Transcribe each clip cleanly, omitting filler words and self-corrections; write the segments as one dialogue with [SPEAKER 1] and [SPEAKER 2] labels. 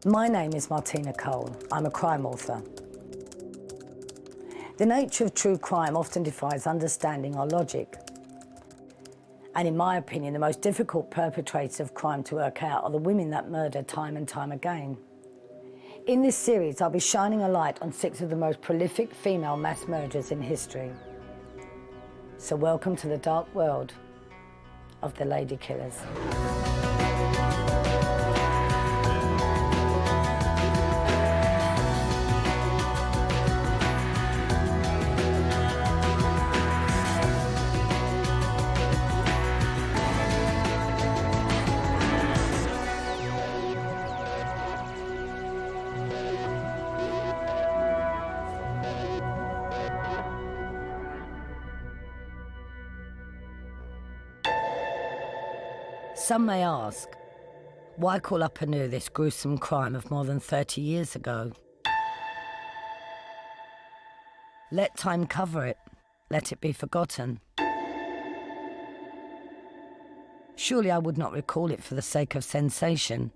[SPEAKER 1] My name is Martina Cole. I'm a crime author. The nature of true crime often defies understanding or logic. And in my opinion, the most difficult perpetrators of crime to work out are the women that murder time and time again. In this series, I'll be shining a light on 6 of the most prolific female mass murderers in history. So welcome to the dark world of the Ladykillers. Some may ask, why call up anew this gruesome crime of more than 30 years ago? Let time cover it. Let it be forgotten. Surely I would not recall it for the sake of sensation.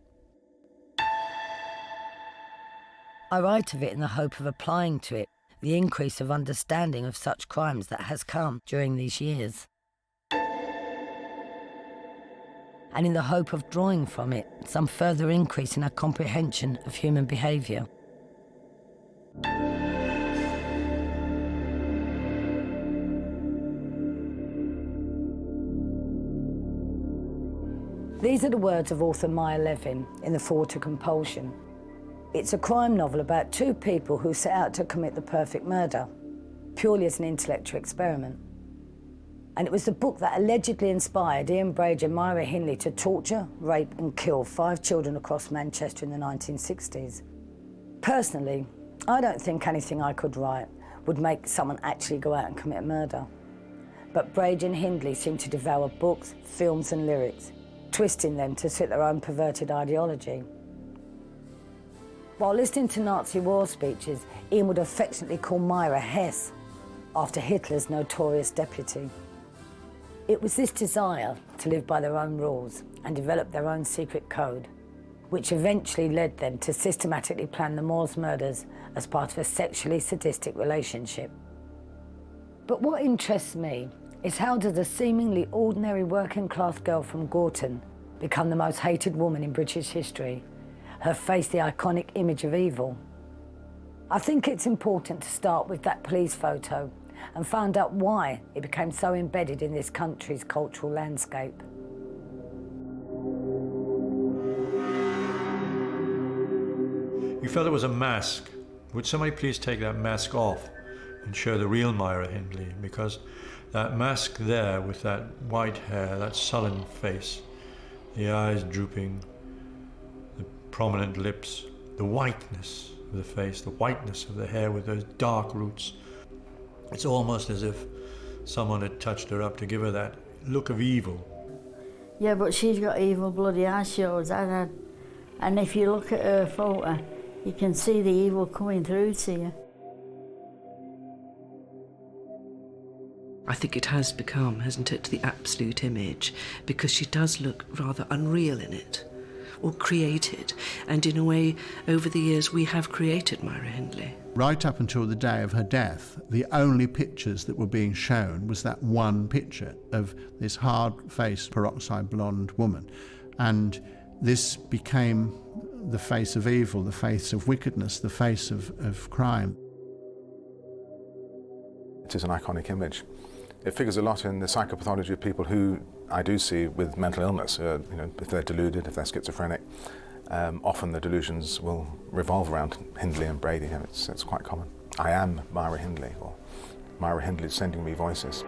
[SPEAKER 1] I write of it in the hope of applying to it the increase of understanding of such crimes that has come during these years, and in the hope of drawing from it some further increase in our comprehension of human behaviour. These are the words of author Myra in The Fall to Compulsion. It's a crime novel about 2 people who set out to commit the perfect murder, purely as an intellectual experiment. And it was the book that allegedly inspired Brady and Myra Hindley to torture, rape and kill 5 children across Manchester in the 1960s. Personally, I don't think anything I could write would make someone actually go out and commit murder. But Brady and Hindley seem to devour books, films and lyrics, twisting them to suit their own perverted ideology. While listening to Nazi war speeches, Ian would affectionately call Myra Hess, after Hitler's notorious deputy. It was this desire to live by their own rules and develop their own secret code which eventually led them to systematically plan the Moors murders as part of a sexually sadistic relationship. But what interests me is how does a seemingly ordinary working-class girl from Gorton become the most hated woman in British history, her face the iconic image of evil? I think it's important to start with that police photo and find out why it became so embedded in this country's cultural landscape.
[SPEAKER 2] You felt it was a mask. Would somebody please take that mask off and show the real Myra Hindley? Because that mask there with that white hair, that sullen face, the eyes drooping, the prominent lips, the whiteness of the face, the whiteness of the hair with those dark roots. It's almost as if someone had touched her up to give her that look of evil.
[SPEAKER 3] Yeah, but she's got evil bloody eyes, shows that. And if you look at her photo, you can see the evil coming through to you.
[SPEAKER 4] I think it has become, hasn't it, the absolute image, because she does look rather unreal in it, or created. And in a way, over the years, we have created Myra Hindley.
[SPEAKER 5] Right up until the day of her death, the only pictures that were being shown was that one picture of this hard-faced, peroxide blonde woman. And this became the face of evil, the face of wickedness, the face of crime.
[SPEAKER 6] It is an iconic image. It figures a lot in the psychopathology of people who I do see with mental illness. If they're deluded, if they're schizophrenic, often the delusions will revolve around Hindley and Brady, and it's quite common. I am Myra Hindley, or Myra Hindley is sending me voices.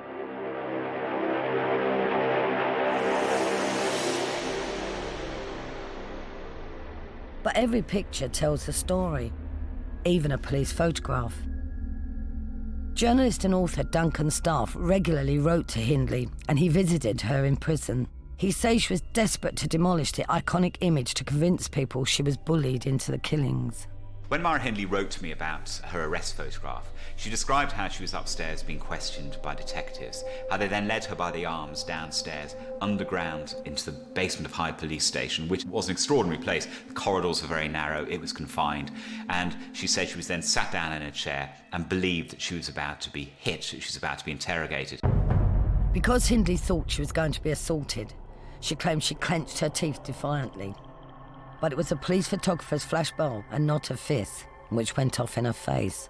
[SPEAKER 1] But every picture tells a story, even a police photograph. Journalist and author Duncan Staff regularly wrote to Hindley, and he visited her in prison. He says she was desperate to demolish the iconic image to convince people she was bullied into the killings.
[SPEAKER 7] When Myra Hindley wrote to me about her arrest photograph, she described how she was upstairs being questioned by detectives, how they then led her by the arms downstairs, underground, into the basement of Hyde Police Station, which was an extraordinary place. The corridors were very narrow, it was confined, and she said she was then sat down in a chair and believed that she was about to be hit, she was about to be interrogated.
[SPEAKER 1] Because Hindley thought she was going to be assaulted, she claimed she clenched her teeth defiantly. But it was a police photographer's flash bulb and not a fifth, which went off in her face.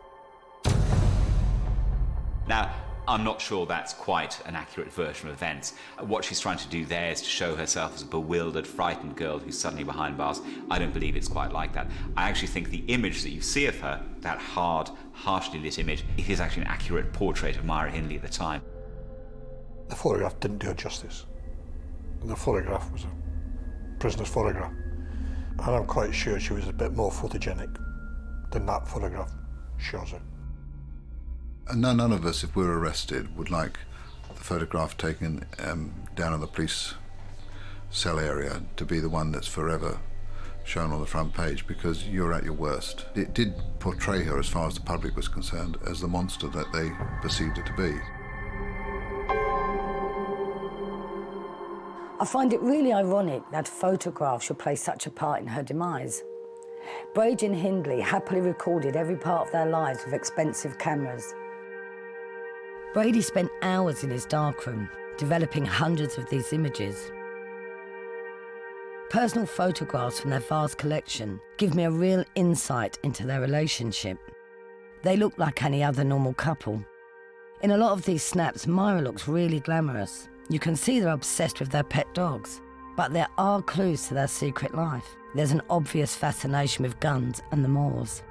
[SPEAKER 7] Now, I'm not sure that's quite an accurate version of events. What she's trying to do there is to show herself as a bewildered, frightened girl who's suddenly behind bars. I don't believe it's quite like that. I actually think the image that you see of her, that hard, harshly lit image, it is actually an accurate portrait of Myra Hindley at the time.
[SPEAKER 8] The photograph didn't do her justice. The photograph was a prisoner's photograph. And I'm quite sure she was a bit more photogenic than that photograph shows her.
[SPEAKER 9] And none of us, if we're arrested, would like the photograph taken down in the police cell area to be the one that's forever shown on the front page, because you're at your worst. It did portray her, as far as the public was concerned, as the monster that they perceived her to be.
[SPEAKER 1] I find it really ironic that a photograph should play such a part in her demise. Brady and Hindley happily recorded every part of their lives with expensive cameras. Brady spent hours in his darkroom developing hundreds of these images. Personal photographs from their vast collection give me a real insight into their relationship. They look like any other normal couple. In a lot of these snaps, Myra looks really glamorous. You can see they're obsessed with their pet dogs, but there are clues to their secret life. There's an obvious fascination with guns and the moors.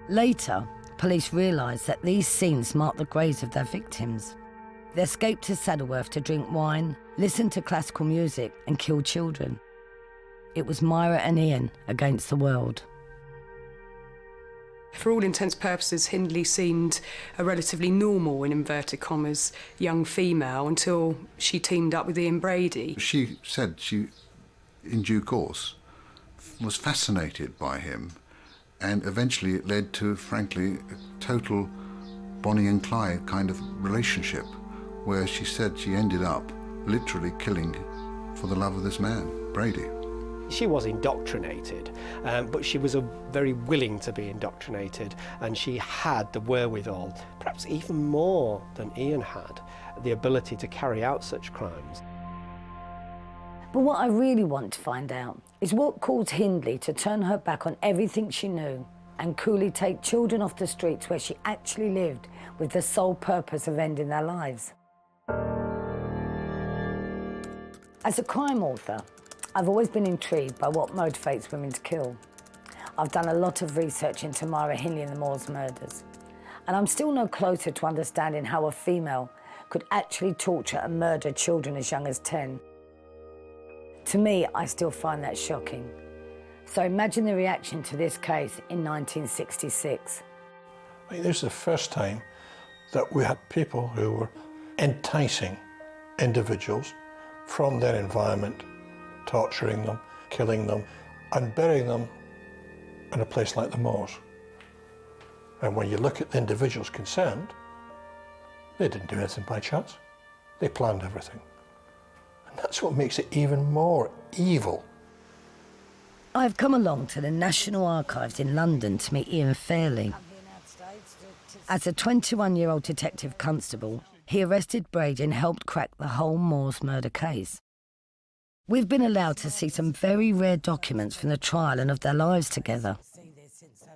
[SPEAKER 1] Later, police realised that these scenes mark the graves of their victims. They escaped to Saddleworth to drink wine, listen to classical music and kill children. It was Myra and Ian against the world.
[SPEAKER 10] For all intents and purposes, Hindley seemed a relatively normal, in inverted commas, young female until she teamed up with Ian Brady.
[SPEAKER 9] She said she, in due course, was fascinated by him, and eventually it led to, frankly, a total Bonnie and Clyde kind of relationship, where she said she ended up literally killing for the love of this man, Brady.
[SPEAKER 11] She was indoctrinated, but she was very willing to be indoctrinated, and she had the wherewithal, perhaps even more than Ian had, the ability to carry out such crimes.
[SPEAKER 1] But what I really want to find out is what caused Hindley to turn her back on everything she knew and coolly take children off the streets where she actually lived with the sole purpose of ending their lives. As a crime author, I've always been intrigued by what motivates women to kill. I've done a lot of research into Myra Hindley and the Moors murders, and I'm still no closer to understanding how a female could actually torture and murder children as young as 10. To me, I still find that shocking. So imagine the reaction to this case in 1966.
[SPEAKER 8] I think this is the first time that we had people who were enticing individuals from their environment, torturing them, killing them, and burying them in a place like the Moors. And when you look at the individuals concerned, they didn't do anything by chance. They planned everything. And that's what makes it even more evil.
[SPEAKER 1] I've come along to the National Archives in London to meet Ian Fairley. As a 21-year-old detective constable, he arrested Brady and helped crack the whole Moors murder case. We've been allowed to see some very rare documents from the trial and of their lives together.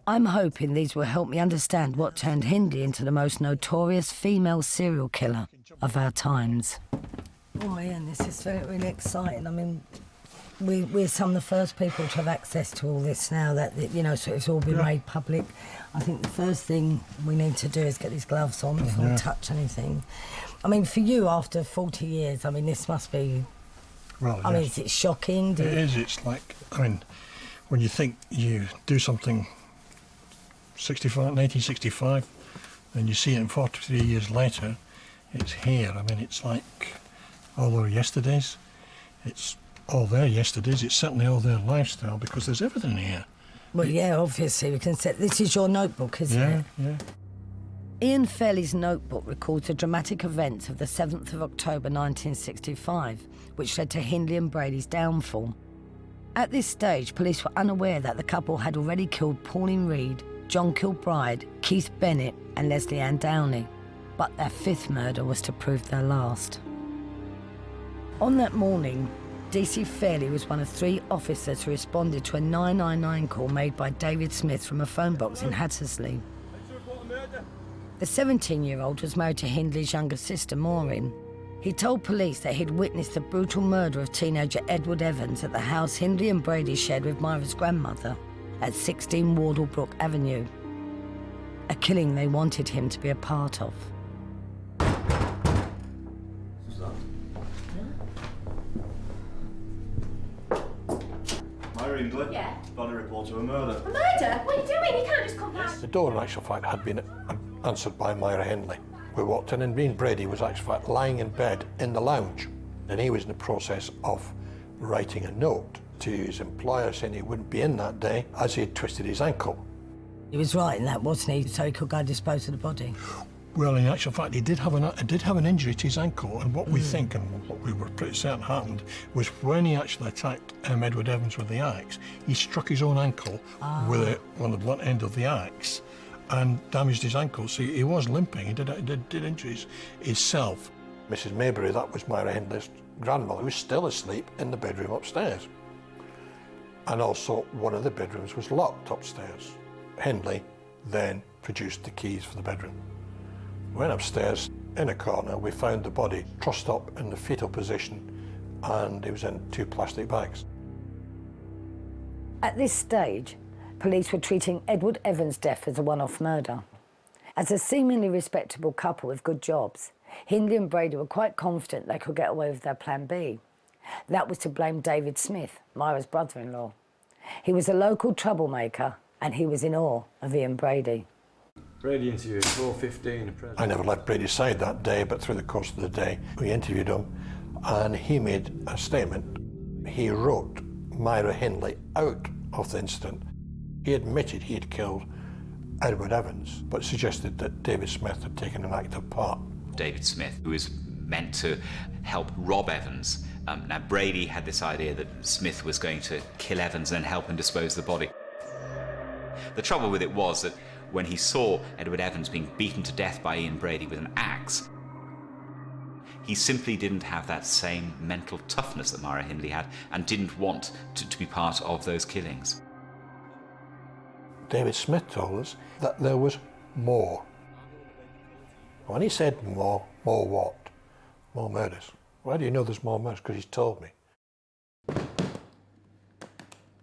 [SPEAKER 1] I'm hoping these will help me understand what turned Hindley into the most notorious female serial killer of our times. Oh, Ian, this is really exciting. I mean, we're some of the first people to have access to all this now that, you know, so it's all been made public. I think the first thing we need to do is get these gloves on before we touch anything. I mean, for you, after 40 years, I mean, this must be...
[SPEAKER 8] Well,
[SPEAKER 1] I mean, is it shocking?
[SPEAKER 8] It is. It's like, I mean, when you think you do something 1965, and you see it 43 years later, it's here. I mean, it's like all their yesterdays. It's all their yesterdays. It's certainly all their lifestyle, because there's everything here.
[SPEAKER 1] Well, yeah, obviously, we can set... This is your notebook, isn't it?
[SPEAKER 8] Yeah.
[SPEAKER 1] Ian Fairley's notebook records the dramatic events of the 7th of October 1965, which led to Hindley and Brady's downfall. At this stage, police were unaware that the couple had already killed Pauline Reed, John Kilbride, Keith Bennett and Leslie Ann Downey. But their 5th murder was to prove their last. On that morning, DC Fairley was one of 3 officers who responded to a 999 call made by David Smith from a phone box in Hattersley. The 17-year-old was married to Hindley's younger sister, Maureen. He told police that he'd witnessed the brutal murder of teenager Edward Evans at the house Hindley and Brady shared with Myra's grandmother at 16 Wardlebrook Avenue. A killing they wanted him to be a part of.
[SPEAKER 2] Myra Hindley?
[SPEAKER 12] Yeah?
[SPEAKER 2] Got a report of a murder.
[SPEAKER 12] A murder? What are you doing? You can't just come back.
[SPEAKER 8] The door, in actual fact, had been answered by Myra Hindley. We walked in and me and Brady was actually lying in bed in the lounge. And he was in the process of writing a note to his employer saying he wouldn't be in that day as he had twisted his ankle.
[SPEAKER 1] He was writing that, wasn't he, so he could go dispose of the body?
[SPEAKER 8] Well, in actual fact, he did have an injury to his ankle, and what we think and what we were pretty certain happened was when he actually attacked Edward Evans with the axe, he struck his own ankle with on the blunt end of the axe and damaged his ankle. So he was limping. He did injuries himself. Mrs. Maybury, that was Myra Hindley's grandmother, was still asleep in the bedroom upstairs. And also one of the bedrooms was locked upstairs. Hindley then produced the keys for the bedroom. Went upstairs, in a corner, we found the body trussed up in the fetal position and it was in 2 plastic bags.
[SPEAKER 1] At this stage, police were treating Edward Evans' death as a one-off murder. As a seemingly respectable couple with good jobs, Hindley and Brady were quite confident they could get away with their plan B. That was to blame David Smith, Myra's brother-in-law. He was a local troublemaker and he was in awe of Ian Brady.
[SPEAKER 2] Brady interviewed 4:15 at present.
[SPEAKER 8] I never left Brady's side that day, but through the course of the day, we interviewed him and he made a statement. He wrote Myra Hindley out of the incident. He admitted he had killed Edward Evans, but suggested that David Smith had taken an active part.
[SPEAKER 7] David Smith, who was meant to help rob Evans. Now, Brady had this idea that Smith was going to kill Evans and help him dispose of the body. The trouble with it was that when he saw Edward Evans being beaten to death by Ian Brady with an axe, he simply didn't have that same mental toughness that Myra Hindley had and didn't want to be part of those killings.
[SPEAKER 8] David Smith told us that there was more. When he said more what? More murders. Why do you know there's more murders? Because he's told me.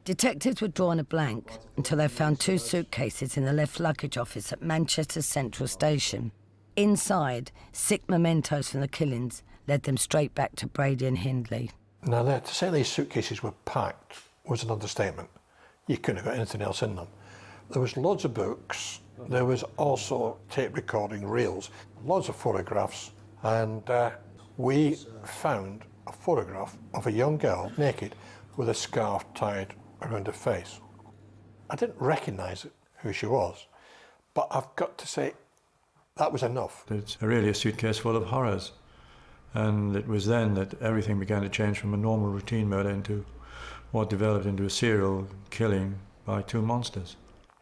[SPEAKER 1] Detectives were drawing a blank until they found 2 suitcases in the left luggage office at Manchester Central Station. Inside, 6 mementos from the killings led them straight back to Brady and Hindley.
[SPEAKER 8] Now, to say these suitcases were packed was an understatement. You couldn't have got anything else in them. There was loads of books. There was also tape recording reels, loads of photographs, and we found a photograph of a young girl naked with a scarf tied around her face. I didn't recognise who she was, but I've got to say that was enough.
[SPEAKER 2] It's really a suitcase full of horrors. And it was then that everything began to change from a normal routine murder into what developed into a serial killing by 2 monsters.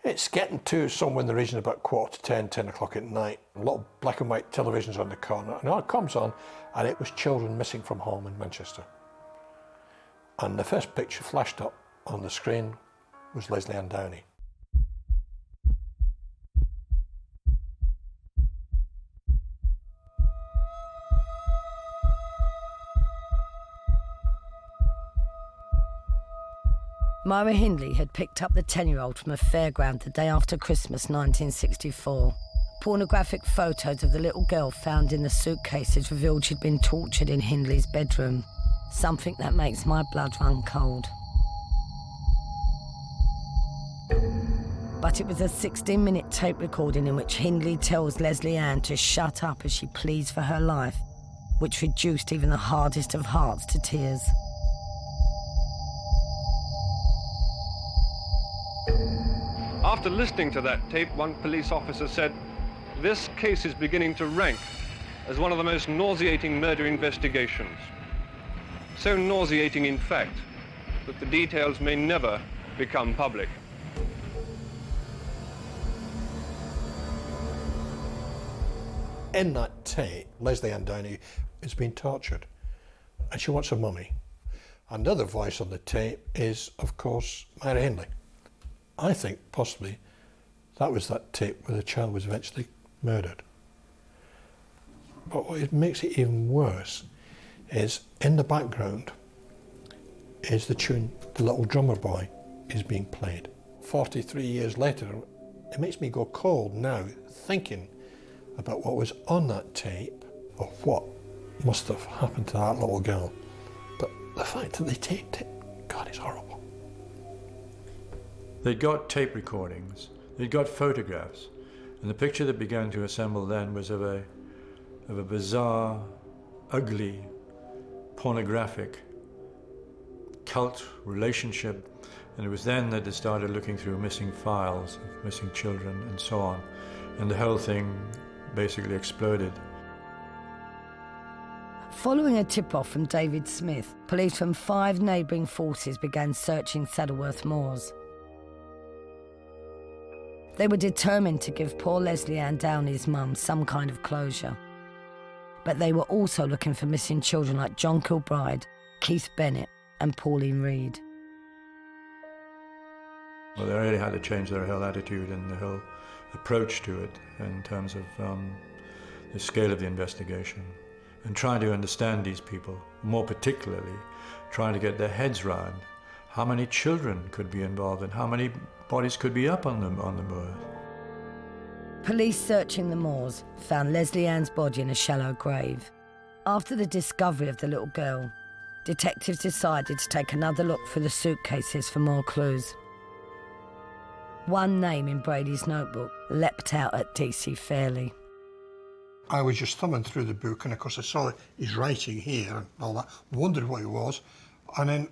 [SPEAKER 8] It's getting to somewhere in the region about 10:15, 10 o'clock at night. A lot of black and white televisions on the corner, and it comes on, and it was children missing from home in Manchester. And the first picture flashed up on the screen was Leslie Ann Downey.
[SPEAKER 1] Myra Hindley had picked up the 10-year-old from a fairground the day after Christmas 1964. Pornographic photos of the little girl found in the suitcases revealed she'd been tortured in Hindley's bedroom, something that makes my blood run cold. But it was a 16-minute tape recording in which Hindley tells Leslie Ann to shut up as she pleads for her life, which reduced even the hardest of hearts to tears.
[SPEAKER 13] After listening to that tape, one police officer said, "This case is beginning to rank as one of the most nauseating murder investigations. So nauseating, in fact, that the details may never become public."
[SPEAKER 8] In that tape, Leslie Ann Downey is being tortured and she wants her mummy. Another voice on the tape is, of course, Myra Hindley. I think possibly that was that tape where the child was eventually murdered. But what makes it even worse is in the background is the tune The Little Drummer Boy is being played. 43 years later, it makes me go cold now thinking about what was on that tape or what must have happened to that little girl. But the fact that they taped it, God, it's horrible.
[SPEAKER 2] They'd got tape recordings, they'd got photographs, and the picture that began to assemble then was of a bizarre, ugly, pornographic cult relationship, and it was then that they started looking through missing files, missing children and so on, and the whole thing basically exploded.
[SPEAKER 1] Following a tip-off from David Smith, police from 5 neighbouring forces began searching Saddleworth Moors. They were determined to give poor Leslie Ann Downey's mum some kind of closure. But they were also looking for missing children like John Kilbride, Keith Bennett and Pauline Reed.
[SPEAKER 2] Well, they really had to change their whole attitude and the whole approach to it in terms of the scale of the investigation and trying to understand these people, more particularly trying to get their heads round how many children could be involved and how many bodies could be up on the moors.
[SPEAKER 1] Police searching the moors found Leslie Ann's body in a shallow grave. After the discovery of the little girl, detectives decided to take another look through the suitcases for more clues. One name in Brady's notebook leapt out at DC Fairley.
[SPEAKER 8] I was just thumbing through the book and of course I saw his writing here and all that, wondered what it was, and then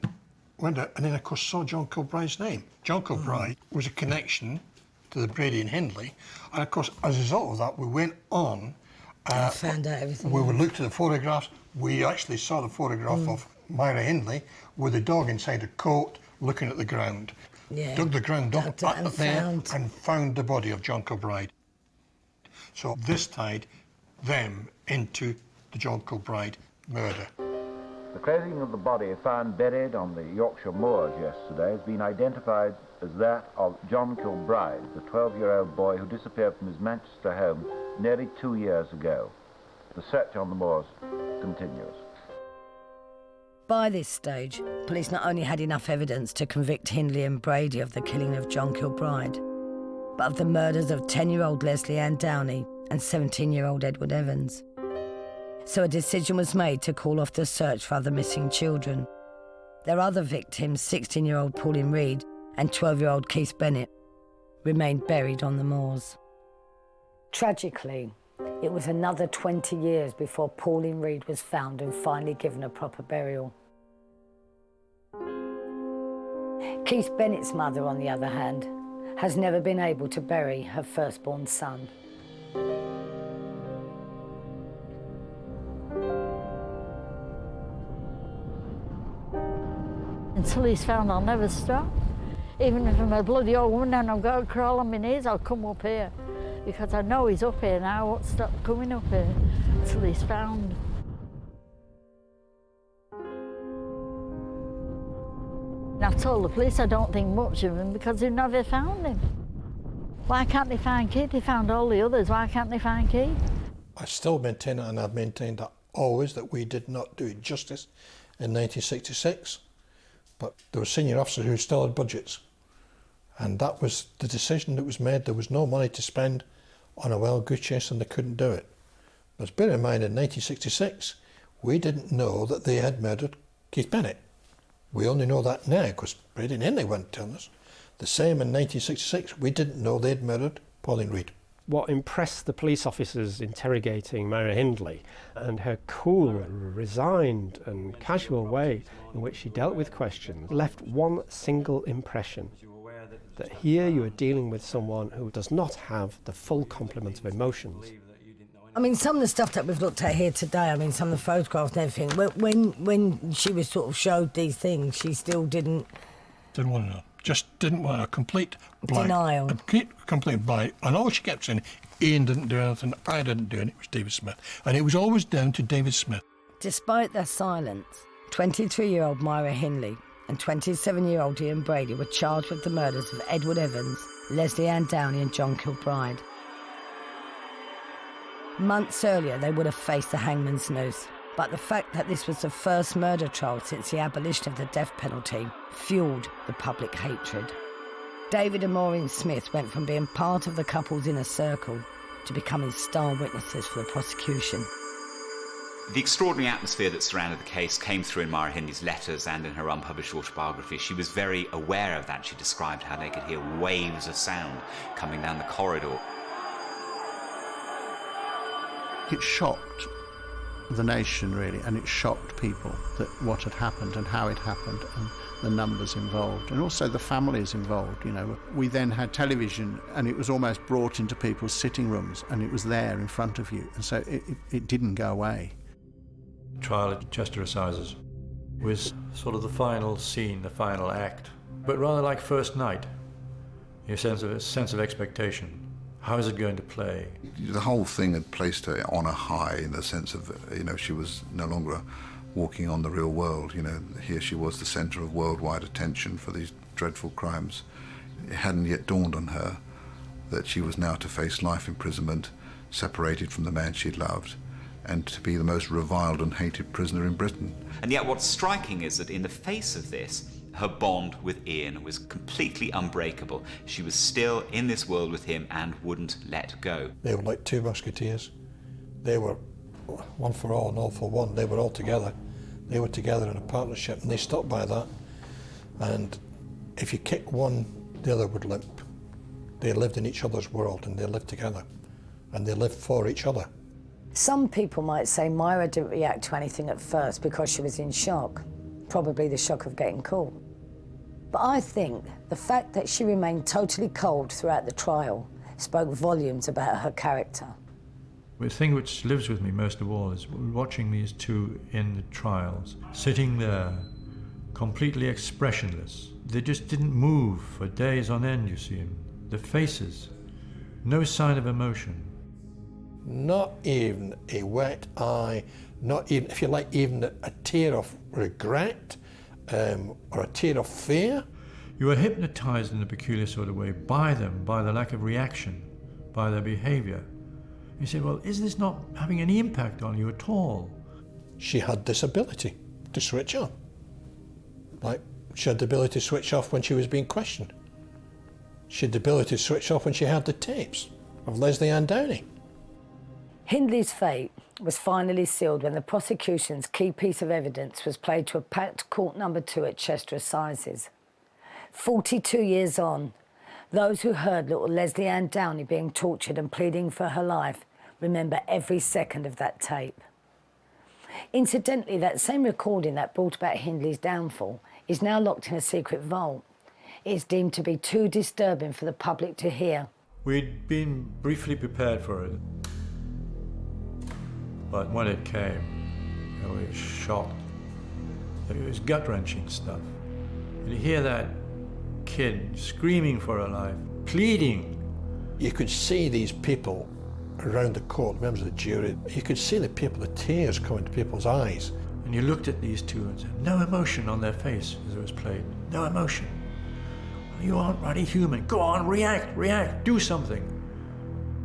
[SPEAKER 8] went out and then of course saw John Kilbride's name. John Kilbride was a connection to the Brady and Hindley, and of course as a result of that we went on
[SPEAKER 1] I found out everything.
[SPEAKER 8] we looked at the photographs. We actually saw the photograph of Myra Hindley with the dog inside a coat looking at the ground.
[SPEAKER 1] Yeah.
[SPEAKER 8] Dug the ground up
[SPEAKER 1] and
[SPEAKER 8] there
[SPEAKER 1] found.
[SPEAKER 8] and found the body of John Kilbride. So this tied them into the John Kilbride murder.
[SPEAKER 14] The clothing of the body found buried on the Yorkshire moors yesterday has been identified as that of John Kilbride, the 12-year-old boy who disappeared from his Manchester home nearly 2 years ago. The search on the moors continues.
[SPEAKER 1] By this stage, police not only had enough evidence to convict Hindley and Brady of the killing of John Kilbride, but of the murders of 10-year-old Leslie Ann Downey and 17-year-old Edward Evans. So a decision was made to call off the search for other missing children. Their other victims, 16-year-old Pauline Reed and 12-year-old Keith Bennett, remained buried on the moors. Tragically, it was another 20 years before Pauline Reed was found and finally given a proper burial. Keith Bennett's mother, on the other hand, has never been able to bury her firstborn son.
[SPEAKER 3] Until he's found, I'll never stop. Even if I'm a bloody old woman and I've got to crawl on my knees, I'll come up here. Because I know he's up here now, I won't stop coming up here until he's found. And I've told the police I don't think much of him because they've never found him. Why can't they find Keith? They found all the others, why can't they find Keith?
[SPEAKER 8] I still maintain it, and I've maintained that always, that we did not do it justice in 1966. But there were senior officers who still had budgets. And that was the decision that was made. There was no money to spend on a wild goose chase and they couldn't do it. But bear in mind, in 1966, we didn't know that they had murdered Keith Bennett. We only know that now because Brady and Hindley weren't telling us. The same in 1966, we didn't know they'd murdered Pauline Reed.
[SPEAKER 11] What impressed the police officers interrogating Myra Hindley and her cool, resigned and casual way in which she dealt with questions left one single impression. that here you are dealing with someone who does not have the full complement of emotions.
[SPEAKER 1] I mean, some of the stuff that we've looked at here today, I mean, some of the photographs and everything, when she was sort of showed these things, she still didn't...
[SPEAKER 8] Didn't want to know. Just didn't want a complete blank.
[SPEAKER 1] Denial.
[SPEAKER 8] A complete blank. And all she kept saying, Ian didn't do anything, I didn't do anything, it was David Smith. And it was always down to David Smith.
[SPEAKER 1] Despite their silence, 23-year-old Myra Hindley and 27-year-old Ian Brady were charged with the murders of Edward Evans, Leslie Ann Downey and John Kilbride. Months earlier, they would have faced the hangman's noose, but the fact that this was the first murder trial since the abolition of the death penalty fueled the public hatred. David and Maureen Smith went from being part of the couple's inner circle to becoming star witnesses for the prosecution.
[SPEAKER 7] The extraordinary atmosphere that surrounded the case came through in Myra Hindley's letters and in her unpublished autobiography. She was very aware of that. She described how they could hear waves of sound coming down the corridor.
[SPEAKER 5] It shocked the nation, really, and it shocked people that what had happened and how it happened and the numbers involved, and also the families involved. You know, we then had television, and it was almost brought into people's sitting rooms, and it was there in front of you, and so it didn't go away.
[SPEAKER 2] The trial at Chester Assizes was sort of the final scene, the final act, but rather like first night, a sense of expectation. How is it going to play?
[SPEAKER 9] The whole thing had placed her on a high in the sense of, she was no longer walking on the real world. Here she was the centre of worldwide attention for these dreadful crimes. It hadn't yet dawned on her that she was now to face life imprisonment, separated from the man she loved, and to be the most reviled and hated prisoner in Britain.
[SPEAKER 7] And yet what's striking is that in the face of this, her bond with Ian was completely unbreakable. She was still in this world with him and wouldn't let go.
[SPEAKER 8] They were like two musketeers. They were one for all and all for one. They were all together. They were together in a partnership, and they stuck by that. And if you kick one, the other would limp. They lived in each other's world, and they lived together, and they lived for each other.
[SPEAKER 1] Some people might say Myra didn't react to anything at first because she was in shock, probably the shock of getting caught. But I think the fact that she remained totally cold throughout the trial spoke volumes about her character.
[SPEAKER 2] The thing which lives with me most of all is watching these two in the trials, sitting there, completely expressionless. They just didn't move for days on end, you see them. The faces, no sign of emotion.
[SPEAKER 8] Not even a wet eye, not even, if you like, even a tear of regret or a tear of fear.
[SPEAKER 2] You are hypnotized in a peculiar sort of way by them, by the lack of reaction, by their behavior. You say, well, is this not having any impact on you at all?
[SPEAKER 8] She had this ability to switch on. Like, she had the ability to switch off when she was being questioned. She had the ability to switch off when she had the tapes of Leslie Ann Downey.
[SPEAKER 1] Hindley's fate was finally sealed when the prosecution's key piece of evidence was played to a packed court number 2 at Chester Assizes. 42 years on, those who heard little Leslie Ann Downey being tortured and pleading for her life remember every second of that tape. Incidentally, that same recording that brought about Hindley's downfall is now locked in a secret vault. It is deemed to be too disturbing for the public to hear.
[SPEAKER 2] We'd been briefly prepared for it. But when it came, we were shocked. It was gut-wrenching stuff. And you hear that kid screaming for her life, pleading.
[SPEAKER 8] You could see these people around the court, members of the jury. You could see the people, the tears coming to people's eyes.
[SPEAKER 2] And you looked at these two and said, no emotion on their face as it was played. No emotion. You aren't really human. Go on, react, do something.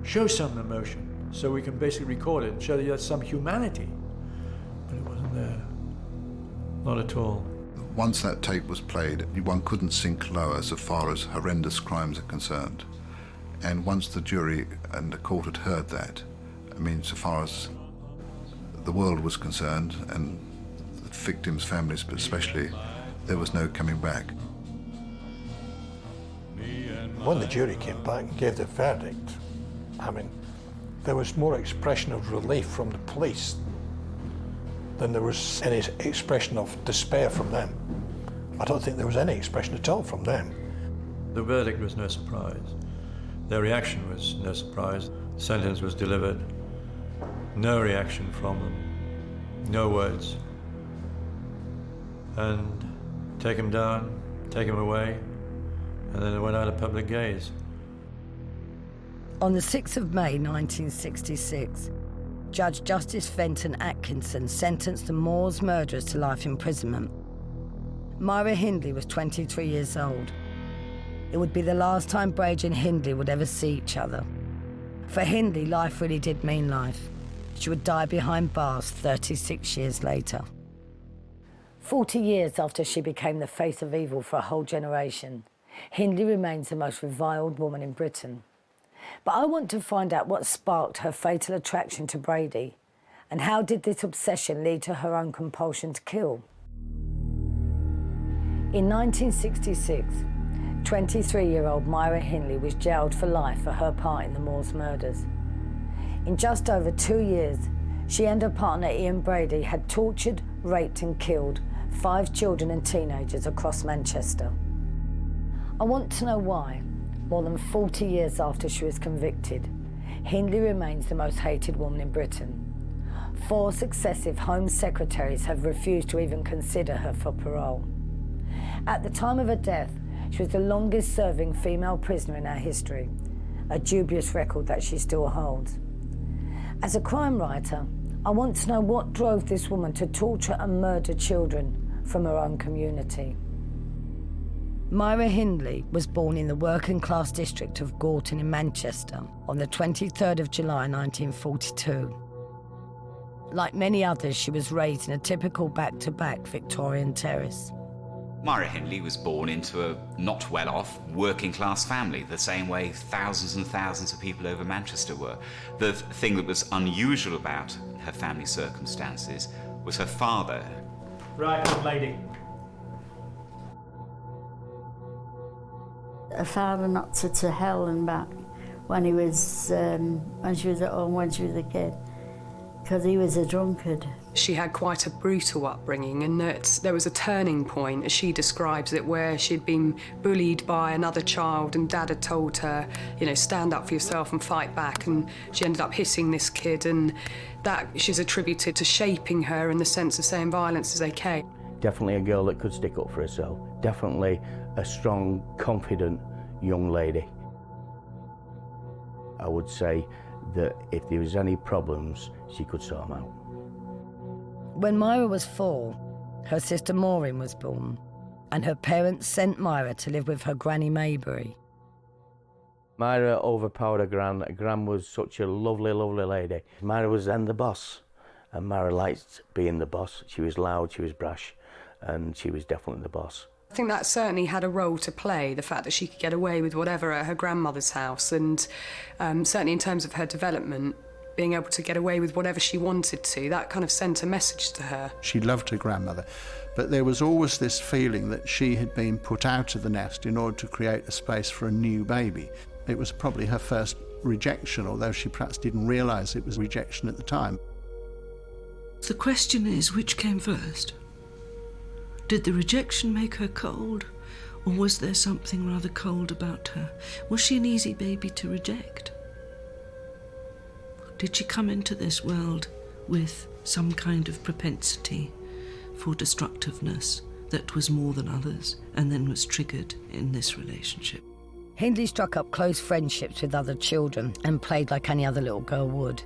[SPEAKER 2] Show some emotion. So we can basically record it and show that there's some humanity. But it wasn't there. Not at all.
[SPEAKER 9] Once that tape was played, one couldn't sink lower so far as horrendous crimes are concerned. And once the jury and the court had heard that, so far as the world was concerned, and the victims' families especially, there was no coming back.
[SPEAKER 8] When the jury came back and gave the verdict, there was more expression of relief from the police than there was any expression of despair from them. I don't think there was any expression at all from them.
[SPEAKER 2] The verdict was no surprise. Their reaction was no surprise. The sentence was delivered. No reaction from them. No words. And take him down, take him away, and then it went out of public gaze.
[SPEAKER 1] On the 6th of May 1966, Judge Justice Fenton Atkinson sentenced the Moors murderers to life imprisonment. Myra Hindley was 23 years old. It would be the last time Brady and Hindley would ever see each other. For Hindley, life really did mean life. She would die behind bars 36 years later. 40 years after she became the face of evil for a whole generation, Hindley remains the most reviled woman in Britain. But I want to find out what sparked her fatal attraction to Brady, and how did this obsession lead to her own compulsion to kill? In 1966, 23-year-old Myra Hindley was jailed for life for her part in the Moors murders. In just over 2 years, she and her partner Ian Brady had tortured, raped and killed 5 children and teenagers across Manchester. I want to know why, more than 40 years after she was convicted, Hindley remains the most hated woman in Britain. 4 successive Home Secretaries have refused to even consider her for parole. At the time of her death, she was the longest-serving female prisoner in our history, a dubious record that she still holds. As a crime writer, I want to know what drove this woman to torture and murder children from her own community. Myra Hindley was born in the working-class district of Gorton in Manchester on the 23rd of July 1942. Like many others, she was raised in a typical back-to-back Victorian terrace.
[SPEAKER 7] Myra Hindley was born into a not well-off, working-class family, the same way thousands and thousands of people over Manchester were. The thing that was unusual about her family circumstances was her father.
[SPEAKER 11] Right, good lady.
[SPEAKER 3] Her father knocked her to hell and back when she was at home, when she was a kid, because he was a drunkard.
[SPEAKER 10] She had quite a brutal upbringing, and that there was a turning point, as she describes it, where she'd been bullied by another child and Dad had told her, you know, stand up for yourself and fight back, and she ended up hitting this kid, and that she's attributed to shaping her in the sense of saying violence is okay.
[SPEAKER 15] Definitely a girl that could stick up for herself. Definitely a strong, confident young lady. I would say that if there was any problems, she could sort them out.
[SPEAKER 1] When Myra was 4, her sister Maureen was born, and her parents sent Myra to live with her granny Maybury.
[SPEAKER 15] Myra overpowered her gran. Gran was such a lovely, lovely lady. Myra was then the boss, and Myra liked being the boss. She was loud, she was brash, and she was definitely the boss.
[SPEAKER 10] I think that certainly had a role to play, the fact that she could get away with whatever at her grandmother's house, and certainly in terms of her development, being able to get away with whatever she wanted to, that kind of sent a message to her.
[SPEAKER 5] She loved her grandmother, but there was always this feeling that she had been put out of the nest in order to create a space for a new baby. It was probably her first rejection, although she perhaps didn't realise it was rejection at the time.
[SPEAKER 4] The question is, which came first? Did the rejection make her cold, or was there something rather cold about her? Was she an easy baby to reject? Did she come into this world with some kind of propensity for destructiveness that was more than others, and then was triggered in this relationship?
[SPEAKER 1] Hindley struck up close friendships with other children and played like any other little girl would.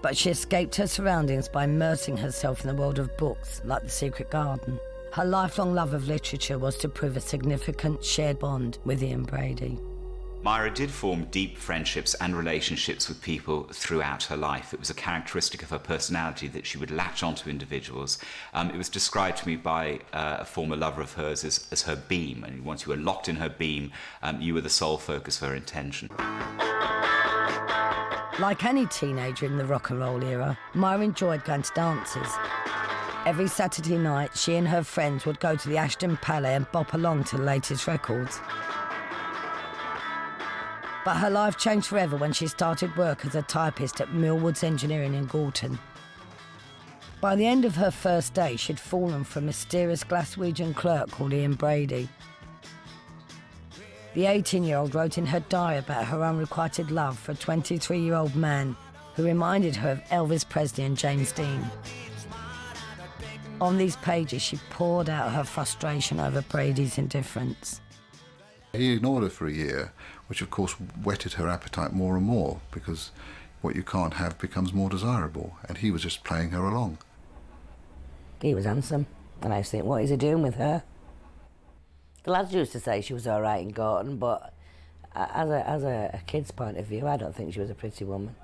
[SPEAKER 1] But she escaped her surroundings by immersing herself in the world of books, like The Secret Garden. Her lifelong love of literature was to prove a significant shared bond with Ian Brady.
[SPEAKER 7] Myra did form deep friendships and relationships with people throughout her life. It was a characteristic of her personality that she would latch onto individuals. It was described to me by a former lover of hers as her beam, and once you were locked in her beam, you were the sole focus of her attention.
[SPEAKER 1] Like any teenager in the rock and roll era, Myra enjoyed going to dances. Every Saturday night, she and her friends would go to the Ashton Palais and bop along to the latest records. But her life changed forever when she started work as a typist at Millwoods Engineering in Gorton. By the end of her first day, she'd fallen for a mysterious Glaswegian clerk called Ian Brady. The 18-year-old wrote in her diary about her unrequited love for a 23-year-old man who reminded her of Elvis Presley and James Dean. On these pages, she poured out her frustration over Brady's indifference.
[SPEAKER 9] He ignored her for a year, which of course whetted her appetite more and more, because what you can't have becomes more desirable, and he was just playing her along.
[SPEAKER 16] He was handsome, and I was thinking, what is he doing with her? The lads used to say she was all right in Gorton, but as a kid's point of view, I don't think she was a pretty woman.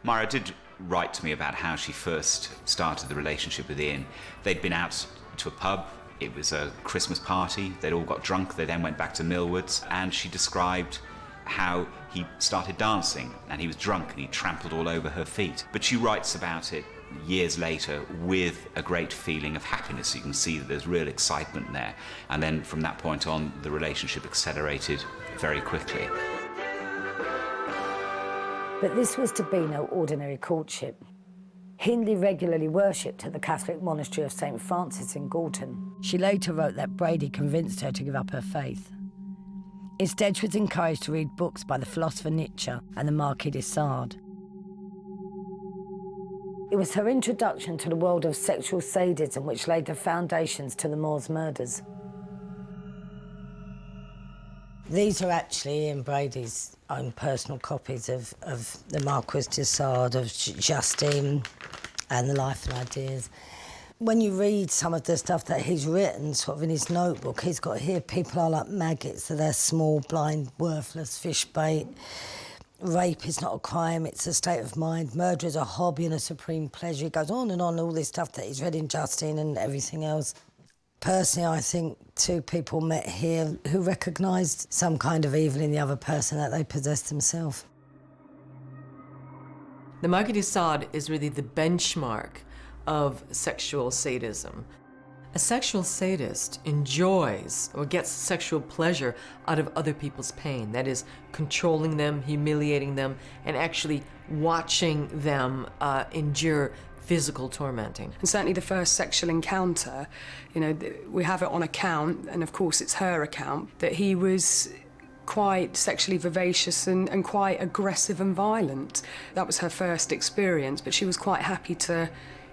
[SPEAKER 7] Myra did write to me about how she first started the relationship with Ian. They'd been out to a pub. It was a Christmas party. They'd all got drunk. They then went back to Millwoods, and she described how he started dancing, and he was drunk and he trampled all over her feet. But she writes about it years later with a great feeling of happiness. You can see that there's real excitement there. And then from that point on, the relationship accelerated very quickly.
[SPEAKER 1] But this was to be no ordinary courtship. Hindley regularly worshipped at the Catholic monastery of St. Francis in Gorton. She later wrote that Brady convinced her to give up her faith. Instead, she was encouraged to read books by the philosopher Nietzsche and the Marquis de Sade. It was her introduction to the world of sexual sadism which laid the foundations to the Moors murders.
[SPEAKER 16] These are actually Ian Brady's own personal copies of the Marquis de Sade, of Justine, and The Life and Ideas. When you read some of the stuff that he's written, sort of in his notebook, he's got here, people are like maggots, so they're small, blind, worthless fish bait. Rape is not a crime, it's a state of mind. Murder is a hobby and a supreme pleasure. He goes on and on, all this stuff that he's read in Justine and everything else. Personally, I think two people met here who recognised some kind of evil in the other person that they possessed themselves.
[SPEAKER 17] The Marquis de Sade is really the benchmark of sexual sadism. A sexual sadist enjoys or gets sexual pleasure out of other people's pain. That is, controlling them, humiliating them, and actually watching them endure physical tormenting.
[SPEAKER 10] And certainly the first sexual encounter, you know, we have it on account, and of course it's her account, that he was quite sexually vivacious and quite aggressive and violent. That was her first experience, but she was quite happy to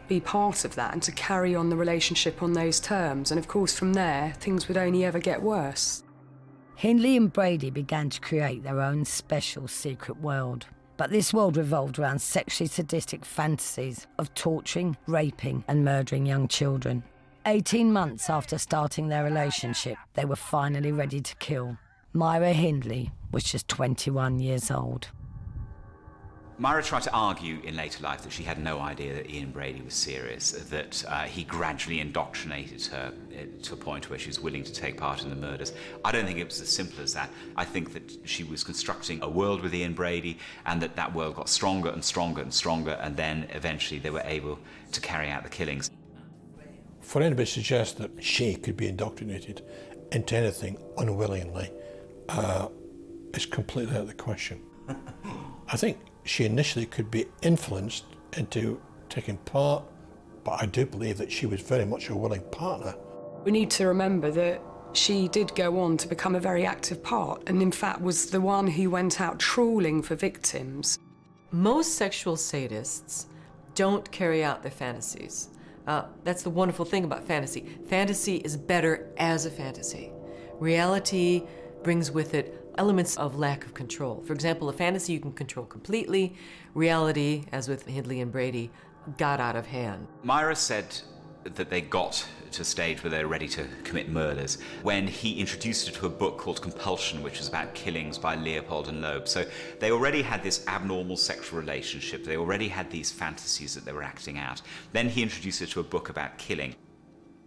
[SPEAKER 10] be part of that and to carry on the relationship on those terms. And of course from there, things would only ever get worse.
[SPEAKER 1] Hindley and Brady began to create their own special secret world. But this world revolved around sexually sadistic fantasies of torturing, raping and murdering young children. 18 months after starting their relationship, they were finally ready to kill. Myra Hindley was just 21 years old.
[SPEAKER 7] Myra tried to argue in later life that she had no idea that Ian Brady was serious, that he gradually indoctrinated her to a point where she was willing to take part in the murders. I don't think it was as simple as that. I think that she was constructing a world with Ian Brady, and that world got stronger and stronger and stronger, and then eventually they were able to carry out the killings.
[SPEAKER 8] For anybody to suggest that she could be indoctrinated into anything unwillingly is completely out of the question. I think she initially could be influenced into taking part, but I do believe that she was very much a willing partner.
[SPEAKER 10] We need to remember that she did go on to become a very active part, and in fact was the one who went out trawling for victims.
[SPEAKER 17] Most sexual sadists don't carry out their fantasies. That's the wonderful thing about fantasy. Fantasy is better as a fantasy. Reality brings with it elements of lack of control. For example, a fantasy you can control completely. Reality, as with Hindley and Brady, got out of hand.
[SPEAKER 7] Myra said that they got to a stage where they were ready to commit murders when he introduced her to a book called Compulsion, which was about killings by Leopold and Loeb. So they already had this abnormal sexual relationship. They already had these fantasies that they were acting out. Then he introduced her to a book about killing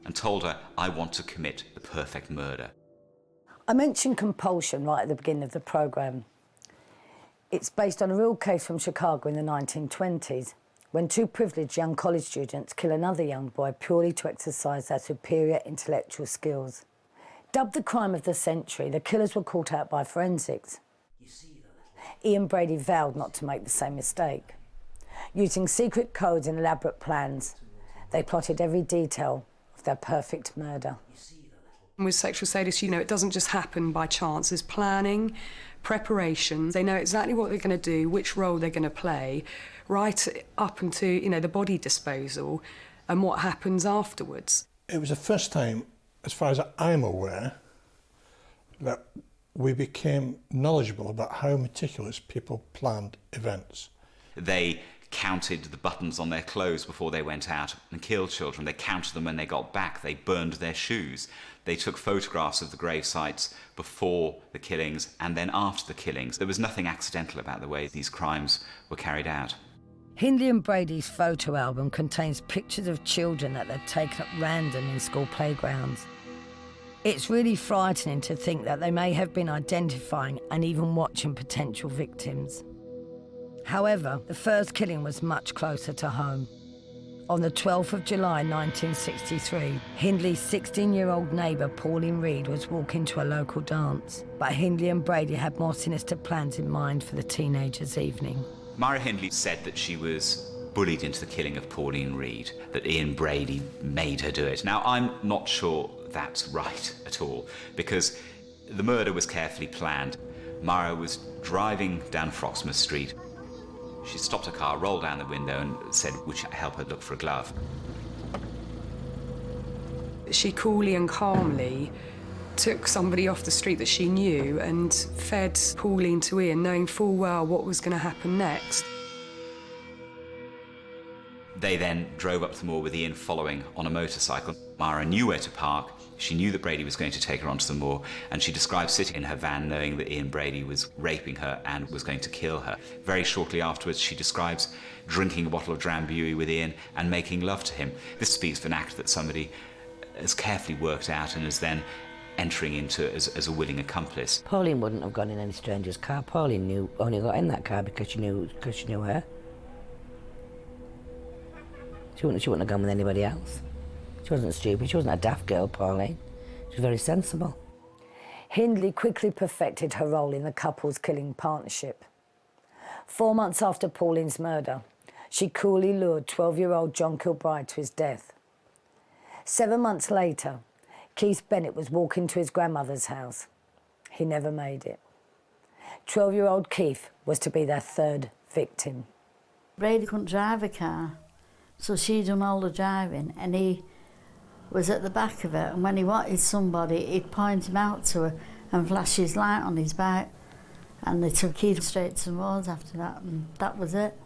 [SPEAKER 7] and told her, I want to commit the perfect murder.
[SPEAKER 1] I mentioned Compulsion right at the beginning of the programme. It's based on a real case from Chicago in the 1920s, when two privileged young college students kill another young boy purely to exercise their superior intellectual skills. Dubbed the crime of the century, the killers were caught out by forensics. Ian Brady vowed not to make the same mistake. Using secret codes and elaborate plans, they plotted every detail of their perfect murder.
[SPEAKER 10] With sexual sadists, you know, it doesn't just happen by chance. There's planning, preparation. They know exactly what they're going to do, which role they're going to play, right up into, you know, the body disposal and what happens afterwards.
[SPEAKER 8] It was the first time, as far as I'm aware, that we became knowledgeable about how meticulous people planned events.
[SPEAKER 7] They counted the buttons on their clothes before they went out and killed children. They counted them when they got back. They burned their shoes. They took photographs of the grave sites before the killings and then after the killings. There was nothing accidental about the way these crimes were carried out.
[SPEAKER 1] Hindley and Brady's photo album contains pictures of children that they'd taken at random in school playgrounds. It's really frightening to think that they may have been identifying and even watching potential victims. However, the first killing was much closer to home. On the 12th of July 1963, Hindley's 16-year-old neighbour Pauline Reed was walking to a local dance, but Hindley and Brady had more sinister plans in mind for the teenagers' evening.
[SPEAKER 7] Myra Hindley said that she was bullied into the killing of Pauline Reed, that Ian Brady made her do it. Now, I'm not sure that's right at all, because the murder was carefully planned. Myra was driving down Froxmouth Street. She stopped her car, rolled down the window and said, would she help her look for a glove?
[SPEAKER 10] She coolly and calmly took somebody off the street that she knew and fed Pauline to Ian, knowing full well what was going to happen next.
[SPEAKER 7] They then drove up to the moor with Ian following on a motorcycle. Myra knew where to park. She knew that Brady was going to take her onto the moor, and she described sitting in her van knowing that Ian Brady was raping her and was going to kill her. Very shortly afterwards, she describes drinking a bottle of Drambuie with Ian and making love to him. This speaks of an act that somebody has carefully worked out and is then entering into as a willing accomplice.
[SPEAKER 15] Pauline wouldn't have gone in any stranger's car. Pauline only got in that car because she knew her. She wouldn't have gone with anybody else. She wasn't stupid. She wasn't a daft girl, Pauline. She was very sensible.
[SPEAKER 1] Hindley quickly perfected her role in the couple's killing partnership. 4 months after Pauline's murder, she coolly lured 12-year-old John Kilbride to his death. 7 months later, Keith Bennett was walking to his grandmother's house. He never made it. 12-year-old Keith was to be their third victim.
[SPEAKER 3] Brady couldn't drive a car, so she done all the driving, and he was at the back of it, and when he wanted somebody, he'd point him out to her and flash his light on his bike, and they took Keith straight to the moors after that, and that was it.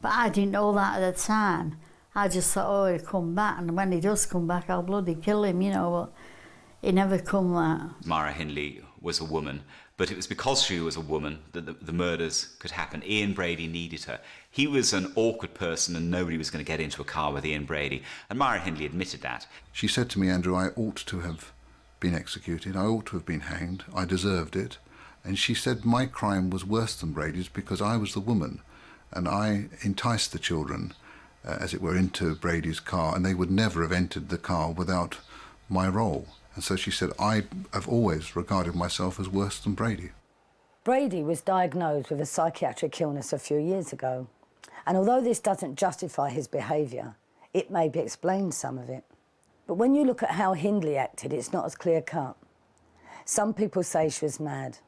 [SPEAKER 3] But I didn't know that at the time. I just thought, oh, he'll come back, and when he does come back, I'll bloody kill him, you know, but he never come back.
[SPEAKER 7] Myra Hindley was a woman, but it was because she was a woman that the murders could happen. Ian Brady needed her. He was an awkward person and nobody was going to get into a car with Ian Brady, and Myra Hindley admitted that.
[SPEAKER 9] She said to me, Andrew, I ought to have been executed, I ought to have been hanged, I deserved it. And she said my crime was worse than Brady's because I was the woman and I enticed the children, as it were, into Brady's car, and they would never have entered the car without my role. And so she said, I have always regarded myself as worse than Brady.
[SPEAKER 1] Brady was diagnosed with a psychiatric illness a few years ago, and although this doesn't justify his behaviour, it maybe explains some of it. But when you look at how Hindley acted, it's not as clear-cut. Some people say she was mad,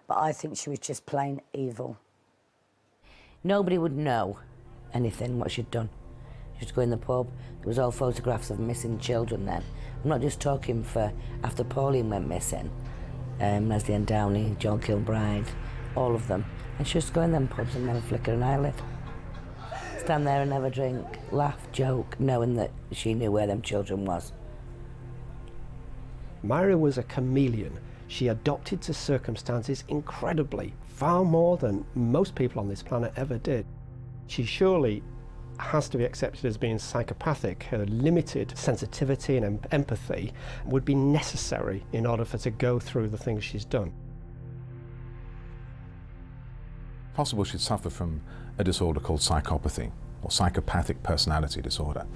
[SPEAKER 1] but I think she was just plain evil.
[SPEAKER 15] Nobody would know anything, what she'd done. She used to go in the pub. There was all photographs of missing children then. I'm not just talking for after Pauline went missing. Leslie and Downey, John Kilbride, all of them. And she used to go in them pubs and never flicker an eyelid. Stand there and never drink, laugh, joke, knowing that she knew where them children was.
[SPEAKER 11] Myra was a chameleon. She adopted to circumstances incredibly, far more than most people on this planet ever did. She surely has to be accepted as being psychopathic. Her limited sensitivity and empathy would be necessary in order for her to go through the things she's done.
[SPEAKER 6] Possible she'd suffer from a disorder called psychopathy, or psychopathic personality disorder.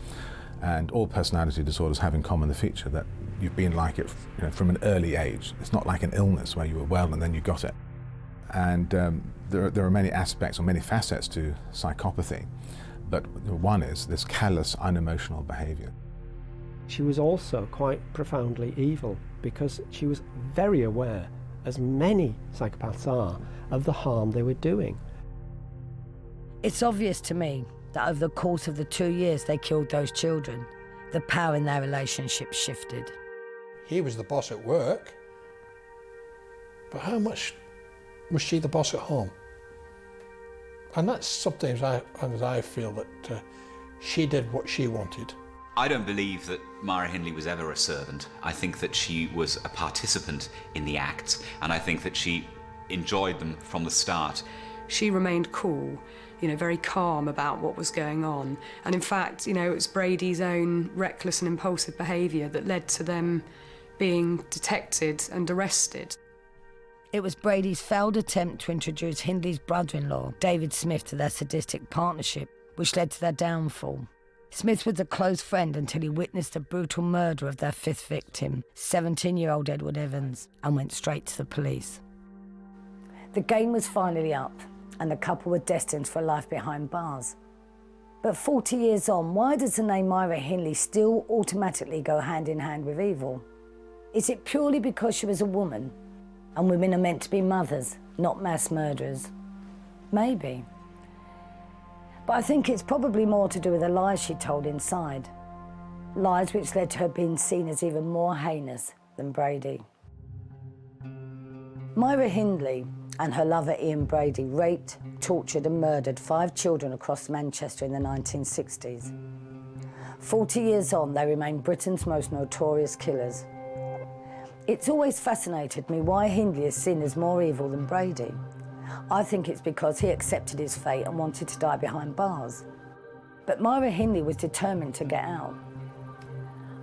[SPEAKER 6] And all personality disorders have in common the feature that you've been like it, from an early age. It's not like an illness where you were well and then you got it. And there are many aspects or many facets to psychopathy, but one is this callous, unemotional behaviour.
[SPEAKER 11] She was also quite profoundly evil because she was very aware, as many psychopaths are, of the harm they were doing.
[SPEAKER 1] It's obvious to me that over the course of the 2 years they killed those children, the power in their relationship shifted.
[SPEAKER 8] He was the boss at work, but how much was she the boss at home? And that's sometimes I feel that she did what she wanted.
[SPEAKER 7] I don't believe that Myra Hindley was ever a servant. I think that she was a participant in the acts, and I think that she enjoyed them from the start.
[SPEAKER 10] She remained cool, very calm about what was going on. And in fact, it was Brady's own reckless and impulsive behaviour that led to them being detected and arrested.
[SPEAKER 1] It was Brady's failed attempt to introduce Hindley's brother-in-law, David Smith, to their sadistic partnership, which led to their downfall. Smith was a close friend until he witnessed the brutal murder of their fifth victim, 17-year-old Edward Evans, and went straight to the police. The game was finally up, and the couple were destined for a life behind bars. But 40 years on, why does the name Myra Hindley still automatically go hand in hand with evil? Is it purely because she was a woman, and women are meant to be mothers, not mass murderers? Maybe. But I think it's probably more to do with the lies she told inside. Lies which led to her being seen as even more heinous than Brady. Myra Hindley and her lover Ian Brady raped, tortured and murdered 5 children across Manchester in the 1960s. 40 years on, they remain Britain's most notorious killers. It's always fascinated me why Hindley is seen as more evil than Brady. I think it's because he accepted his fate and wanted to die behind bars. But Myra Hindley was determined to get out.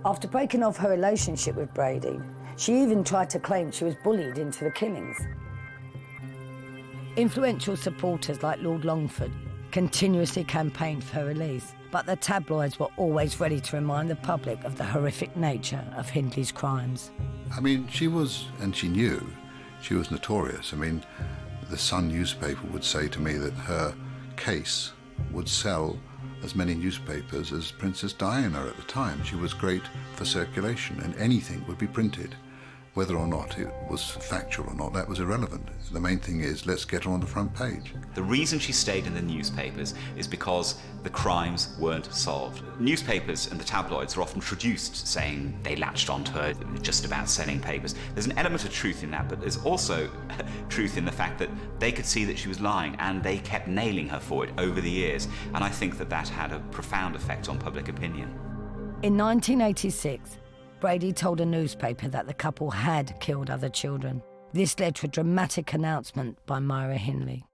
[SPEAKER 1] After breaking off her relationship with Brady, she even tried to claim she was bullied into the killings. Influential supporters like Lord Longford continuously campaigned for her release, but the tabloids were always ready to remind the public of the horrific nature of Hindley's crimes.
[SPEAKER 9] I mean, she was, and she knew, she was notorious. I mean, the Sun newspaper would say to me that her case would sell as many newspapers as Princess Diana at the time. She was great for circulation, and anything would be printed. Whether or not it was factual or not, that was irrelevant. The main thing is, let's get her on the front page.
[SPEAKER 7] The reason she stayed in the newspapers is because the crimes weren't solved. Newspapers and the tabloids are often traduced, saying they latched onto her just about selling papers. There's an element of truth in that, but there's also truth in the fact that they could see that she was lying, and they kept nailing her for it over the years. And I think that that had a profound effect on public opinion.
[SPEAKER 1] In 1986, Brady told a newspaper that the couple had killed other children. This led to a dramatic announcement by Myra Hindley.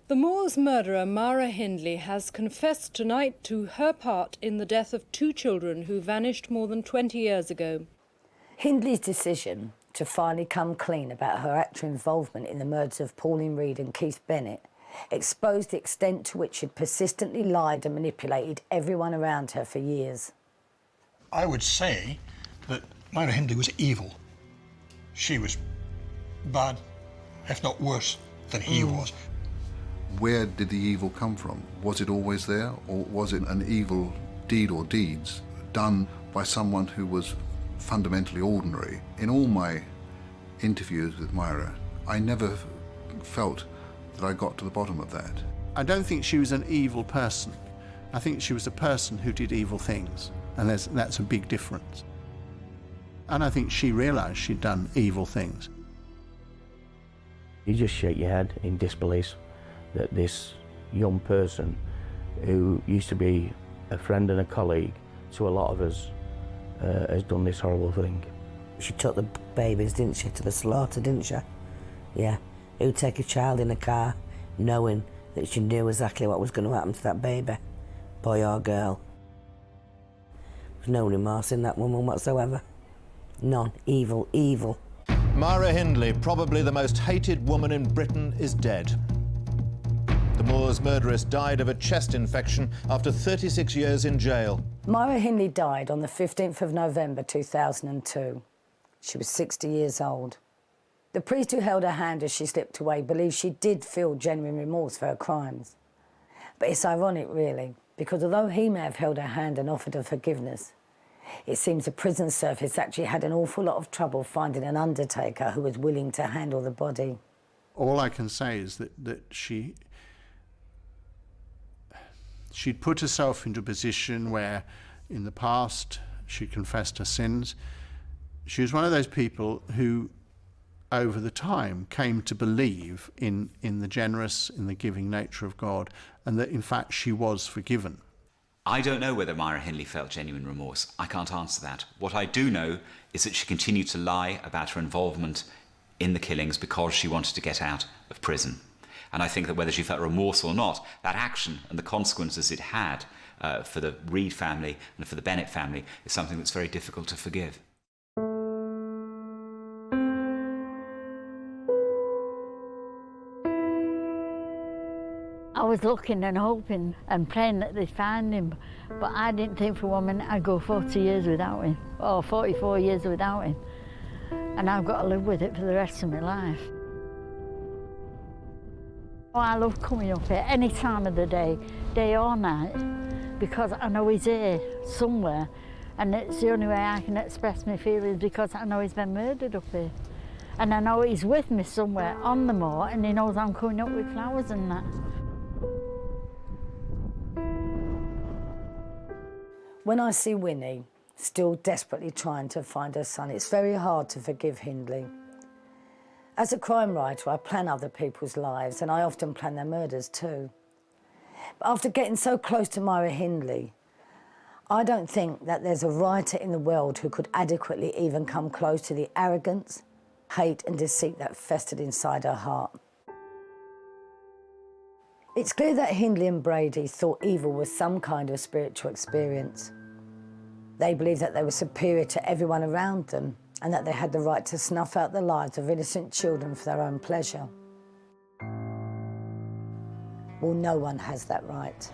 [SPEAKER 18] The Moors murderer Myra Hindley has confessed tonight to her part in the death of 2 children who vanished more than 20 years ago.
[SPEAKER 1] Hindley's decision to finally come clean about her actual involvement in the murders of Pauline Reed and Keith Bennett exposed the extent to which she'd persistently lied and manipulated everyone around her for years.
[SPEAKER 8] I would say that Myra Hindley was evil. She was bad, if not worse, than he was.
[SPEAKER 9] Where did the evil come from? Was it always there, or was it an evil deed or deeds done by someone who was fundamentally ordinary? In all my interviews with Myra, I never felt that I got to the bottom of that.
[SPEAKER 5] I don't think she was an evil person. I think she was a person who did evil things, and that's a big difference. And I think she realised she'd done evil things.
[SPEAKER 15] You just shake your head in disbelief that this young person who used to be a friend and a colleague to a lot of us has done this horrible thing.
[SPEAKER 16] She took the babies, didn't she, to the slaughter, didn't she? Yeah. Who'd take a child in a car knowing that she knew exactly what was going to happen to that baby, boy or girl? There's no remorse in that woman whatsoever. None. Evil, evil.
[SPEAKER 19] Myra Hindley, probably the most hated woman in Britain, is dead. The Moors murderess died of a chest infection after 36 years in jail.
[SPEAKER 1] Myra Hindley died on the 15th of November 2002. She was 60 years old. The priest who held her hand as she slipped away believes she did feel genuine remorse for her crimes. But it's ironic, really, because although he may have held her hand and offered her forgiveness, It seems the prison service actually had an awful lot of trouble finding an undertaker who was willing to handle the body.
[SPEAKER 5] All I can say is that she'd put herself into a position where in the past she confessed her sins. She was one of those people who over the time came to believe in the generous, in the giving nature of God, and that in fact she was forgiven.
[SPEAKER 7] I don't know whether Myra Hindley felt genuine remorse. I can't answer that. What I do know is that she continued to lie about her involvement in the killings because she wanted to get out of prison. And I think that whether she felt remorse or not, that action and the consequences it had for the Reed family and for the Bennett family is something that's very difficult to forgive.
[SPEAKER 3] I was looking and hoping and praying that they'd find him, but I didn't think for 1 minute I'd go 40 years without him, or 44 years without him. And I've got to live with it for the rest of my life. Oh, I love coming up here any time of the day or night, because I know he's here somewhere, and it's the only way I can express my feelings, because I know he's been murdered up here. And I know he's with me somewhere on the moor, and he knows I'm coming up with flowers and that.
[SPEAKER 1] When I see Winnie still desperately trying to find her son, it's very hard to forgive Hindley. As a crime writer, I plan other people's lives, and I often plan their murders too. But after getting so close to Myra Hindley, I don't think that there's a writer in the world who could adequately even come close to the arrogance, hate and deceit that festered inside her heart. It's clear that Hindley and Brady thought evil was some kind of spiritual experience. They believed that they were superior to everyone around them and that they had the right to snuff out the lives of innocent children for their own pleasure. Well, no one has that right.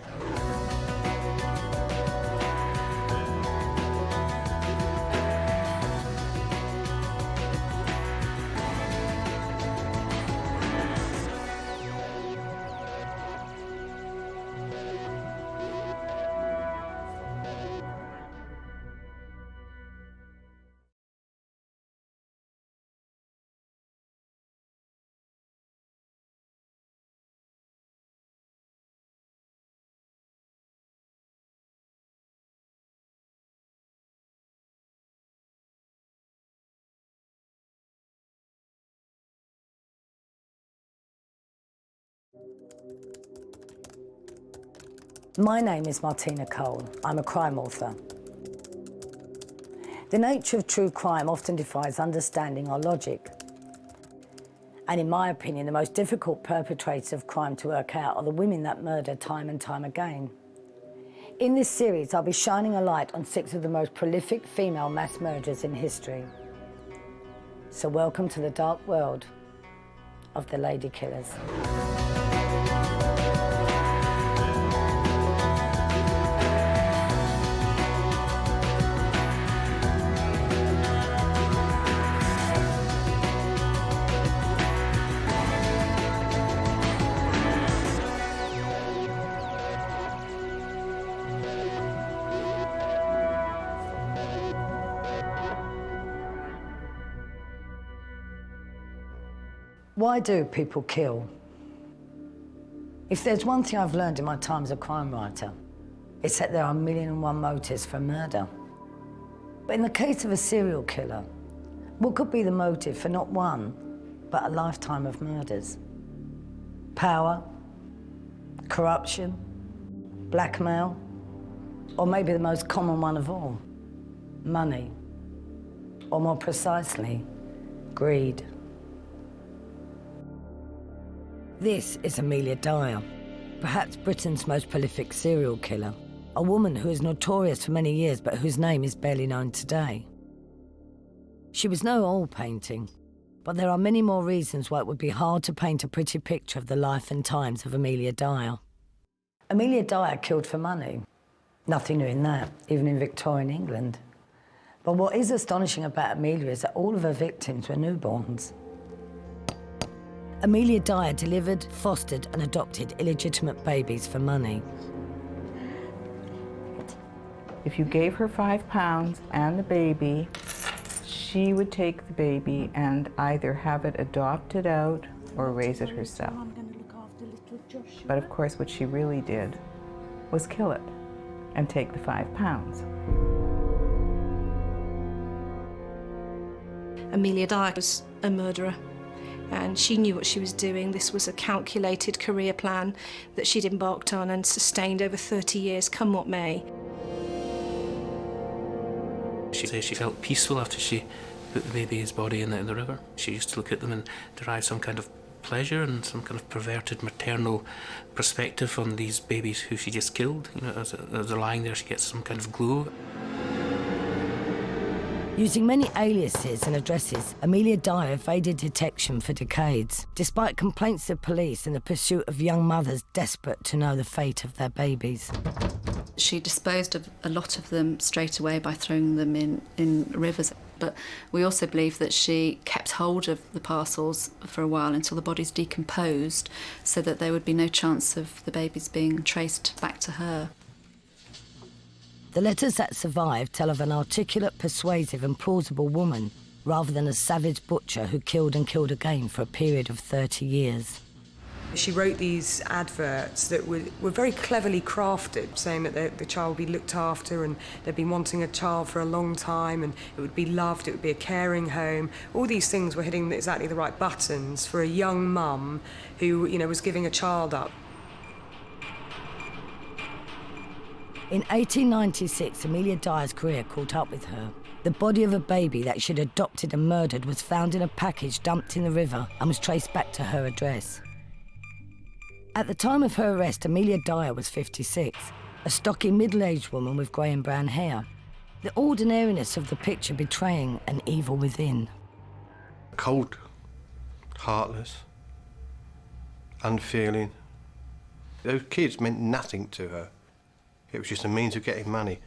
[SPEAKER 1] My name is Martina Cole. I'm a crime author. The nature of true crime often defies understanding or logic. And in my opinion, the most difficult perpetrators of crime to work out are the women that murder time and time again. In this series, I'll be shining a light on 6 of the most prolific female mass murderers in history. So welcome to the dark world of the Ladykillers. Why do people kill? If there's one thing I've learned in my time as a crime writer, it's that there are 1,000,001 motives for murder. But in the case of a serial killer, what could be the motive for not one, but a lifetime of murders? Power, corruption, blackmail, or maybe the most common one of all, money, or more precisely, greed. This is Amelia Dyer, perhaps Britain's most prolific serial killer, a woman who is notorious for many years but whose name is barely known today. She was no oil painting, but there are many more reasons why it would be hard to paint a pretty picture of the life and times of Amelia Dyer. Amelia Dyer killed for money. Nothing new in that, even in Victorian England. But what is astonishing about Amelia is that all of her victims were newborns. Amelia Dyer delivered, fostered and adopted illegitimate babies for money.
[SPEAKER 20] If you gave her £5 and the baby, she would take the baby and either have it adopted out or raise it herself. But of course, what she really did was kill it and take the £5.
[SPEAKER 21] Amelia Dyer was a murderer, and she knew what she was doing. This was a calculated career plan that she'd embarked on and sustained over 30 years, come what may.
[SPEAKER 22] She says she felt peaceful after she put the baby's body in the river. She used to look at them and derive some kind of pleasure and some kind of perverted maternal perspective on these babies who she just killed. You know, as they're lying there, she gets some kind of glow.
[SPEAKER 1] Using many aliases and addresses, Amelia Dyer evaded detection for decades, despite complaints of police and the pursuit of young mothers desperate to know the fate of their babies.
[SPEAKER 23] She disposed of a lot of them straight away by throwing them in rivers. But we also believe that she kept hold of the parcels for a while until the bodies decomposed, so that there would be no chance of the babies being traced back to her.
[SPEAKER 1] The letters that survive tell of an articulate, persuasive and plausible woman, rather than a savage butcher who killed and killed again for a period of 30 years.
[SPEAKER 24] She wrote these adverts that were very cleverly crafted, saying that the child would be looked after and they'd been wanting a child for a long time and it would be loved, it would be a caring home. All these things were hitting exactly the right buttons for a young mum who, you know, was giving a child up.
[SPEAKER 1] In 1896, Amelia Dyer's career caught up with her. The body of a baby that she'd adopted and murdered was found in a package dumped in the river and was traced back to her address. At the time of her arrest, Amelia Dyer was 56, a stocky middle-aged woman with grey and brown hair, the ordinariness of the picture betraying an evil within.
[SPEAKER 25] Cold, heartless, unfeeling. Those kids meant nothing to her. It was just a means of getting money.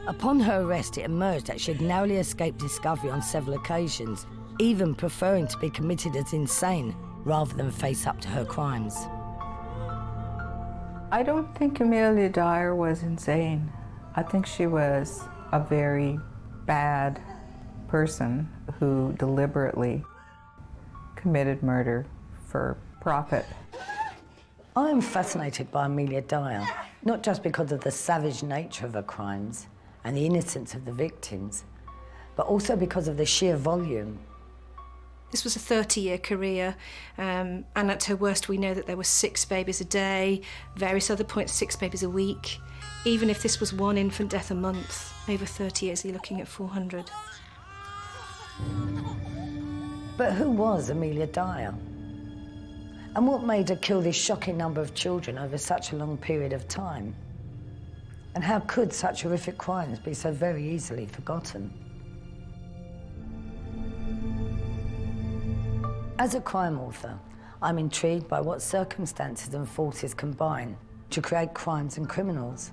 [SPEAKER 1] Upon her arrest, it emerged that she had narrowly escaped discovery on several occasions, even preferring to be committed as insane rather than face up to her crimes.
[SPEAKER 20] I don't think Amelia Dyer was insane. I think she was a very bad person who deliberately committed murder for profit.
[SPEAKER 1] I am fascinated by Amelia Dyer, not just because of the savage nature of her crimes and the innocence of the victims, but also because of the sheer volume.
[SPEAKER 21] This was a 30-year career, and at her worst we know that there were 6 babies a day, various other points 6 babies a week. Even if this was 1 infant death a month, over 30 years you're looking at 400.
[SPEAKER 1] But who was Amelia Dyer? And what made her kill this shocking number of children over such a long period of time? And how could such horrific crimes be so very easily forgotten? As a crime author, I'm intrigued by what circumstances and forces combine to create crimes and criminals.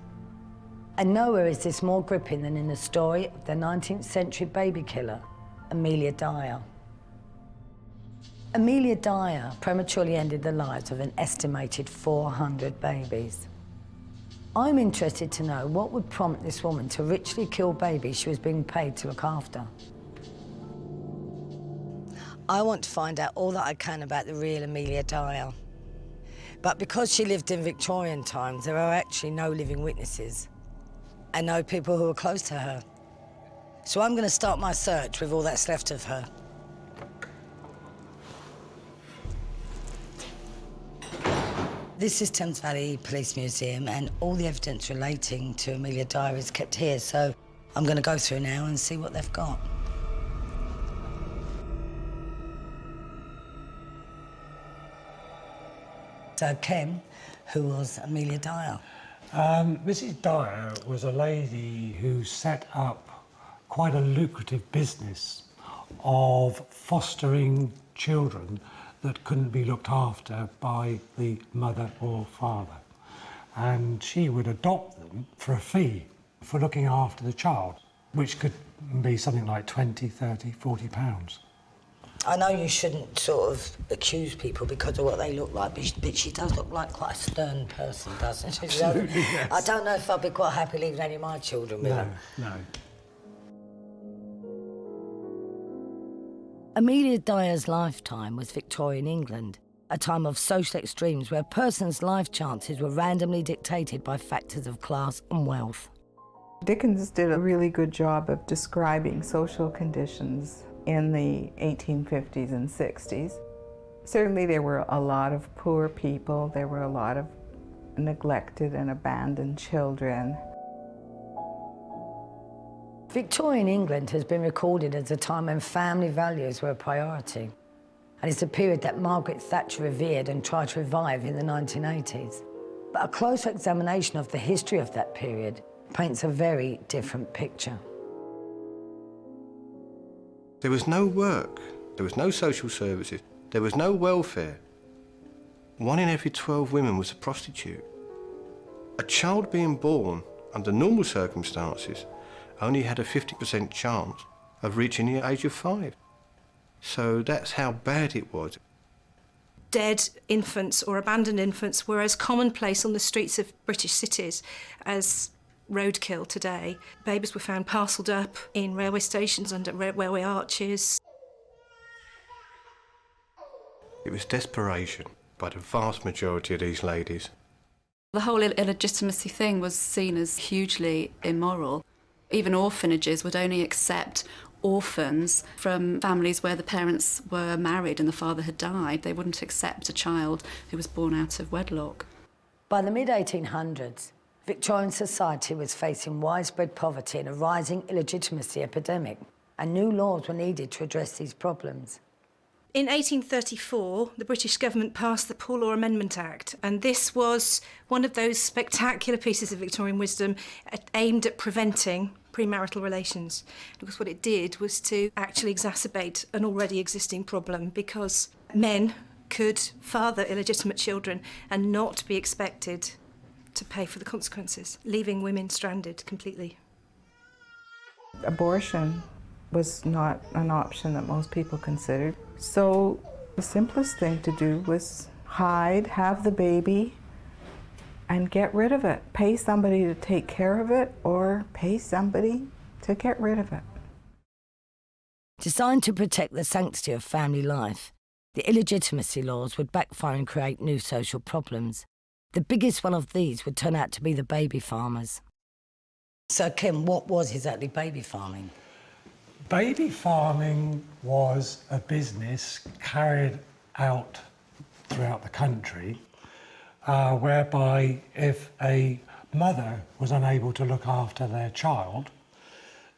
[SPEAKER 1] And nowhere is this more gripping than in the story of the 19th century baby killer, Amelia Dyer. Amelia Dyer prematurely ended the lives of an estimated 400 babies. I'm interested to know what would prompt this woman to ritually kill babies she was being paid to look after. I want to find out all that I can about the real Amelia Dyer. But because she lived in Victorian times, there are actually no living witnesses and no people who are close to her. So I'm going to start my search with all that's left of her. This is Thames Valley Police Museum, and all the evidence relating to Amelia Dyer is kept here, so I'm going to go through now and see what they've got. So, Ken, who was Amelia Dyer?
[SPEAKER 26] Mrs. Dyer was a lady who set up quite a lucrative business of fostering children that couldn't be looked after by the mother or father. And she would adopt them for a fee for looking after the child, which could be something like 20, 30, 40 pounds.
[SPEAKER 16] I know you shouldn't sort of accuse people because of what they look like, but she does look like quite a stern person, doesn't she?
[SPEAKER 26] Absolutely, yes.
[SPEAKER 16] I don't know if I'd be quite happy leaving any of my children with her.
[SPEAKER 26] No.
[SPEAKER 1] Amelia Dyer's lifetime was Victorian England, a time of social extremes where a person's life chances were randomly dictated by factors of class and wealth.
[SPEAKER 20] Dickens did a really good job of describing social conditions in the 1850s and 60s. Certainly there were a lot of poor people, there were a lot of neglected and abandoned children.
[SPEAKER 1] Victorian England has been recorded as a time when family values were a priority, and it's a period that Margaret Thatcher revered and tried to revive in the 1980s. But a closer examination of the history of that period paints a very different picture.
[SPEAKER 25] There was no work, there was no social services, there was no welfare. 1 in every 12 women was a prostitute. A child being born under normal circumstances only had a 50% chance of reaching the age of 5. So that's how bad it was.
[SPEAKER 21] Dead infants or abandoned infants were as commonplace on the streets of British cities as roadkill today. Babies were found parcelled up in railway stations under railway arches.
[SPEAKER 25] It was desperation by the vast majority of these ladies.
[SPEAKER 23] The whole illegitimacy thing was seen as hugely immoral. Even orphanages would only accept orphans from families where the parents were married and the father had died. They wouldn't accept a child who was born out of wedlock.
[SPEAKER 1] By the mid-1800s, Victorian society was facing widespread poverty and a rising illegitimacy epidemic, and new laws were needed to address these problems.
[SPEAKER 21] In 1834, the British government passed the Poor Law Amendment Act, and this was one of those spectacular pieces of Victorian wisdom aimed at preventing premarital relations. Because what it did was to actually exacerbate an already existing problem, because men could father illegitimate children and not be expected to pay for the consequences, leaving women stranded completely.
[SPEAKER 20] Abortion was not an option that most people considered. So the simplest thing to do was hide, have the baby, and get rid of it. Pay somebody to take care of it, or pay somebody to get rid of it.
[SPEAKER 1] Designed to protect the sanctity of family life, the illegitimacy laws would backfire and create new social problems. The biggest one of these would turn out to be the baby farmers.
[SPEAKER 16] So, Kim, what was exactly baby farming?
[SPEAKER 26] Baby farming was a business carried out throughout the country whereby if a mother was unable to look after their child,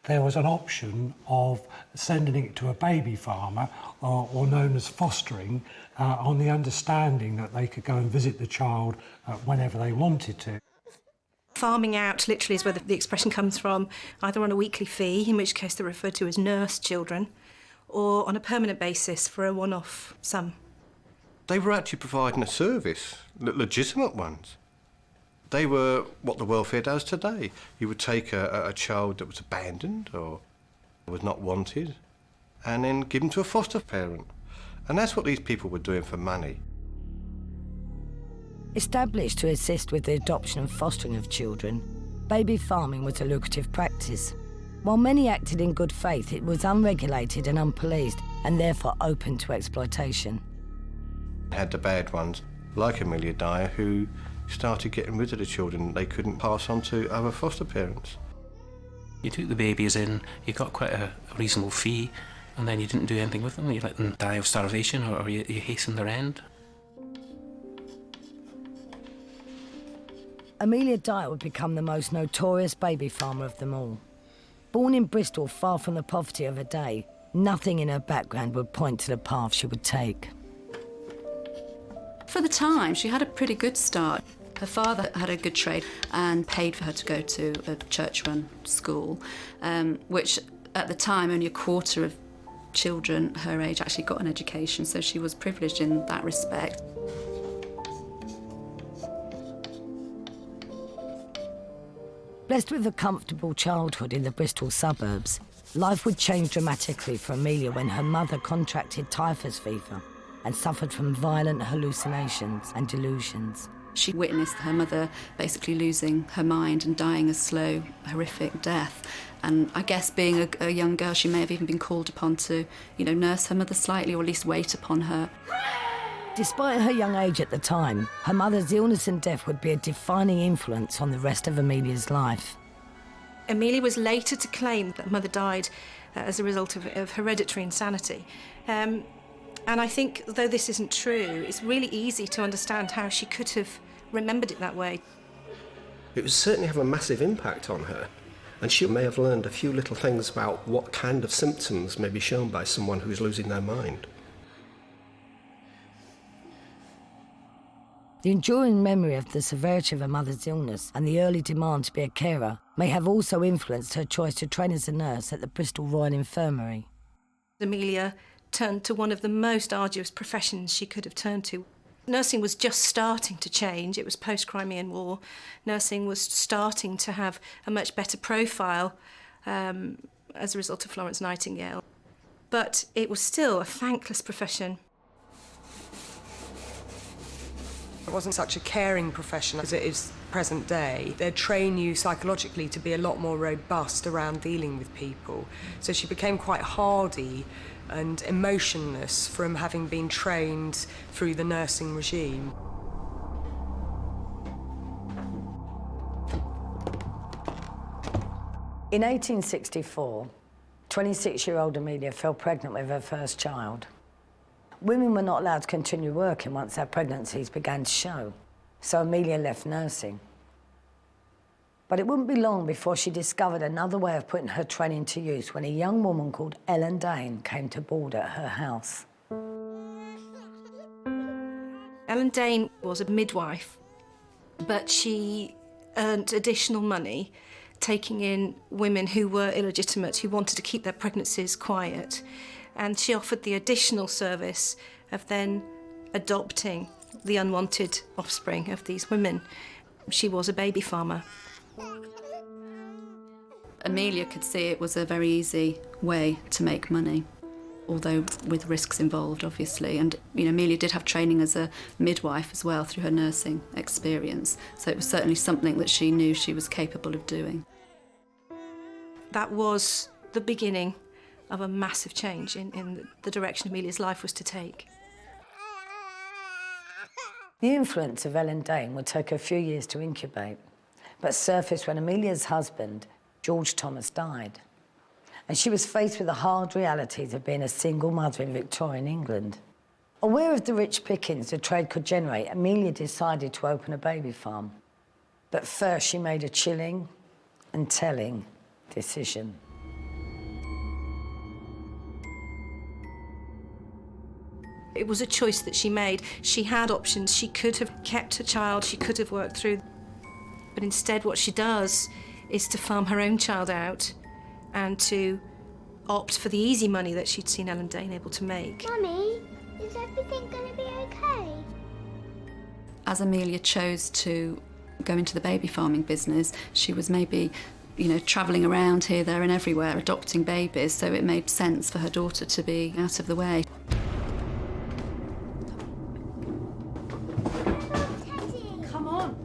[SPEAKER 26] there was an option of sending it to a baby farmer, or known as fostering, on the understanding that they could go and visit the child whenever they wanted to.
[SPEAKER 21] Farming out literally is where the expression comes from, either on a weekly fee, in which case they're referred to as nurse children, or on a permanent basis for a one-off sum.
[SPEAKER 25] They were actually providing a service, legitimate ones. They were what the welfare does today. You would take a child that was abandoned or was not wanted and then give them to a foster parent. And that's what these people were doing for money.
[SPEAKER 1] Established to assist with the adoption and fostering of children, baby farming was a lucrative practice. While many acted in good faith, it was unregulated and unpoliced, and therefore open to exploitation.
[SPEAKER 25] Had the bad ones, like Amelia Dyer, who started getting rid of the children they couldn't pass on to other foster parents.
[SPEAKER 22] You took the babies in, you got quite a reasonable fee, and then you didn't do anything with them. You let them die of starvation, or you hastened their end.
[SPEAKER 1] Amelia Dyer would become the most notorious baby farmer of them all. Born in Bristol, far from the poverty of her day, nothing in her background would point to the path she would take.
[SPEAKER 23] For the time, she had a pretty good start. Her father had a good trade and paid for her to go to a church-run school, which at the time only a quarter of children her age actually got an education, so she was privileged in that respect.
[SPEAKER 1] Blessed with a comfortable childhood in the Bristol suburbs, Life would change dramatically for Amelia when her mother contracted typhus fever and suffered from violent hallucinations and delusions.
[SPEAKER 23] She witnessed her mother basically losing her mind and dying a slow, horrific death. And I guess being a young girl, she may have even been called upon to, nurse her mother slightly, or at least wait upon her.
[SPEAKER 1] Despite her young age at the time, her mother's illness and death would be a defining influence on the rest of Amelia's life.
[SPEAKER 21] Amelia was later to claim that mother died as a result of hereditary insanity. And I think, though this isn't true, it's really easy to understand how she could have remembered it that way.
[SPEAKER 25] It would certainly have a massive impact on her, and she may have learned a few little things about what kind of symptoms may be shown by someone who's losing their mind.
[SPEAKER 1] The enduring memory of the severity of her mother's illness and the early demand to be a carer may have also influenced her choice to train as a nurse at the Bristol Royal Infirmary.
[SPEAKER 21] Amelia turned to one of the most arduous professions she could have turned to. Nursing was just starting to change. It was post-Crimean War. Nursing was starting to have a much better profile as a result of Florence Nightingale. But it was still a thankless profession.
[SPEAKER 24] It wasn't such a caring profession as it is present day. They'd train you psychologically to be a lot more robust around dealing with people. So she became quite hardy and emotionless from having been trained through the nursing regime.
[SPEAKER 1] In 1864, 26-year-old Amelia fell pregnant with her first child. Women were not allowed to continue working once their pregnancies began to show, so Amelia left nursing. But it wouldn't be long before she discovered another way of putting her training to use when a young woman called Ellen Dane came to board at her house.
[SPEAKER 21] Ellen Dane was a midwife, but she earned additional money taking in women who were illegitimate, who wanted to keep their pregnancies quiet. And she offered the additional service of then adopting the unwanted offspring of these women. She was a baby farmer.
[SPEAKER 23] Amelia could see it was a very easy way to make money, although with risks involved, obviously. And Amelia did have training as a midwife as well through her nursing experience, so it was certainly something that she knew she was capable of doing.
[SPEAKER 21] That was the beginning of a massive change in the direction Amelia's life was to take.
[SPEAKER 1] The influence of Ellen Dane would take a few years to incubate, but surfaced when Amelia's husband, George Thomas, died. And she was faced with the hard realities of being a single mother in Victorian England. Aware of the rich pickings the trade could generate, Amelia decided to open a baby farm. But first she made a chilling and telling decision.
[SPEAKER 21] It was a choice that she made. She had options. She could have kept her child, she could have worked through. But instead what she does is to farm her own child out and to opt for the easy money that she'd seen Ellen Dane able to make.
[SPEAKER 2] Mummy, is everything going to be okay?
[SPEAKER 23] As Amelia chose to go into the baby farming business, she was maybe travelling around here, there and everywhere, adopting babies, so it made sense for her daughter to be out of the way.
[SPEAKER 21] Come on.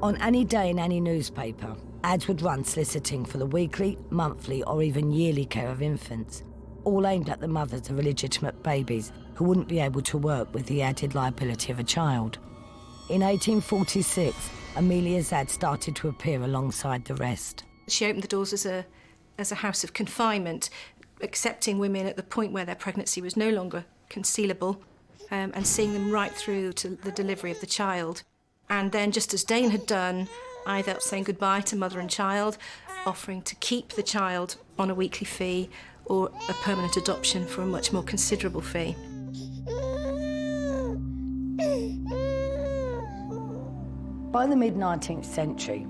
[SPEAKER 1] On any day in any newspaper, ads would run soliciting for the weekly, monthly or even yearly care of infants, all aimed at the mothers of illegitimate babies who wouldn't be able to work with the added liability of a child. In 1846, Amelia's ad started to appear alongside the rest.
[SPEAKER 21] She opened the doors as a house of confinement, accepting women at the point where their pregnancy was no longer concealable, and seeing them right through to the delivery of the child. And then, just as Dane had done, either saying goodbye to mother and child, offering to keep the child on a weekly fee, or a permanent adoption for a much more considerable fee.
[SPEAKER 1] By the mid-19th century,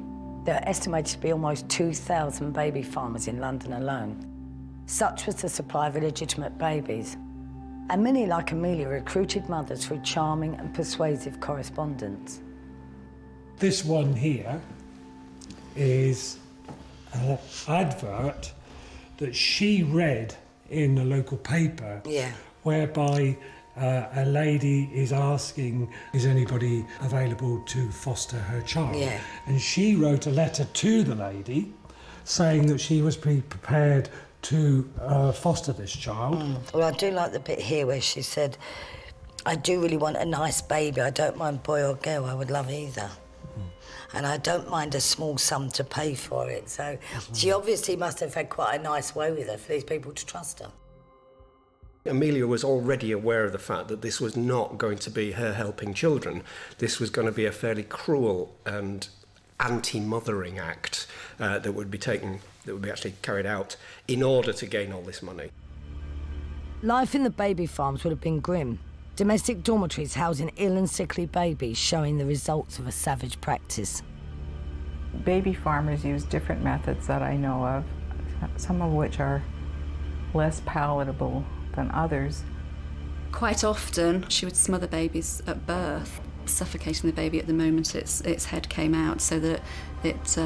[SPEAKER 1] there are estimated to be almost 2,000 baby farmers in London alone. Such was the supply of illegitimate babies. And many, like Amelia, recruited mothers through charming and persuasive correspondence.
[SPEAKER 26] This one here is an advert that she read in a local paper, whereby a lady is asking, is anybody available to foster her child? And she wrote a letter to the lady saying that she was prepared to foster this child.
[SPEAKER 16] Well, I do like the bit here where she said, I do really want a nice baby. I don't mind boy or girl, I would love either. And I don't mind a small sum to pay for it. So she obviously must have had quite a nice way with her for these people to trust her.
[SPEAKER 11] Amelia was already aware of the fact that this was not going to be her helping children. This was going to be a fairly cruel and anti-mothering act that would be actually carried out in order to gain all this money.
[SPEAKER 1] Life in the baby farms would have been grim. Domestic dormitories housing ill and sickly babies, showing the results of a savage practice.
[SPEAKER 20] Baby farmers use different methods that I know of, some of which are less palatable than others.
[SPEAKER 23] Quite often, she would smother babies at birth, suffocating the baby at the moment its head came out so that it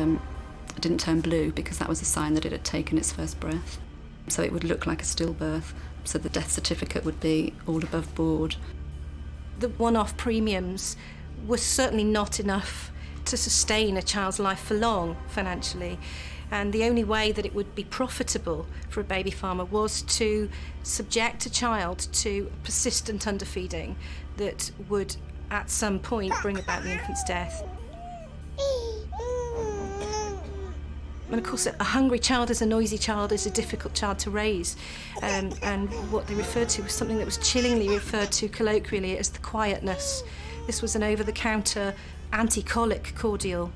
[SPEAKER 23] didn't turn blue, because that was a sign that it had taken its first breath. So it would look like a stillbirth, so the death certificate would be all above board.
[SPEAKER 21] The one-off premiums were certainly not enough to sustain a child's life for long financially. And the only way that it would be profitable for a baby farmer was to subject a child to persistent underfeeding that would, at some point, bring about the infant's death. And of course, a hungry child is a noisy child, is a difficult child to raise. And what they referred to was something that was chillingly referred to colloquially as the quietness. This was an over-the-counter anti-colic cordial,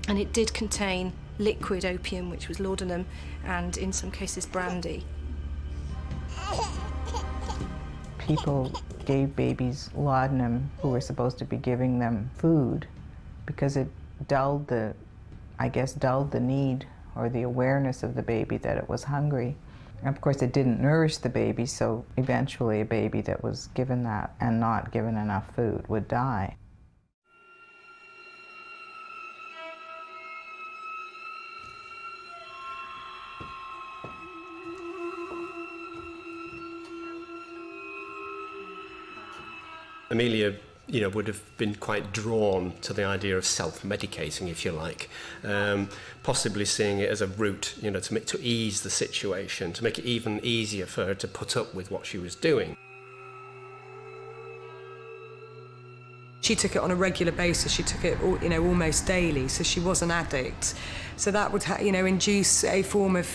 [SPEAKER 21] and it did contain liquid opium, which was laudanum, and in some cases brandy.
[SPEAKER 20] People gave babies laudanum who were supposed to be giving them food because it dulled the need or the awareness of the baby that it was hungry. And of course, it didn't nourish the baby, so eventually a baby that was given that and not given enough food would die.
[SPEAKER 11] Amelia, would have been quite drawn to the idea of self-medicating, if you like, possibly seeing it as a route, to ease the situation, to make it even easier for her to put up with what she was doing.
[SPEAKER 24] She took it on a regular basis. She took it, almost daily. So she was an addict. So that would, induce a form of,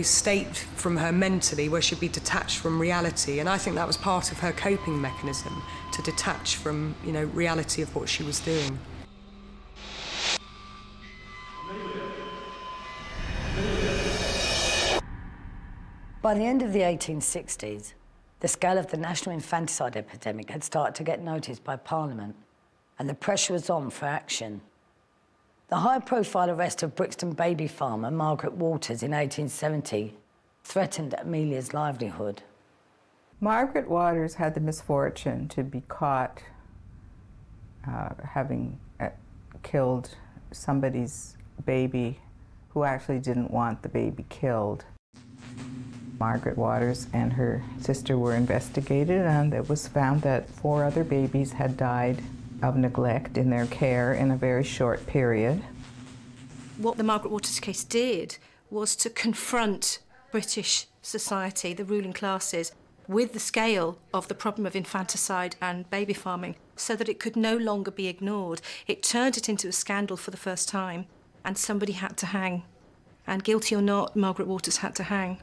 [SPEAKER 24] state from her mentally where she'd be detached from reality. And I think that was part of her coping mechanism, to detach from, reality of what she was doing.
[SPEAKER 1] By the end of the 1860s, the scale of the national infanticide epidemic had started to get noticed by Parliament, and the pressure was on for action. The high-profile arrest of Brixton baby farmer Margaret Waters in 1870 threatened Amelia's livelihood.
[SPEAKER 20] Margaret Waters had the misfortune to be caught having killed somebody's baby who actually didn't want the baby killed. Margaret Waters and her sister were investigated, and it was found that 4 other babies had died of neglect in their care in a very short period.
[SPEAKER 21] What the Margaret Waters case did was to confront British society, the ruling classes, with the scale of the problem of infanticide and baby farming, so that it could no longer be ignored. It turned it into a scandal for the first time, and somebody had to hang. And guilty or not, Margaret Waters had to hang.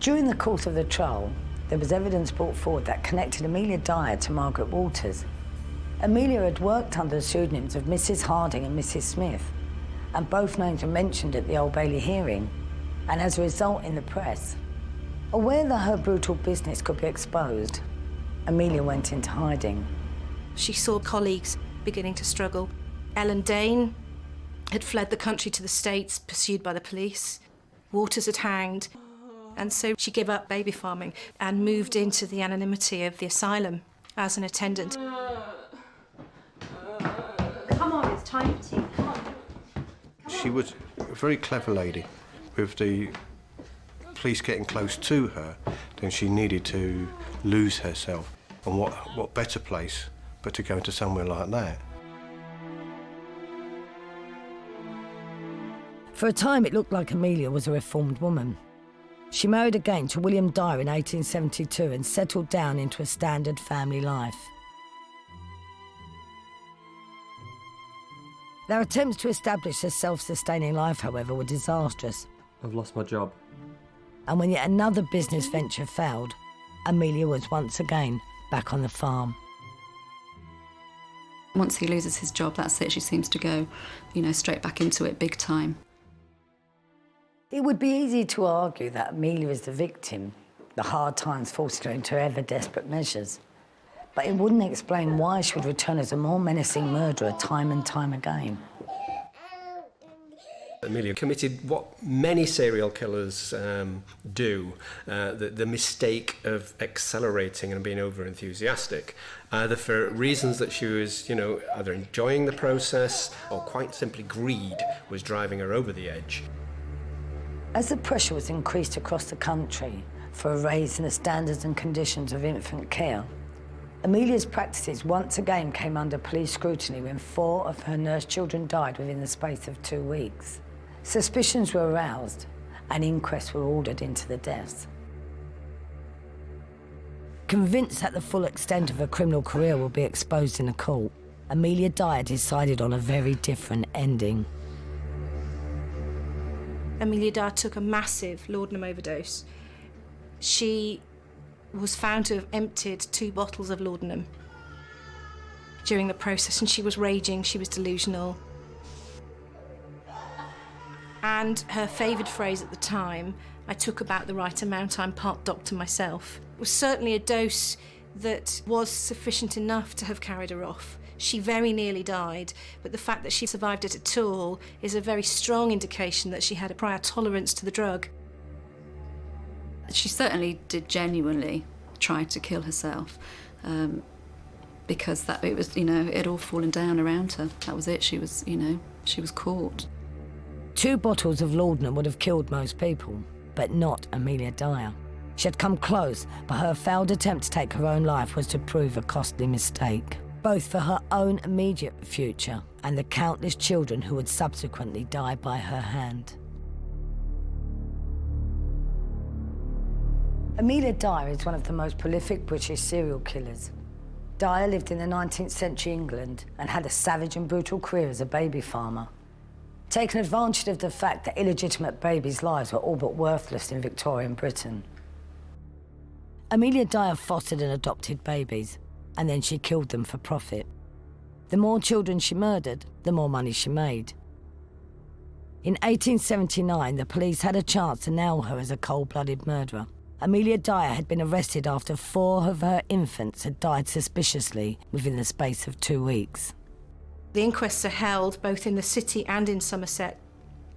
[SPEAKER 1] During the course of the trial, there was evidence brought forward that connected Amelia Dyer to Margaret Waters. Amelia had worked under the pseudonyms of Mrs. Harding and Mrs. Smith, and both names were mentioned at the Old Bailey hearing, and as a result in the press. Aware that her brutal business could be exposed, Amelia went into hiding.
[SPEAKER 21] She saw colleagues beginning to struggle. Ellen Dane had fled the country to the States, pursued by the police. Waters had hanged. And so she gave up baby farming and moved into the anonymity of the asylum as an attendant. Tiny, come on.
[SPEAKER 25] She was a very clever lady. With the police getting close to her, then she needed to lose herself. And what better place but to go into somewhere like that?
[SPEAKER 1] For a time, it looked like Amelia was a reformed woman. She married again to William Dyer in 1872 and settled down into a standard family life. Their attempts to establish a self-sustaining life, however, were disastrous.
[SPEAKER 4] I've lost my job.
[SPEAKER 1] And when yet another business venture failed, Amelia was once again back on the farm.
[SPEAKER 23] Once he loses his job, that's it. She seems to go, straight back into it big time.
[SPEAKER 1] It would be easy to argue that Amelia is the victim, the hard times forced her into ever desperate measures. But it wouldn't explain why she would return as a more menacing murderer time and time again.
[SPEAKER 11] Amelia committed what many serial killers do, the mistake of accelerating and being over-enthusiastic, either for reasons that she was, either enjoying the process or quite simply greed was driving her over the edge.
[SPEAKER 1] As the pressure was increased across the country for a raise in the standards and conditions of infant care, Amelia's practices once again came under police scrutiny when 4 of her nurse children died within the space of 2 weeks. Suspicions were aroused and inquests were ordered into the deaths. Convinced that the full extent of her criminal career will be exposed in a court, Amelia Dyer decided on a very different ending.
[SPEAKER 21] Amelia Dyer took a massive laudanum overdose. She was found to have emptied 2 bottles of laudanum during the process, and she was raging, she was delusional. And her favoured phrase at the time, "I took about the right amount, I'm part doctor myself," was certainly a dose that was sufficient enough to have carried her off. She very nearly died, but the fact that she survived it at all is a very strong indication that she had a prior tolerance to the drug.
[SPEAKER 23] She certainly did genuinely try to kill herself, because it was, it had all fallen down around her. That was it. She was, she was caught.
[SPEAKER 1] 2 bottles of laudanum would have killed most people, but not Amelia Dyer. She had come close, but her failed attempt to take her own life was to prove a costly mistake, both for her own immediate future and the countless children who would subsequently die by her hand. Amelia Dyer is one of the most prolific British serial killers. Dyer lived in the 19th century England and had a savage and brutal career as a baby farmer. Taking advantage of the fact that illegitimate babies' lives were all but worthless in Victorian Britain. Amelia Dyer fostered and adopted babies, and then she killed them for profit. The more children she murdered, the more money she made. In 1879, the police had a chance to nail her as a cold-blooded murderer. Amelia Dyer had been arrested after 4 of her infants had died suspiciously within the space of 2 weeks.
[SPEAKER 21] The inquests are held both in the city and in Somerset,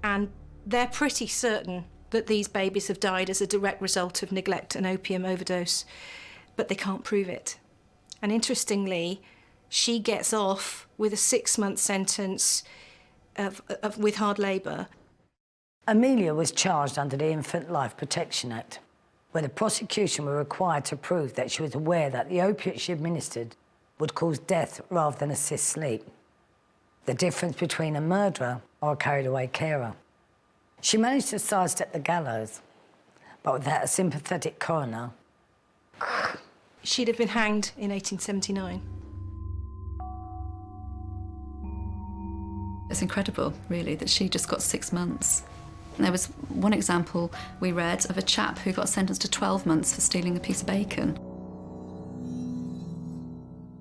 [SPEAKER 21] and they're pretty certain that these babies have died as a direct result of neglect and opium overdose, but they can't prove it. And interestingly, she gets off with a 6-month sentence with hard labour.
[SPEAKER 1] Amelia was charged under the Infant Life Protection Act, where the prosecution were required to prove that she was aware that the opiate she administered would cause death rather than assist sleep. The difference between a murderer or a carried-away carer. She managed to sidestep the gallows, but without a sympathetic coroner.
[SPEAKER 21] She'd have been hanged in 1879.
[SPEAKER 23] It's incredible, really, that she just got 6 months. And there was one example we read of a chap who got sentenced to 12 months for stealing a piece of bacon.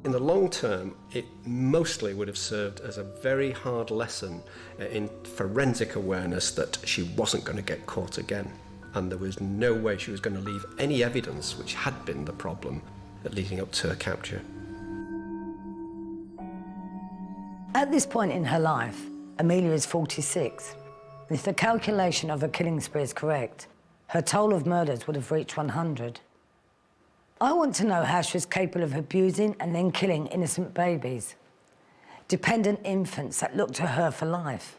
[SPEAKER 11] In the long term, it mostly would have served as a very hard lesson in forensic awareness that she wasn't going to get caught again. And there was no way she was going to leave any evidence, which had been the problem, leading up to her capture.
[SPEAKER 1] At this point in her life, Amelia is 46. If the calculation of her killing spree is correct, her toll of murders would have reached 100. I want to know how she was capable of abusing and then killing innocent babies. dependent infants that looked to her for life.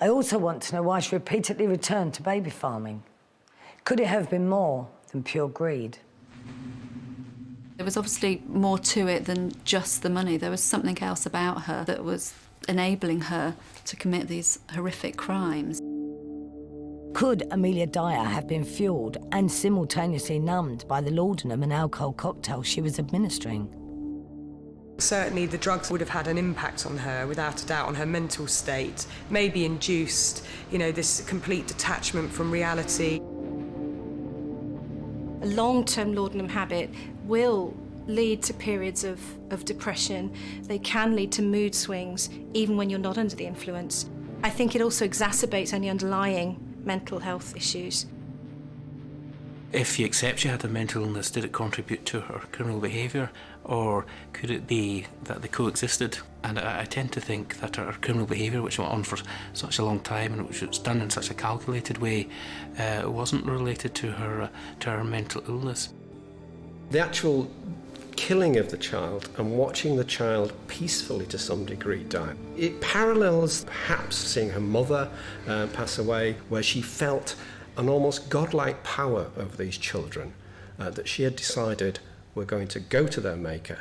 [SPEAKER 1] I also want to know why she repeatedly returned to baby farming. Could it have been more than pure greed?
[SPEAKER 23] There was obviously more to it than just the money. There was something else about her that was enabling her to commit these horrific crimes.
[SPEAKER 1] Could Amelia Dyer have been fuelled and simultaneously numbed by the laudanum and alcohol cocktail she was administering?
[SPEAKER 24] Certainly the drugs would have had an impact on her, without a doubt, on her mental state, maybe induced, you know, this complete detachment from reality.
[SPEAKER 21] A long-term laudanum habit will lead to periods of depression. They can lead to mood swings, even when you're not under the influence. I think it also exacerbates any underlying mental health issues.
[SPEAKER 22] If you accept she had a mental illness, did it contribute to her criminal behaviour, or could it be that they coexisted? And I tend to think that her criminal behaviour, which went on for such a long time and which was done in such a calculated way, wasn't related to her mental illness.
[SPEAKER 11] The actual killing of the child and watching the child peacefully to some degree die, it parallels perhaps seeing her mother pass away, where she felt an almost godlike power over these children, that she had decided were going to go to their maker.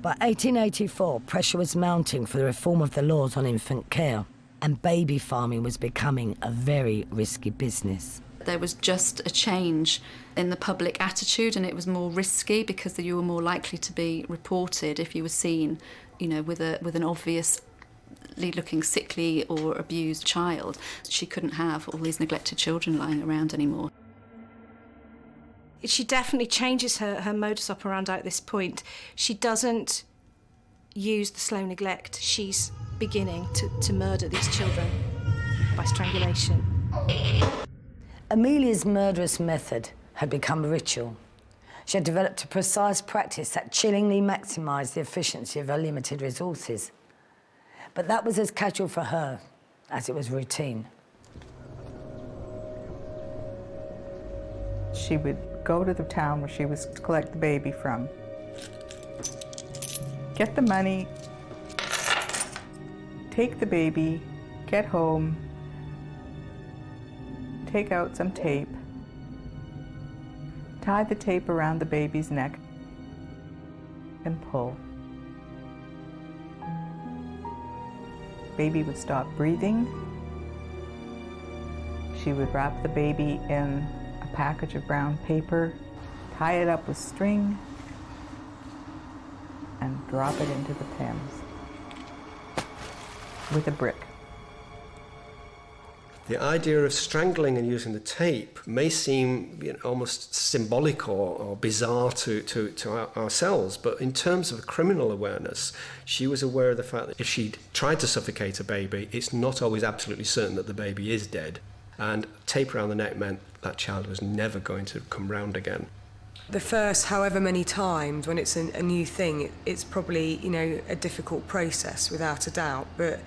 [SPEAKER 1] By 1884, pressure was mounting for the reform of the laws on infant care, and baby farming was becoming a very risky business.
[SPEAKER 23] There was just a change in the public attitude, and it was more risky because you were more likely to be reported if you were seen, you know, with an obviously looking sickly or abused child. She couldn't have all these neglected children lying around anymore.
[SPEAKER 21] She definitely changes her modus operandi at this point. She doesn't use the slow neglect. She's beginning to murder these children by strangulation.
[SPEAKER 1] Amelia's murderous method had become a ritual. She had developed a precise practice that chillingly maximised the efficiency of her limited resources. But that was as casual for her as it was routine.
[SPEAKER 20] She would go to the town where she was to collect the baby from, get the money, take the baby, get home, take out some tape, tie the tape around the baby's neck, and pull. Baby would stop breathing. She would wrap the baby in a package of brown paper, tie it up with string, and drop it into the Thames with a brick.
[SPEAKER 11] The idea of strangling and using the tape may seem, you know, almost symbolic or bizarre to ourselves, but in terms of criminal awareness, she was aware of the fact that if she'd tried to suffocate a baby, it's not always absolutely certain that the baby is dead. And tape around the neck meant that child was never going to come round again.
[SPEAKER 24] The first however many times when it's a new thing, it's probably, you know, a difficult process without a doubt, but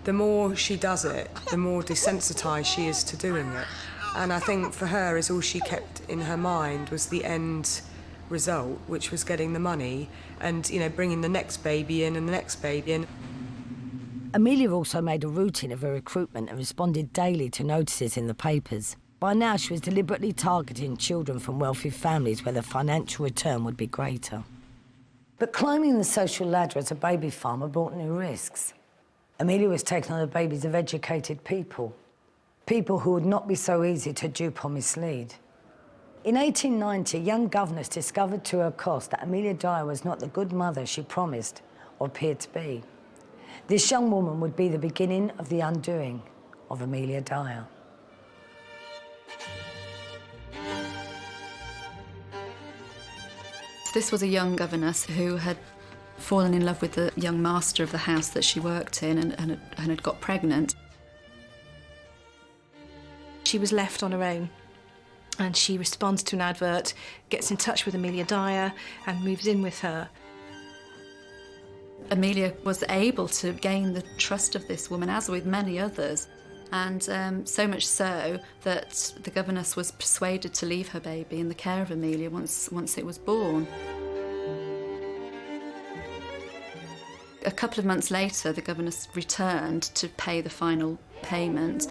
[SPEAKER 24] the more she does it, the more desensitised she is to doing it. And I think for her, is all she kept in her mind was the end result, which was getting the money and, you know, bringing the next baby in and the next baby in.
[SPEAKER 1] Amelia also made a routine of her recruitment and responded daily to notices in the papers. By now, she was deliberately targeting children from wealthy families where the financial return would be greater. But climbing the social ladder as a baby farmer brought new risks. Amelia was taking on the babies of educated people who would not be so easy to dupe or mislead. In 1890, a young governess discovered to her cost that Amelia Dyer was not the good mother she promised or appeared to be. This young woman would be the beginning of the undoing of Amelia Dyer.
[SPEAKER 23] This was a young governess who had fallen in love with the young master of the house that she worked in and had got pregnant.
[SPEAKER 21] She was left on her own, and she responds to an advert, gets in touch with Amelia Dyer and moves in with her.
[SPEAKER 23] Amelia was able to gain the trust of this woman, as with many others, and so much so that the governess was persuaded to leave her baby in the care of Amelia once it was born. A couple of months later, the governess returned to pay the final payment.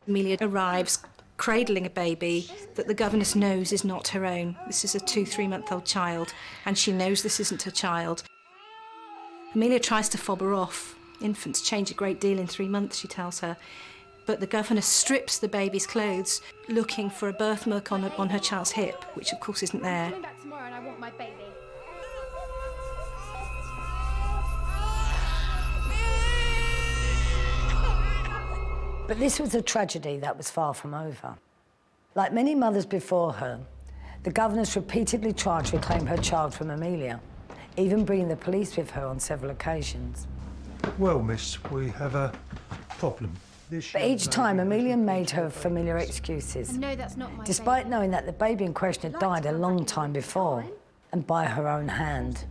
[SPEAKER 23] Amelia arrives cradling a baby that the governess knows is not her own. This is a 2-3-month-old child, and she knows this isn't her child. Amelia tries to fob her off. Infants change a great deal in 3 months, she tells her. But the governess strips the baby's clothes, looking for a birthmark on her child's hip, which of course isn't there.
[SPEAKER 2] I'm coming back tomorrow and I want my baby.
[SPEAKER 1] But this was a tragedy that was far from over. Like many mothers before her, the governess repeatedly tried to reclaim her child from Amelia, even bringing the police with her on several occasions.
[SPEAKER 26] Well, miss, we have a problem.
[SPEAKER 1] But each time, Amelia made her familiar excuses,
[SPEAKER 2] No, that's not my
[SPEAKER 1] despite
[SPEAKER 2] baby.
[SPEAKER 1] knowing that the baby in question had died a long time before, and by her own hand.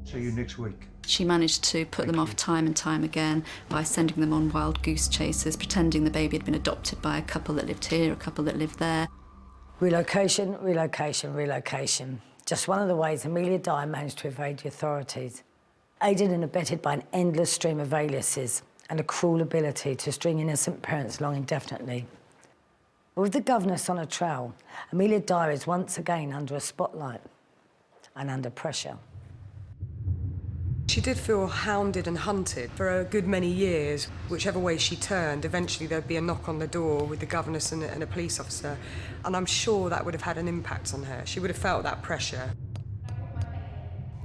[SPEAKER 26] See you next week.
[SPEAKER 23] She managed to put them off time and time again by sending them on wild goose chases, pretending the baby had been adopted by a couple that lived here, a couple that lived there.
[SPEAKER 1] Relocation, relocation, relocation. Just one of the ways Amelia Dyer managed to evade the authorities. Aided and abetted by an endless stream of aliases and a cruel ability to string innocent parents along indefinitely. But with the governess on her trail, Amelia Dyer is once again under a spotlight and under pressure.
[SPEAKER 24] She did feel hounded and hunted for a good many years. Whichever way she turned, eventually there'd be a knock on the door with the governess and a police officer, and I'm sure that would have had an impact on her. She would have felt that pressure.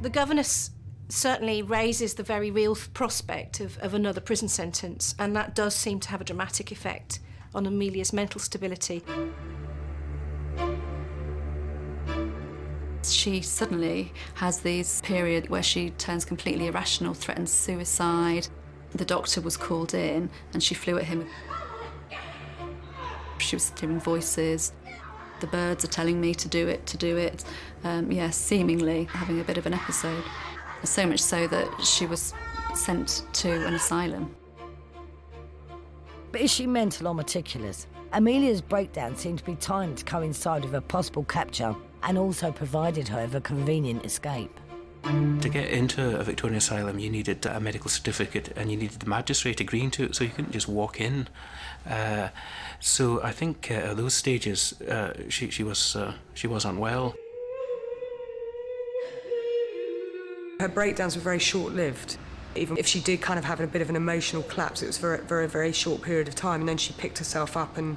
[SPEAKER 21] The governess certainly raises the very real prospect of another prison sentence, and that does seem to have a dramatic effect on Amelia's mental stability.
[SPEAKER 23] She suddenly has this period where she turns completely irrational, threatens suicide. The doctor was called in and she flew at him. She was hearing voices. The birds are telling me to do it, to do it. Seemingly having a bit of an episode. So much so that she was sent to an asylum.
[SPEAKER 1] But is she mental or meticulous? Amelia's breakdown seemed to be timed to coincide with a possible capture and also provided her with a convenient escape.
[SPEAKER 22] To get into a Victorian asylum, you needed a medical certificate and you needed the magistrate agreeing to it, so you couldn't just walk in. So I think at those stages, she was unwell.
[SPEAKER 24] Her breakdowns were very short-lived. Even if she did kind of have a bit of an emotional collapse, it was for a very short period of time, and then she picked herself up and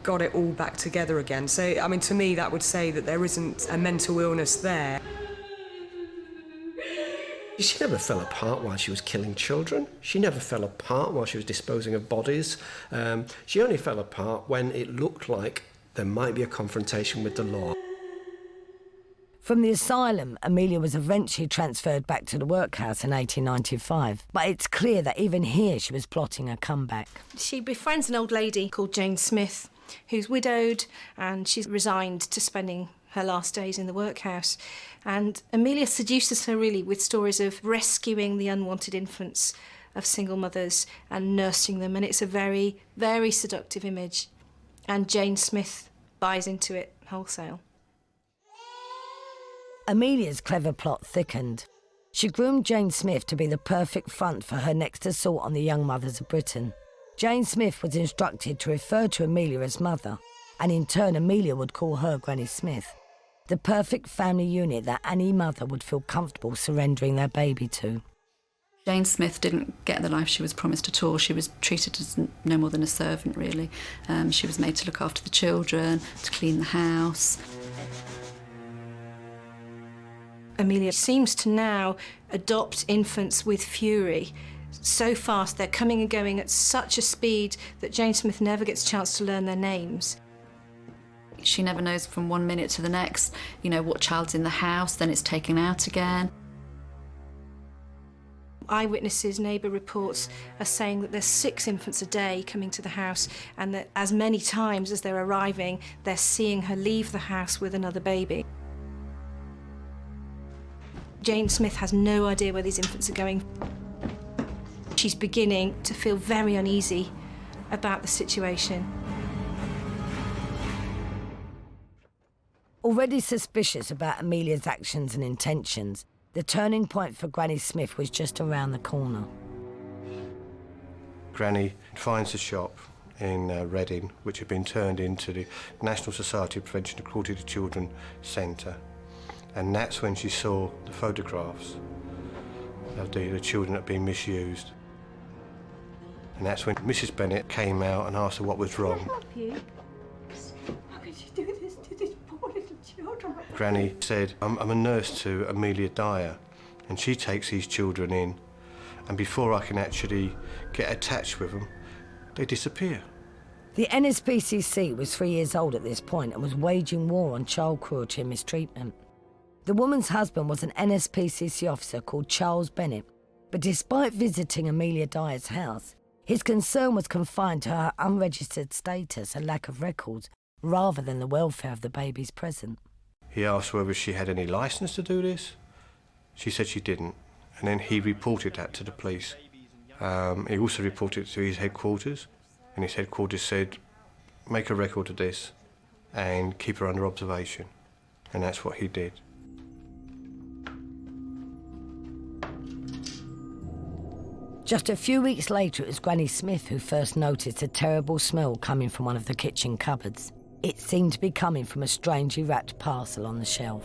[SPEAKER 24] got it all back together again. So, I mean, to me, that would say that there isn't a mental illness there.
[SPEAKER 11] She never fell apart while she was killing children. She never fell apart while she was disposing of bodies. She only fell apart when it looked like there might be a confrontation with the law.
[SPEAKER 1] From the asylum, Amelia was eventually transferred back to the workhouse in 1895. But it's clear that even here she was plotting a comeback.
[SPEAKER 21] She befriends an old lady called Jane Smith, who's widowed, and she's resigned to spending her last days in the workhouse. And Amelia seduces her really with stories of rescuing the unwanted infants of single mothers and nursing them, and it's a very, very seductive image. And Jane Smith buys into it wholesale.
[SPEAKER 1] Amelia's clever plot thickened. She groomed Jane Smith to be the perfect front for her next assault on the young mothers of Britain. Jane Smith was instructed to refer to Amelia as mother, and in turn Amelia would call her Granny Smith. The perfect family unit that any mother would feel comfortable surrendering their baby to.
[SPEAKER 23] Jane Smith didn't get the life she was promised at all. She was treated as no more than a servant, really. She was made to look after the children, to clean the house.
[SPEAKER 21] Amelia seems to now adopt infants with fury. So fast, they're coming and going at such a speed that Jane Smith never gets a chance to learn their names.
[SPEAKER 23] She never knows from one minute to the next, what child's in the house, then it's taken out again.
[SPEAKER 21] Eyewitnesses, neighbour reports are saying that there's 6 infants a day coming to the house, and that as many times as they're arriving, they're seeing her leave the house with another baby. Jane Smith has no idea where these infants are going. She's beginning to feel very uneasy about the situation.
[SPEAKER 1] Already suspicious about Amelia's actions and intentions, The turning point for Granny Smith was just around the corner.
[SPEAKER 25] Granny finds a shop in Reading, which had been turned into the National Society of Prevention of Cruelty to Children Centre. And that's when she saw the photographs of the children that had been misused. And that's when Mrs. Bennett came out and asked her what was wrong.
[SPEAKER 4] How could you do this to these poor little children?
[SPEAKER 25] Granny said, I'm a nurse to Amelia Dyer, and she takes these children in, and before I can actually get attached with them, they disappear.
[SPEAKER 1] The NSPCC was 3 years old at this point and was waging war on child cruelty and mistreatment. The woman's husband was an NSPCC officer called Charles Bennett, but despite visiting Amelia Dyer's house, his concern was confined to her unregistered status and lack of records, rather than the welfare of the babies present.
[SPEAKER 25] He asked whether she had any licence to do this. She said she didn't, and then he reported that to the police. He also reported it to his headquarters, and his headquarters said, make a record of this and keep her under observation. And that's what he did.
[SPEAKER 1] Just a few weeks later, it was Granny Smith who first noticed a terrible smell coming from one of the kitchen cupboards. It seemed to be coming from a strangely wrapped parcel on the shelf.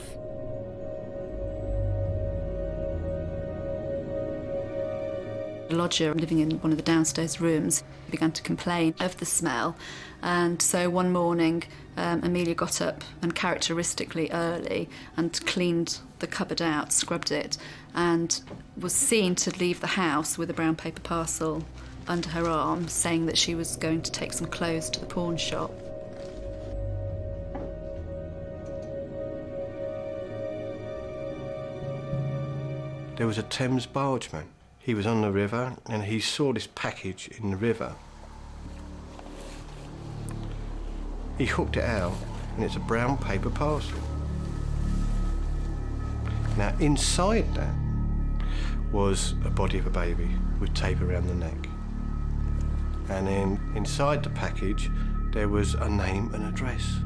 [SPEAKER 23] The lodger living in one of the downstairs rooms began to complain of the smell, and so one morning Amelia got up and characteristically early and cleaned the cupboard out, scrubbed it, and was seen to leave the house with a brown paper parcel under her arm, saying that she was going to take some clothes to the pawn shop.
[SPEAKER 25] There was a Thames bargeman. He was on the river and he saw this package in the river. He hooked it out and it's a brown paper parcel. Now inside that was a body of a baby with tape around the neck. And then inside the package there was a name and address.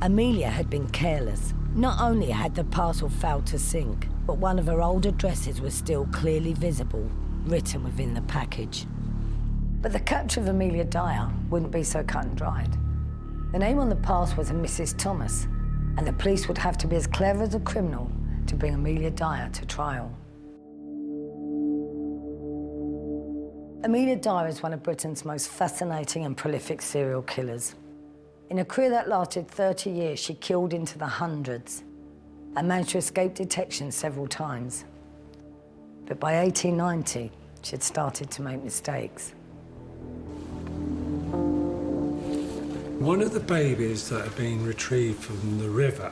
[SPEAKER 1] Amelia had been careless. Not only had the parcel failed to sink, but one of her old addresses was still clearly visible, written within the package. But the capture of Amelia Dyer wouldn't be so cut and dried. The name on the parcel was a Mrs. Thomas, and the police would have to be as clever as a criminal to bring Amelia Dyer to trial. Amelia Dyer is one of Britain's most fascinating and prolific serial killers. In a career that lasted 30 years, she killed into the hundreds and managed to escape detection several times. But by 1890, she had started to make mistakes.
[SPEAKER 26] One of the babies that had been retrieved from the river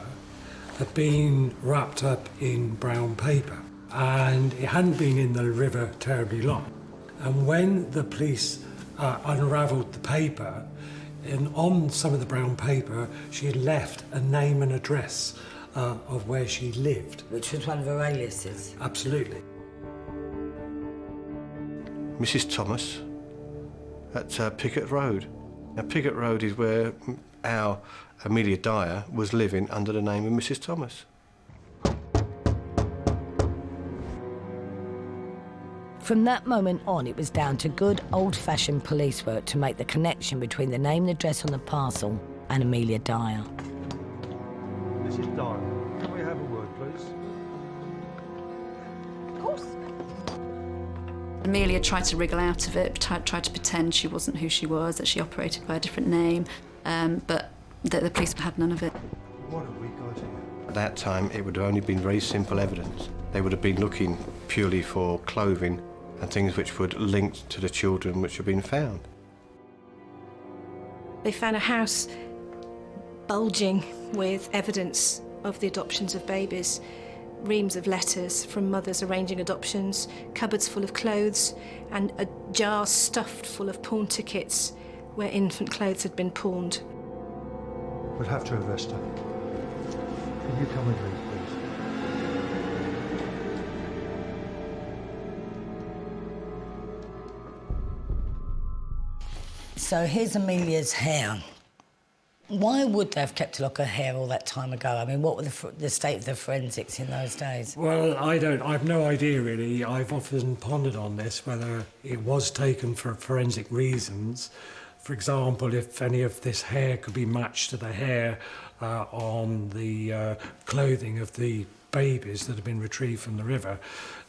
[SPEAKER 26] had been wrapped up in brown paper, and it hadn't been in the river terribly long. And when the police unravelled the paper, and on some of the brown paper, she had left a name and address of where she lived.
[SPEAKER 1] Which was one of her aliases.
[SPEAKER 26] Absolutely.
[SPEAKER 25] Mrs. Thomas at Pickett Road. Now, Pickett Road is where our Amelia Dyer was living under the name of Mrs. Thomas.
[SPEAKER 1] From that moment on, it was down to good old-fashioned police work to make the connection between the name and address on the parcel and Amelia Dyer.
[SPEAKER 26] Mrs. Dyer, can we have a word, please?
[SPEAKER 23] Of course. Amelia tried to wriggle out of it, tried to pretend she wasn't who she was, that she operated by a different name, but the police had none of it.
[SPEAKER 26] What have we got here?
[SPEAKER 25] At that time, it would have only been very simple evidence. They would have been looking purely for clothing and things which would link to the children which have been found.
[SPEAKER 21] They found a house bulging with evidence of the adoptions of babies, reams of letters from mothers arranging adoptions, cupboards full of clothes, and a jar stuffed full of pawn tickets where infant clothes had been pawned.
[SPEAKER 26] We'll have to arrest her. Can you come with me, please?
[SPEAKER 1] So here's Amelia's hair.
[SPEAKER 16] Why would they have kept a lock of hair all that time ago? I mean, what were the state of the forensics in those days?
[SPEAKER 26] Well, I've no idea really. I've often pondered on this, whether it was taken for forensic reasons. For example, if any of this hair could be matched to the hair on the clothing of the babies that have been retrieved from the river.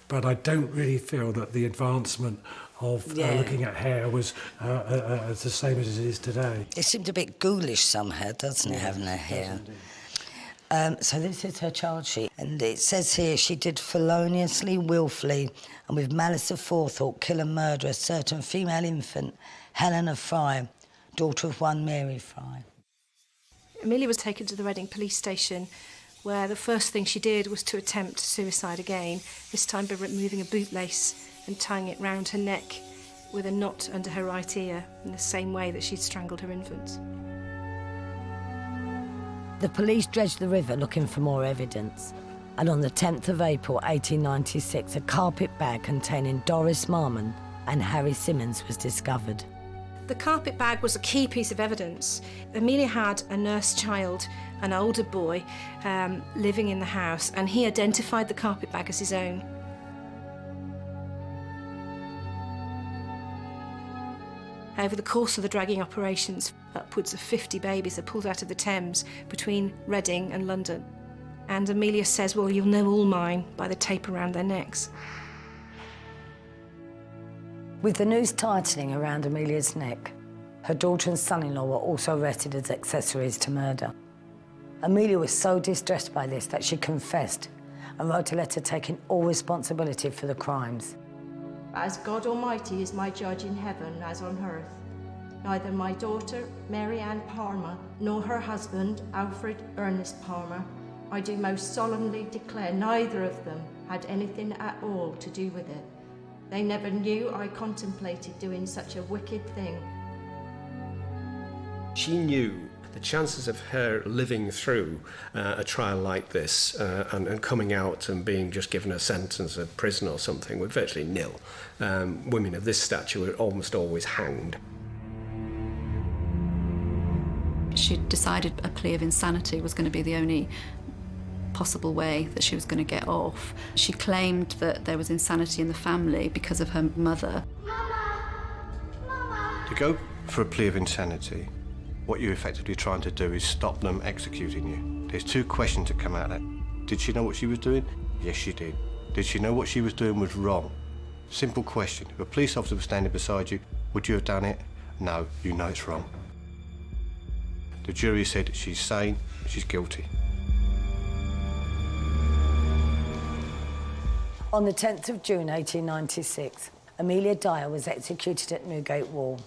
[SPEAKER 26] But I don't really feel that the advancement of looking at hair was the same as it is today.
[SPEAKER 16] It seemed a bit ghoulish somehow, doesn't it, having her hair? So this is her charge sheet, and it says here she did feloniously, willfully, and with malice aforethought kill and murder a certain female infant, Helena Fry, daughter of one Mary Fry.
[SPEAKER 21] Amelia was taken to the Reading police station, where the first thing she did was to attempt suicide again, this time by removing a bootlace and tying it round her neck with a knot under her right ear, in the same way that she'd strangled her infants.
[SPEAKER 1] The police dredged the river looking for more evidence, and on the 10th of April 1896, a carpet bag containing Doris Marmon and Harry Simmons was discovered.
[SPEAKER 21] The carpet bag was a key piece of evidence. Amelia had a nurse child, an older boy, living in the house, and he identified the carpet bag as his own. Over the course of the dragging operations, upwards of 50 babies are pulled out of the Thames between Reading and London. And Amelia says, well, you'll know all mine by the tape around their necks.
[SPEAKER 1] With the noose tightening around Amelia's neck, her daughter and son-in-law were also arrested as accessories to murder. Amelia was so distressed by this that she confessed and wrote a letter taking all responsibility for the crimes.
[SPEAKER 6] As God Almighty is my judge in heaven as on earth, neither my daughter, Mary Ann Palmer, nor her husband, Alfred Ernest Palmer, I do most solemnly declare neither of them had anything at all to do with it. They never knew I contemplated doing such a wicked thing.
[SPEAKER 11] She knew the chances of her living through a trial like this and coming out and being just given a sentence of prison or something were virtually nil. Women of this stature were almost always hanged.
[SPEAKER 23] She decided a plea of insanity was going to be the only possible way that she was going to get off. She claimed that there was insanity in the family because of her mother.
[SPEAKER 25] To go for a plea of insanity, what you're effectively trying to do is stop them executing you. There's two questions that come out of that. Did she know what she was doing? Yes, she did. Did she know what she was doing was wrong? Simple question. If a police officer was standing beside you, would you have done it? No, you know it's wrong. The jury said she's sane, she's guilty.
[SPEAKER 1] On the 10th of June 1896, Amelia Dyer was executed at Newgate Wall.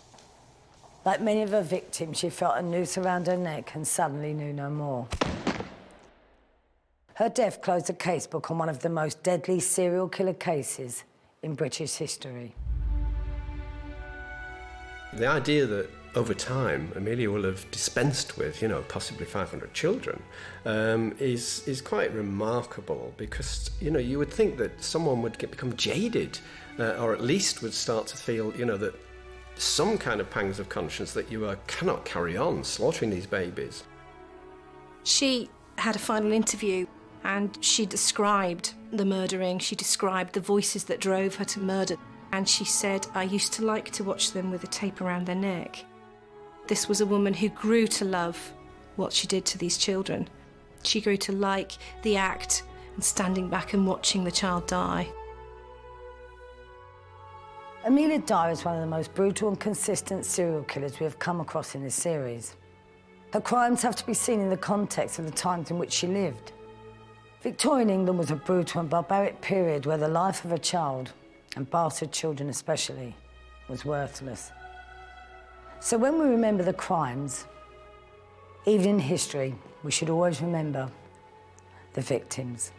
[SPEAKER 1] Like many of her victims, she felt a noose around her neck and suddenly knew no more. Her death closed a casebook on one of the most deadly serial killer cases in British history.
[SPEAKER 11] The idea that over time Amelia will have dispensed with, possibly 500 children is quite remarkable, because, you would think that someone would become jaded or at least would start to feel, that some kind of pangs of conscience that you cannot carry on slaughtering these babies.
[SPEAKER 21] She had a final interview and she described the murdering, she described the voices that drove her to murder, and she said, I used to like to watch them with a tape around their neck. This was a woman who grew to love what she did to these children. She grew to like the act and standing back and watching the child die.
[SPEAKER 1] Amelia Dyer is one of the most brutal and consistent serial killers we have come across in this series. Her crimes have to be seen in the context of the times in which she lived. Victorian England was a brutal and barbaric period where the life of a child, and bastard children especially, was worthless. So when we remember the crimes, even in history, we should always remember the victims.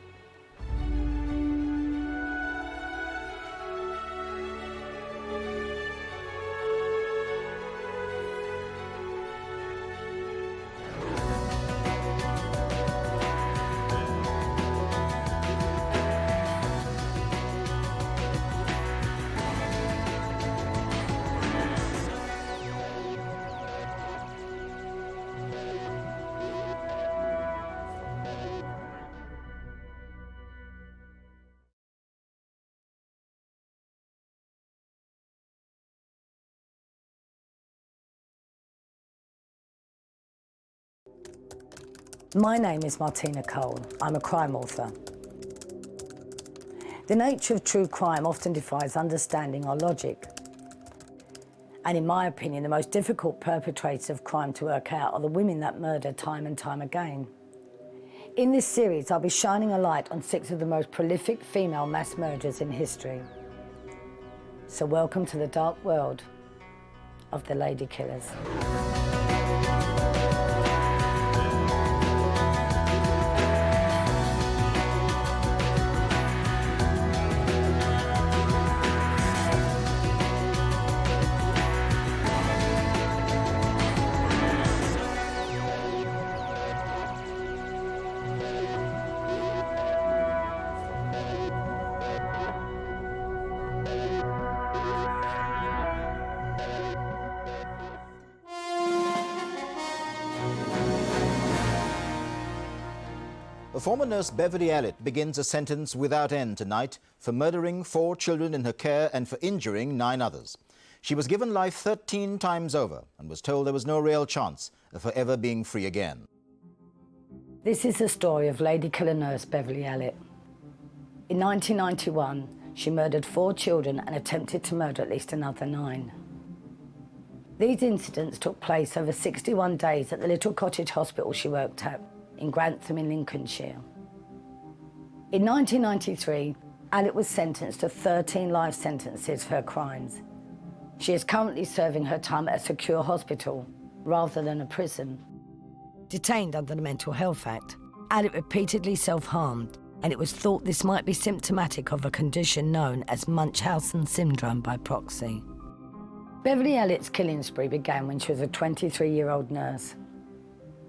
[SPEAKER 1] My name is Martina Cole. I'm a crime author. The nature of true crime often defies understanding or logic. And in my opinion, the most difficult perpetrators of crime to work out are the women that murder time and time again. In this series, I'll be shining a light on 6 of the most prolific female mass murderers in history. So welcome to the dark world of the Ladykillers.
[SPEAKER 19] Former nurse Beverly Allitt begins a sentence without end tonight for murdering 4 children in her care and for injuring 9 others. She was given life 13 times over and was told there was no real chance of her ever being free again.
[SPEAKER 1] This is the story of Ladykiller nurse Beverly Allitt. In 1991, she murdered 4 children and attempted to murder at least another 9. These incidents took place over 61 days at the little cottage hospital she worked at in Grantham in Lincolnshire. In 1993, Allitt was sentenced to 13 life sentences for her crimes. She is currently serving her time at a secure hospital rather than a prison. Detained under the Mental Health Act, Allitt repeatedly self-harmed, and it was thought this might be symptomatic of a condition known as Munchausen syndrome by proxy. Beverly Allitt's killing spree began when she was a 23-year-old nurse.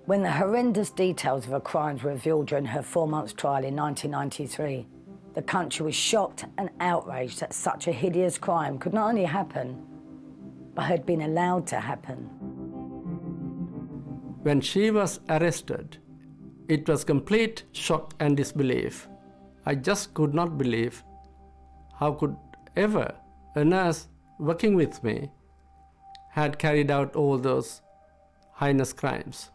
[SPEAKER 1] When the horrendous details of her crimes were revealed during her 4-month trial in 1993, the country was shocked and outraged that such a hideous crime could not only happen, but had been allowed to happen.
[SPEAKER 10] When she was arrested, it was complete shock and disbelief. I just could not believe how could ever a nurse working with me had carried out all those heinous crimes.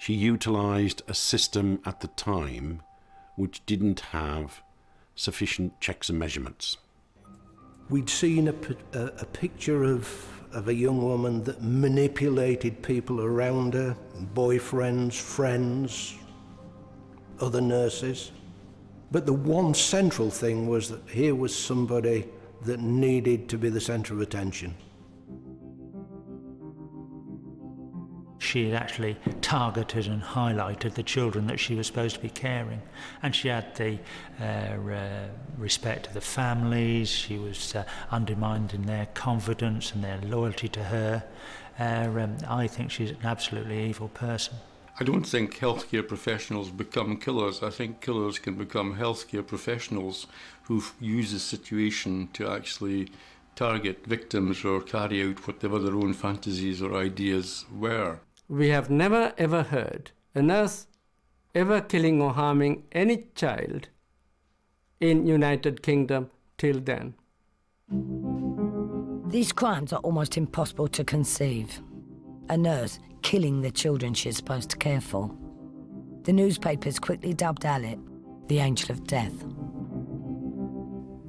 [SPEAKER 12] She utilised a system at the time which didn't have sufficient checks and measurements.
[SPEAKER 25] We'd seen a picture of a young woman that manipulated people around her, boyfriends, friends, other nurses. But the one central thing was that here was somebody that needed to be the centre of attention.
[SPEAKER 13] She had actually targeted and highlighted the children that she was supposed to be caring, and she had the respect of the families. She was undermining their confidence and their loyalty to her. I think she's an absolutely evil person.
[SPEAKER 14] I don't think healthcare professionals become killers. I think killers can become healthcare professionals who use the situation to actually target victims or carry out whatever their own fantasies or ideas were.
[SPEAKER 10] We have never ever heard a nurse ever killing or harming any child in United Kingdom till then.
[SPEAKER 1] These crimes are almost impossible to conceive. A nurse killing the children she is supposed to care for. The newspapers quickly dubbed Allitt the Angel of Death.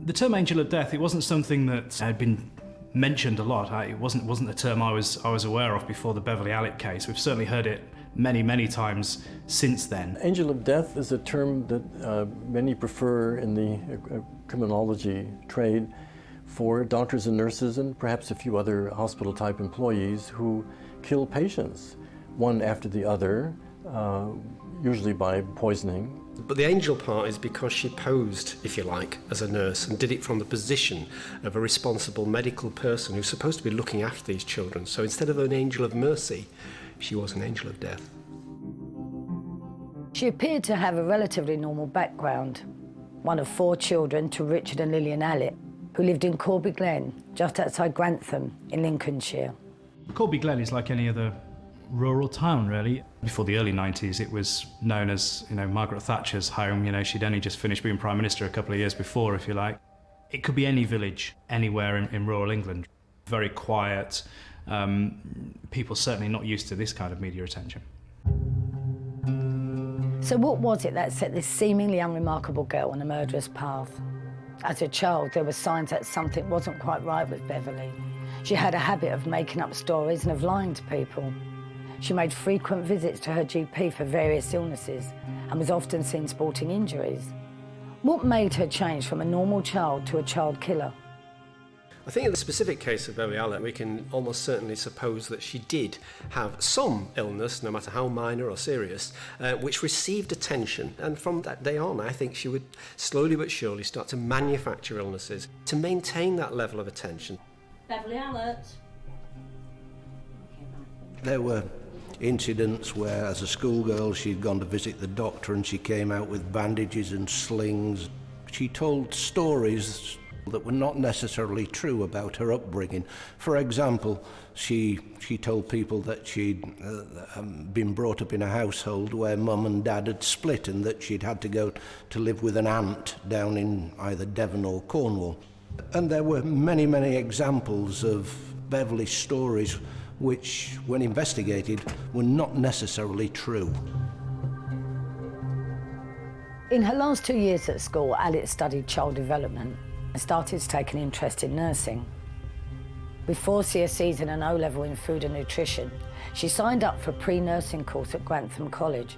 [SPEAKER 17] The term Angel of Death, it wasn't something that had been mentioned a lot. It wasn't a term I was aware of before the Beverly Allitt case. We've certainly heard it many times since then.
[SPEAKER 18] Angel of Death is a term that many prefer in the criminology trade for doctors and nurses and perhaps a few other hospital-type employees who kill patients, one after the other, usually by poisoning.
[SPEAKER 11] But the angel part is because she posed, if you like, as a nurse and did it from the position of a responsible medical person who's supposed to be looking after these children. So instead of an angel of mercy, she was an angel of death.
[SPEAKER 1] She appeared to have a relatively normal background, one of 4 children to Richard and Lillian Allitt, who lived in Corby Glen, just outside Grantham in Lincolnshire.
[SPEAKER 17] Corby Glen is like any other rural town, really. Before the early 90s, it was known as, Margaret Thatcher's home. She'd only just finished being Prime Minister a couple of years before, if you like. It could be any village, anywhere in rural England. Very quiet. People certainly not used to this kind of media attention.
[SPEAKER 1] So what was it that set this seemingly unremarkable girl on a murderous path? As a child, there were signs that something wasn't quite right with Beverly. She had a habit of making up stories and of lying to people. She made frequent visits to her GP for various illnesses and was often seen sporting injuries. What made her change from a normal child to a child killer?
[SPEAKER 11] I think in the specific case of Beverly Allen, we can almost certainly suppose that she did have some illness, no matter how minor or serious, which received attention. And from that day on, I think she would slowly but surely start to manufacture illnesses to maintain that level of attention.
[SPEAKER 3] Beverly Allen.
[SPEAKER 5] There were incidents where, as a schoolgirl, she'd gone to visit the doctor and she came out with bandages and slings. She told stories that were not necessarily true about her upbringing. For example, she told people that she'd been brought up in a household where mum and dad had split and that she'd had to go to live with an aunt down in either Devon or Cornwall. And there were many, many examples of Beverly's stories which, when investigated, were not necessarily true.
[SPEAKER 1] In her last 2 years at school, Alice studied child development and started to take an interest in nursing. With 4 CSEs and an O-level in food and nutrition, she signed up for a pre-nursing course at Grantham College.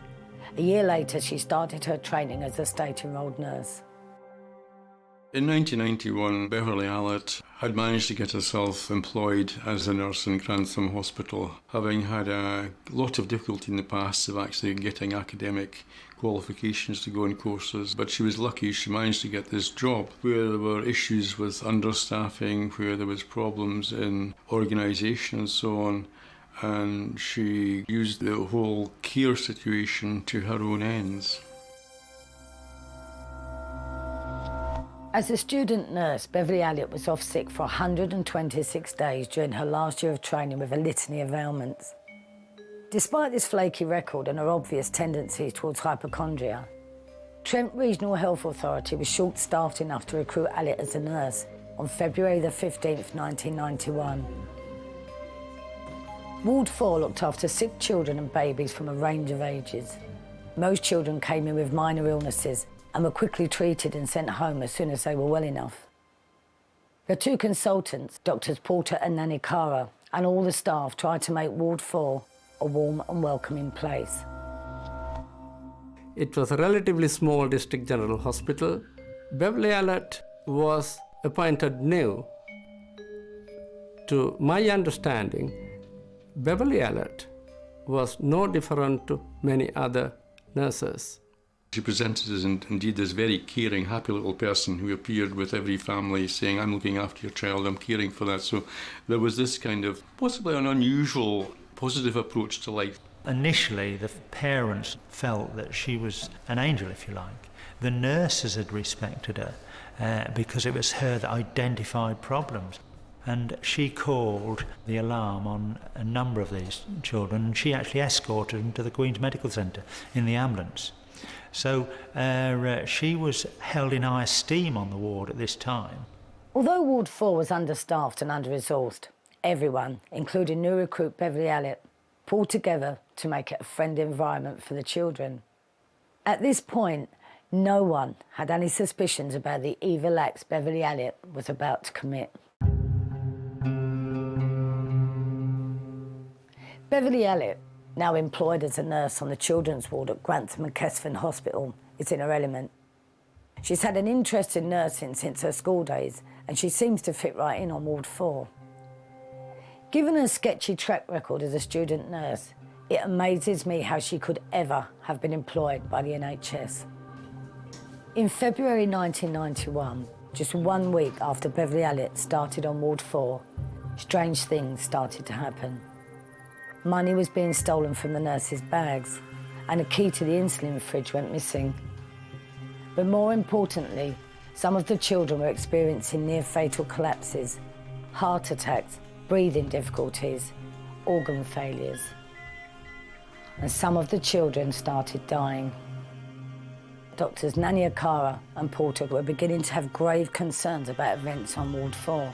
[SPEAKER 1] A year later, she started her training as a state-enrolled nurse.
[SPEAKER 14] In 1991, Beverly Allen had managed to get herself employed as a nurse in Grantham Hospital, having had a lot of difficulty in the past of actually getting academic qualifications to go on courses, but she was lucky she managed to get this job where there were issues with understaffing, where there was problems in organisation and so on, and she used the whole care situation to her own ends.
[SPEAKER 1] As a student nurse, Beverly Allen was off sick for 126 days during her last year of training with a litany of ailments. Despite this flaky record and her obvious tendencies towards hypochondria, Trent Regional Health Authority was short-staffed enough to recruit Allen as a nurse on February the 15th, 1991. Ward 4 looked after sick children and babies from a range of ages. Most children came in with minor illnesses and were quickly treated and sent home as soon as they were well enough. The 2 consultants, Doctors Porter and Ladykiller, and all the staff tried to make Ward 4 a warm and welcoming place.
[SPEAKER 10] It was a relatively small district general hospital. Beverly Allen was appointed new. To my understanding, Beverly Allen was no different to many other nurses.
[SPEAKER 14] She presented as indeed this very caring, happy little person who appeared with every family saying, I'm looking after your child, I'm caring for that. So there was this kind of possibly an unusual, positive approach to life.
[SPEAKER 13] Initially, the parents felt that she was an angel, if you like. The nurses had respected her because it was her that identified problems. And she called the alarm on a number of these children, and she actually escorted them to the Queen's Medical Centre in the ambulance. So she was held in high esteem on the ward at this time.
[SPEAKER 1] Although Ward 4 was understaffed and under-resourced, everyone, including new recruit Beverly Allen, pulled together to make it a friendly environment for the children. At this point, no one had any suspicions about the evil acts Beverly Allen was about to commit. Beverly Allen, now employed as a nurse on the children's ward at Grantham and Kesford Hospital, is in her element. She's had an interest in nursing since her school days, and she seems to fit right in on Ward 4. Given her sketchy track record as a student nurse, it amazes me how she could ever have been employed by the NHS. In February 1991, just 1 week after Beverly Allen started on Ward 4, strange things started to happen. Money was being stolen from the nurses' bags, and a key to the insulin fridge went missing. But more importantly, some of the children were experiencing near-fatal collapses, heart attacks, breathing difficulties, organ failures. And some of the children started dying. Doctors Ladykiller and Porter were beginning to have grave concerns about events on Ward 4,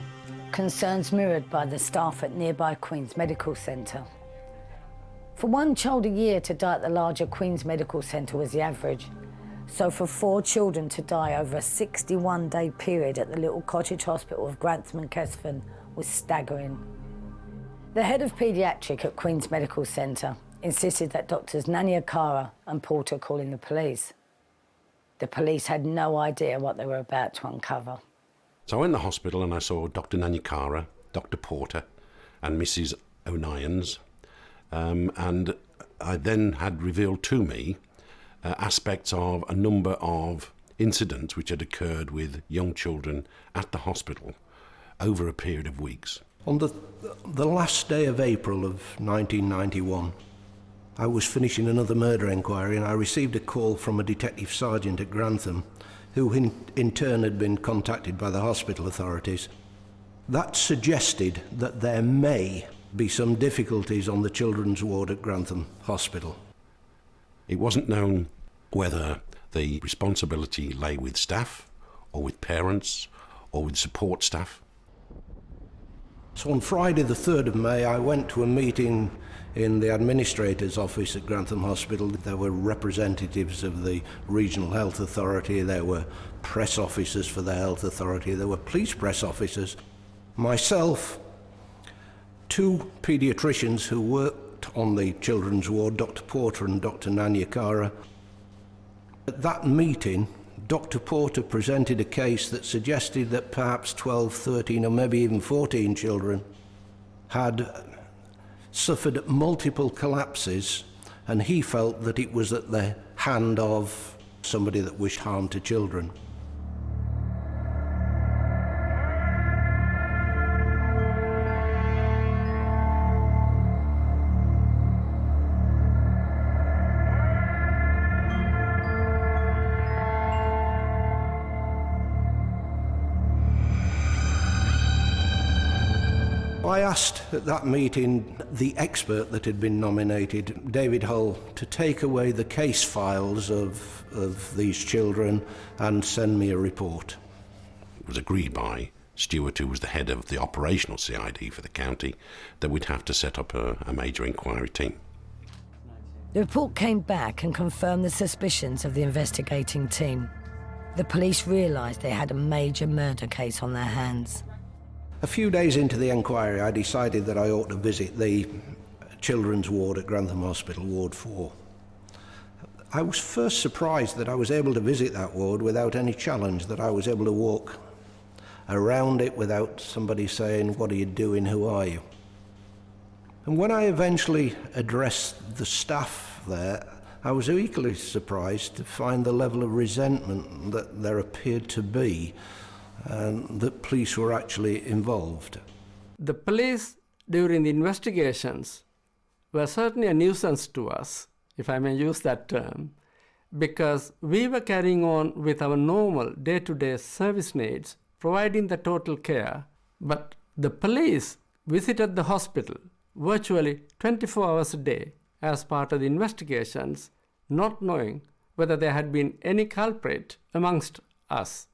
[SPEAKER 1] concerns mirrored by the staff at nearby Queen's Medical Centre. For one child a year to die at the larger Queen's Medical Centre was the average. So for 4 children to die over a 61-day period at the little cottage hospital of Grantham and Kesford was staggering. The head of paediatric at Queen's Medical Centre insisted that doctors Nanya Kara and Porter call in the police. The police had no idea what they were about to uncover.
[SPEAKER 12] So I went to the hospital and I saw Dr. Nanyakara, Dr. Porter and Mrs. O'Nions, and I then had revealed to me aspects of a number of incidents which had occurred with young children at the hospital over a period of weeks.
[SPEAKER 5] On the last day of April of 1991, I was finishing another murder inquiry and I received a call from a detective sergeant at Grantham who in turn had been contacted by the hospital authorities. That suggested that there may be some difficulties on the children's ward at Grantham Hospital.
[SPEAKER 12] It wasn't known whether the responsibility lay with staff or with parents or with support staff.
[SPEAKER 5] So on Friday the 3rd of May I went to a meeting in the administrator's office at Grantham Hospital. There were representatives of the Regional Health Authority, there were press officers for the Health Authority, there were police press officers, myself, 2 paediatricians who worked on the children's ward, Dr. Porter and Dr. Nanyakara. At that meeting, Dr. Porter presented a case that suggested that perhaps 12, 13 or maybe even 14 children had suffered multiple collapses, and he felt that it was at the hand of somebody that wished harm to children. I asked at that meeting the expert that had been nominated, David Hull, to take away the case files of these children and send me a report.
[SPEAKER 12] It was agreed by Stewart, who was the head of the operational CID for the county, that we'd have to set up a major inquiry team.
[SPEAKER 1] The report came back and confirmed the suspicions of the investigating team. The police realised they had a major murder case on their hands.
[SPEAKER 5] A few days into the inquiry, I decided that I ought to visit the children's ward at Grantham Hospital, Ward 4. I was first surprised that I was able to visit that ward without any challenge, that I was able to walk around it without somebody saying, "What are you doing? Who are you?" And when I eventually addressed the staff there, I was equally surprised to find the level of resentment that there appeared to be, and that police were actually involved.
[SPEAKER 10] The police, during the investigations, were certainly a nuisance to us, if I may use that term, because we were carrying on with our normal day-to-day service needs, providing the total care, but the police visited the hospital virtually 24 hours a day as part of the investigations, not knowing whether there had been any culprit amongst us.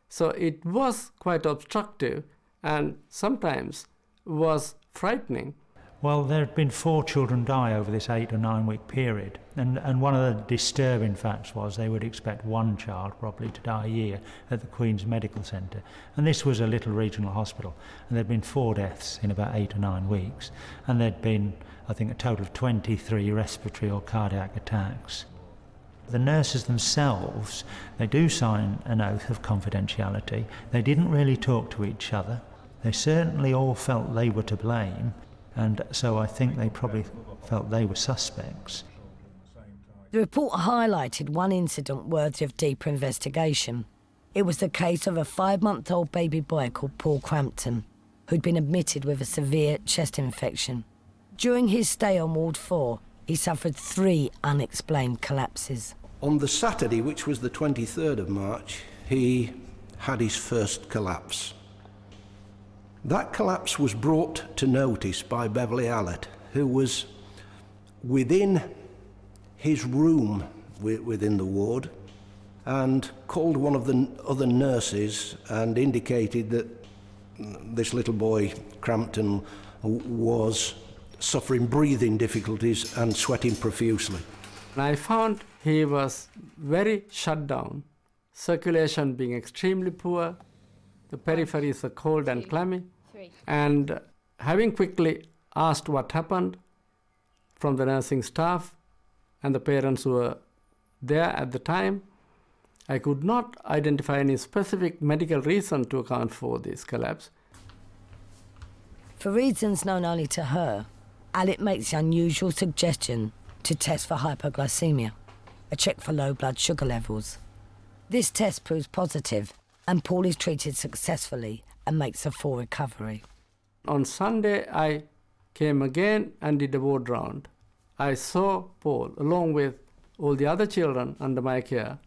[SPEAKER 10] So it was quite obstructive and sometimes was frightening.
[SPEAKER 13] Well, there had been 4 children die over this 8 or 9 week period, and one of the disturbing facts was they would expect 1 child probably to die a year at the Queen's Medical Centre, and this was a little regional hospital, and there'd been 4 deaths in about 8 or 9 weeks, and there'd been, I think, a total of 23 respiratory or cardiac attacks. The nurses themselves, they do sign an oath of confidentiality. They didn't really talk to each other. They certainly all felt they were to blame, and so I think they probably felt they were suspects.
[SPEAKER 1] The report highlighted one incident worthy of deeper investigation. It was the case of a 5-month-old baby boy called Paul Crampton, who'd been admitted with a severe chest infection. During his stay on Ward 4, he suffered 3 unexplained collapses.
[SPEAKER 5] On the Saturday, which was the 23rd of March, he had his first collapse. That collapse was brought to notice by Beverly Allett, who was within his room within the ward, and called one of the other nurses and indicated that this little boy, Crampton, was suffering breathing difficulties and sweating profusely.
[SPEAKER 10] I found he was very shut down, circulation being extremely poor, the peripheries are cold and clammy, and having quickly asked what happened from the nursing staff and the parents who were there at the time, I could not identify any specific medical reason to account for this collapse.
[SPEAKER 1] For reasons known only to her, Alec makes the unusual suggestion to test for hypoglycemia, a check for low blood sugar levels. This test proves positive, and Paul is treated successfully and makes a full recovery.
[SPEAKER 10] On Sunday, I came again and did a ward round. I saw Paul along with all the other children under my care.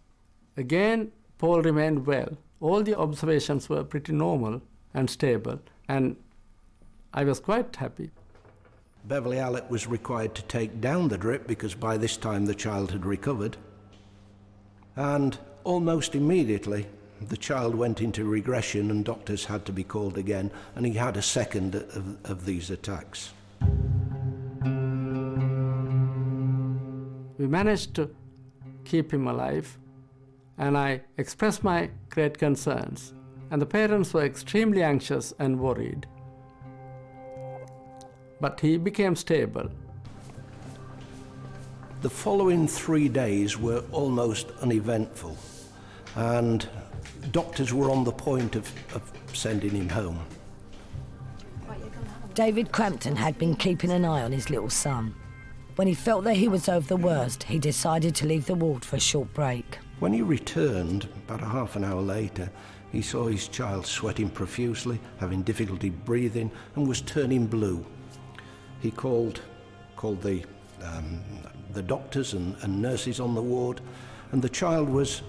[SPEAKER 10] Again, Paul remained well. All the observations were pretty normal and stable, and I was quite happy.
[SPEAKER 5] Beverly Alec was required to take down the drip because by this time the child had recovered. And almost immediately, the child went into regression and doctors had to be called again, and he had a second of these attacks.
[SPEAKER 10] We managed to keep him alive, and I expressed my great concerns, and the parents were extremely anxious and worried. But he became stable.
[SPEAKER 5] The following 3 days were almost uneventful, and doctors were on the point of sending him home.
[SPEAKER 1] David Crampton had been keeping an eye on his little son. When he felt that he was over the worst, he decided to leave the ward for a short break.
[SPEAKER 5] When he returned, about a half an hour later, he saw his child sweating profusely, having difficulty breathing, and was turning blue. He called the doctors and nurses on the ward, and the child was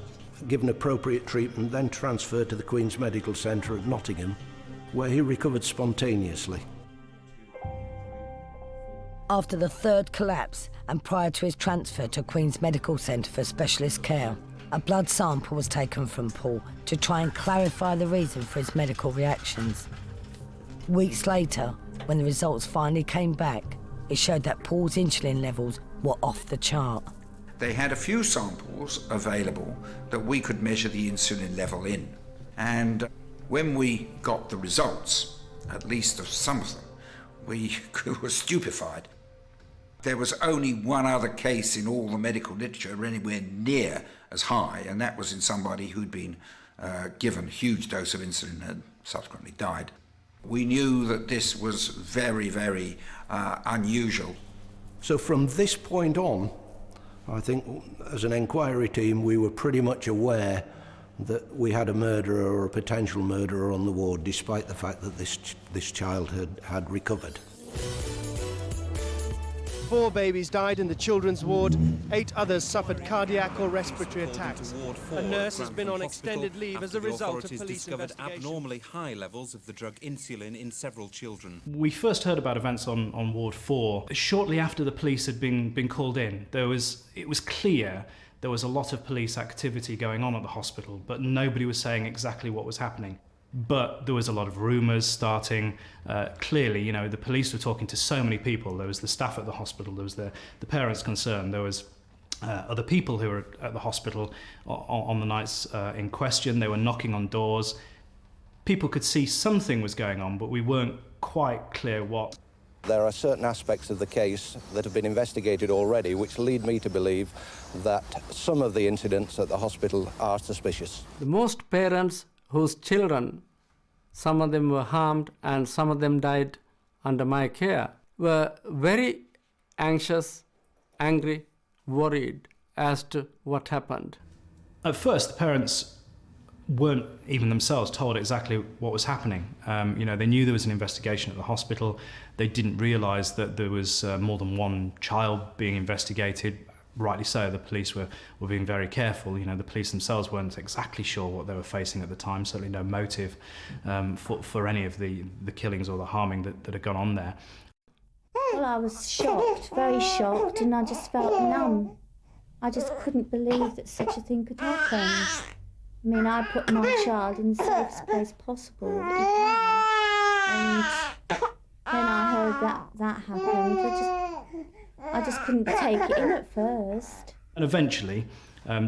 [SPEAKER 5] given appropriate treatment, then transferred to the Queen's Medical Centre at Nottingham, where he recovered spontaneously.
[SPEAKER 1] After the third collapse, and prior to his transfer to Queen's Medical Centre for specialist care, a blood sample was taken from Paul to try and clarify the reason for his medical reactions. Weeks later, when the results finally came back, it showed that Paul's insulin levels were off the chart.
[SPEAKER 3] They had a few samples available that we could measure the insulin level in. And when we got the results, at least of some of them, we were stupefied. There was only one other case in all the medical literature anywhere near as high, and that was in somebody who'd been given a huge dose of insulin and subsequently died. We knew that this was very, very unusual.
[SPEAKER 5] So from this point on, I think as an inquiry team we were pretty much aware that we had a murderer or a potential murderer on the ward, despite the fact that this child had recovered.
[SPEAKER 11] 4 babies died in the children's ward. 8 others suffered cardiac or respiratory attacks. A nurse has been on extended leave as a result of police
[SPEAKER 7] discovered
[SPEAKER 11] investigation.
[SPEAKER 7] abnormally high levels of the drug insulin in several children.
[SPEAKER 17] We first heard about events on Ward 4 shortly after the police had been called in. It was clear there was a lot of police activity going on at the hospital, but nobody was saying exactly what was happening. But there was a lot of rumours starting. Clearly, the police were talking to so many people. There was the staff at the hospital, there was the parents concerned, there was other people who were at the hospital on the nights in question. They were knocking on doors. People could see something was going on, but we weren't quite clear what.
[SPEAKER 8] There are certain aspects of the case that have been investigated already which lead me to believe that some of the incidents at the hospital are suspicious.
[SPEAKER 10] The most parents whose children, some of them were harmed and some of them died under my care, were very anxious, angry, worried as to what happened.
[SPEAKER 17] At first, the parents weren't even themselves told exactly what was happening. They knew there was an investigation at the hospital. They didn't realise that there was more than one child being investigated. Rightly so, the police were being very careful. The police themselves weren't exactly sure what they were facing at the time, certainly no motive for any of the killings or the harming that had gone on there.
[SPEAKER 9] Well, I was shocked, very shocked, and I just felt numb. I just couldn't believe that such a thing could happen. I mean, I put my child in the safest place possible that you can. And When I heard that happened, I just couldn't take it in at first.
[SPEAKER 17] And eventually,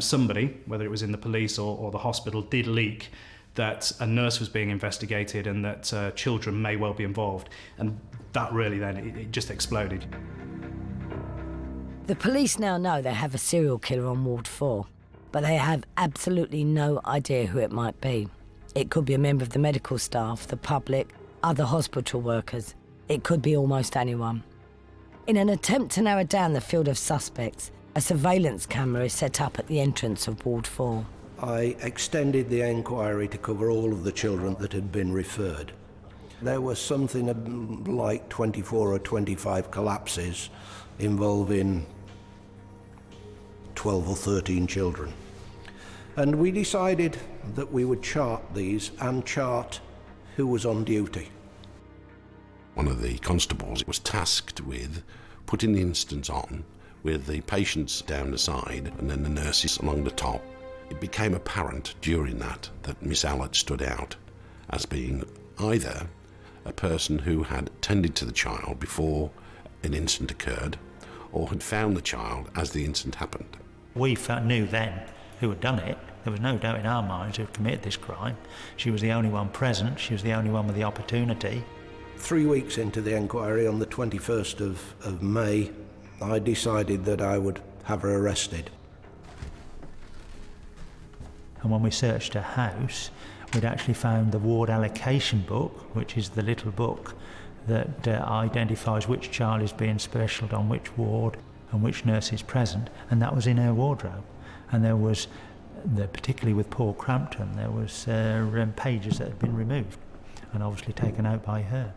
[SPEAKER 17] somebody, whether it was in the police or the hospital, did leak that a nurse was being investigated and that children may well be involved. And that really then, it just exploded.
[SPEAKER 1] The police now know they have a serial killer on Ward 4, but they have absolutely no idea who it might be. It could be a member of the medical staff, the public, other hospital workers. It could be almost anyone. In an attempt to narrow down the field of suspects, a surveillance camera is set up at the entrance of Ward 4.
[SPEAKER 5] I extended the enquiry to cover all of the children that had been referred. There was something like 24 or 25 collapses involving 12 or 13 children. And we decided that we would chart these and chart who was on duty.
[SPEAKER 12] One of the constables was tasked with putting the instance on with the patients down the side and then the nurses along the top. It became apparent during that Miss Allett stood out as being either a person who had tended to the child before an incident occurred or had found the child as the incident happened.
[SPEAKER 13] We knew then who had done it. There was no doubt in our minds who had committed this crime. She was the only one present. She was the only one with the opportunity.
[SPEAKER 5] 3 weeks into the enquiry, on the 21st of May, I decided that I would have her arrested.
[SPEAKER 13] And when we searched her house, we'd actually found the ward allocation book, which is the little book that identifies which child is being specialed on which ward and which nurse is present, and that was in her wardrobe. And there was, particularly with Paul Crampton, there was pages that had been removed and obviously taken out by her.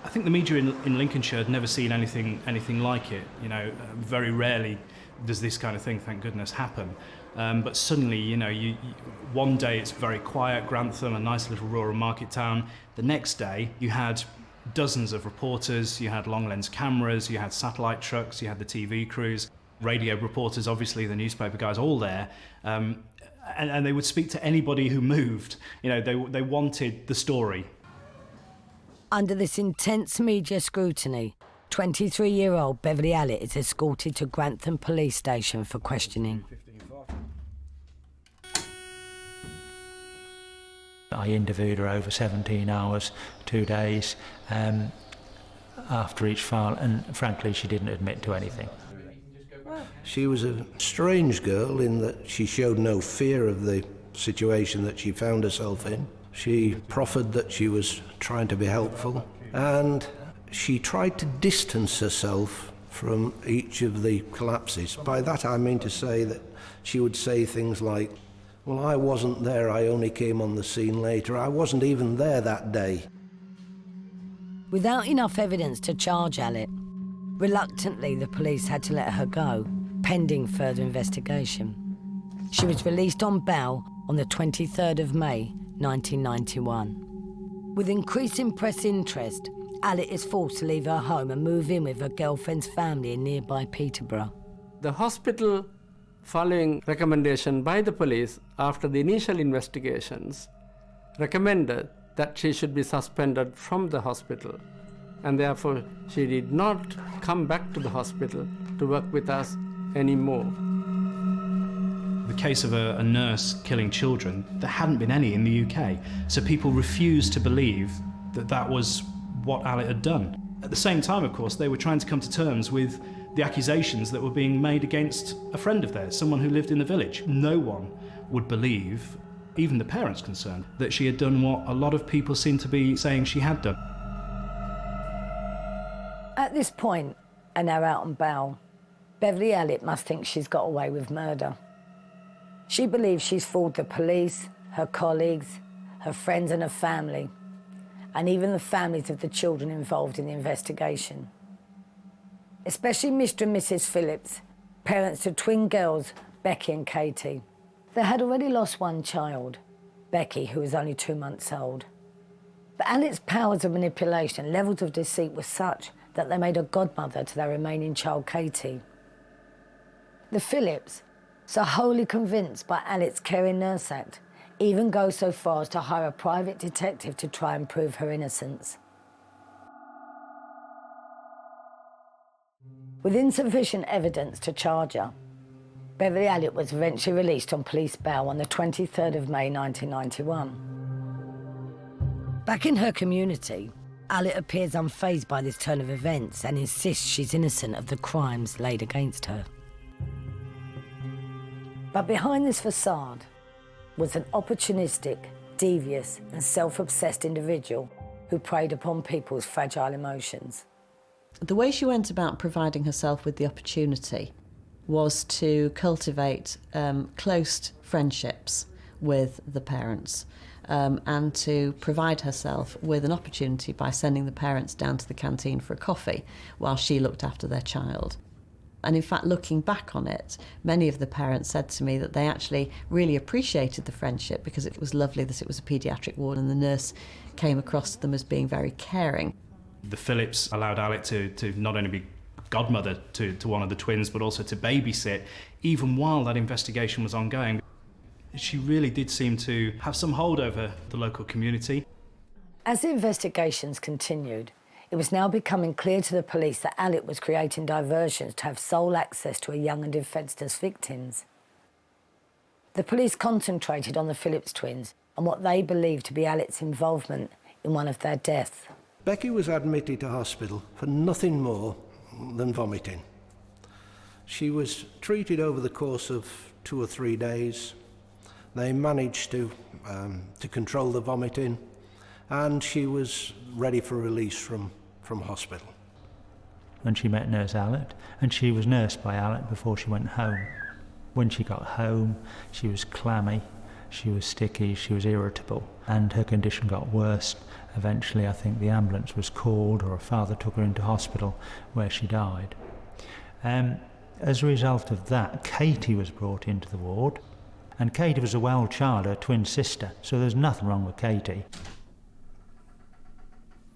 [SPEAKER 17] I think the media in Lincolnshire had never seen anything like it. You know, very rarely does this kind of thing, thank goodness, happen. But suddenly, you know, one day it's very quiet, Grantham, a nice little rural market town. The next day, you had dozens of reporters, you had long lens cameras, you had satellite trucks, you had the TV crews, radio reporters, obviously the newspaper guys, all there. And they would speak to anybody who moved. You know, they wanted the story.
[SPEAKER 1] Under this intense media scrutiny, 23-year-old Beverly Allett is escorted to Grantham Police Station for questioning.
[SPEAKER 13] I interviewed her over 17 hours, 2 days, after each file, and frankly, she didn't admit to anything.
[SPEAKER 5] She was a strange girl in that she showed no fear of the situation that she found herself in. She proffered that she was trying to be helpful, and she tried to distance herself from each of the collapses. By that I mean to say that she would say things like, "Well, I wasn't there, I only came on the scene later. I wasn't even there that day."
[SPEAKER 1] Without enough evidence to charge Allett, reluctantly the police had to let her go, pending further investigation. She was released on bail on the 23rd of May, 1991. With increasing press interest, Allett is forced to leave her home and move in with her girlfriend's family in nearby Peterborough.
[SPEAKER 10] The hospital, following recommendation by the police after the initial investigations, recommended that she should be suspended from the hospital, and therefore she did not come back to the hospital to work with us anymore.
[SPEAKER 17] The case of a nurse killing children, there hadn't been any in the UK, so people refused to believe that that was what Allett had done. At the same time, of course, they were trying to come to terms with the accusations that were being made against a friend of theirs, someone who lived in the village. No one would believe, even the parents concerned, that she had done what a lot of people seem to be saying she had done.
[SPEAKER 1] At this point, and now out on bail, Beverly Allett must think she's got away with murder. She believes she's fooled the police, her colleagues, her friends and her family, and even the families of the children involved in the investigation. Especially Mr. and Mrs. Phillips, parents to twin girls, Becky and Katie. They had already lost one child, Becky, who was only 2 months old. But Allett's powers of manipulation, levels of deceit were such that they made a godmother to their remaining child, Katie. The Phillips, so wholly convinced by Allett's caring nurse act, even go so far as to hire a private detective to try and prove her innocence. With insufficient evidence to charge her, Beverly Allitt was eventually released on police bail on the 23rd of May 1991. Back in her community, Allitt appears unfazed by this turn of events and insists she's innocent of the crimes laid against her. But behind this facade was an opportunistic, devious and self-obsessed individual who preyed upon people's fragile emotions.
[SPEAKER 2] The way she went about providing herself with the opportunity was to cultivate close friendships with the parents and to provide herself with an opportunity by sending the parents down to the canteen for a coffee while she looked after their child. And in fact, looking back on it, many of the parents said to me that they actually really appreciated the friendship because it was lovely that it was a paediatric ward and the nurse came across to them as being very caring.
[SPEAKER 17] The Phillips allowed Allitt to not only be godmother to one of the twins, but also to babysit, even while that investigation was ongoing. She really did seem to have some hold over the local community.
[SPEAKER 1] As the investigations continued, it was now becoming clear to the police that Allitt was creating diversions to have sole access to a young and defenceless victims. The police concentrated on the Phillips twins and what they believed to be Allitt's involvement in one of their deaths.
[SPEAKER 5] Becky was admitted to hospital for nothing more than vomiting. She was treated over the course of 2 or 3 days. They managed to control the vomiting, and she was ready for release from hospital.
[SPEAKER 13] And she met Nurse Allitt, and she was nursed by Allitt before she went home. When she got home, she was clammy, she was sticky, she was irritable, and her condition got worse. Eventually, I think the ambulance was called, or her father took her into hospital, where she died. As a result of that, Katie was brought into the ward, and Katie was a well child, her twin sister, so there's nothing wrong with Katie.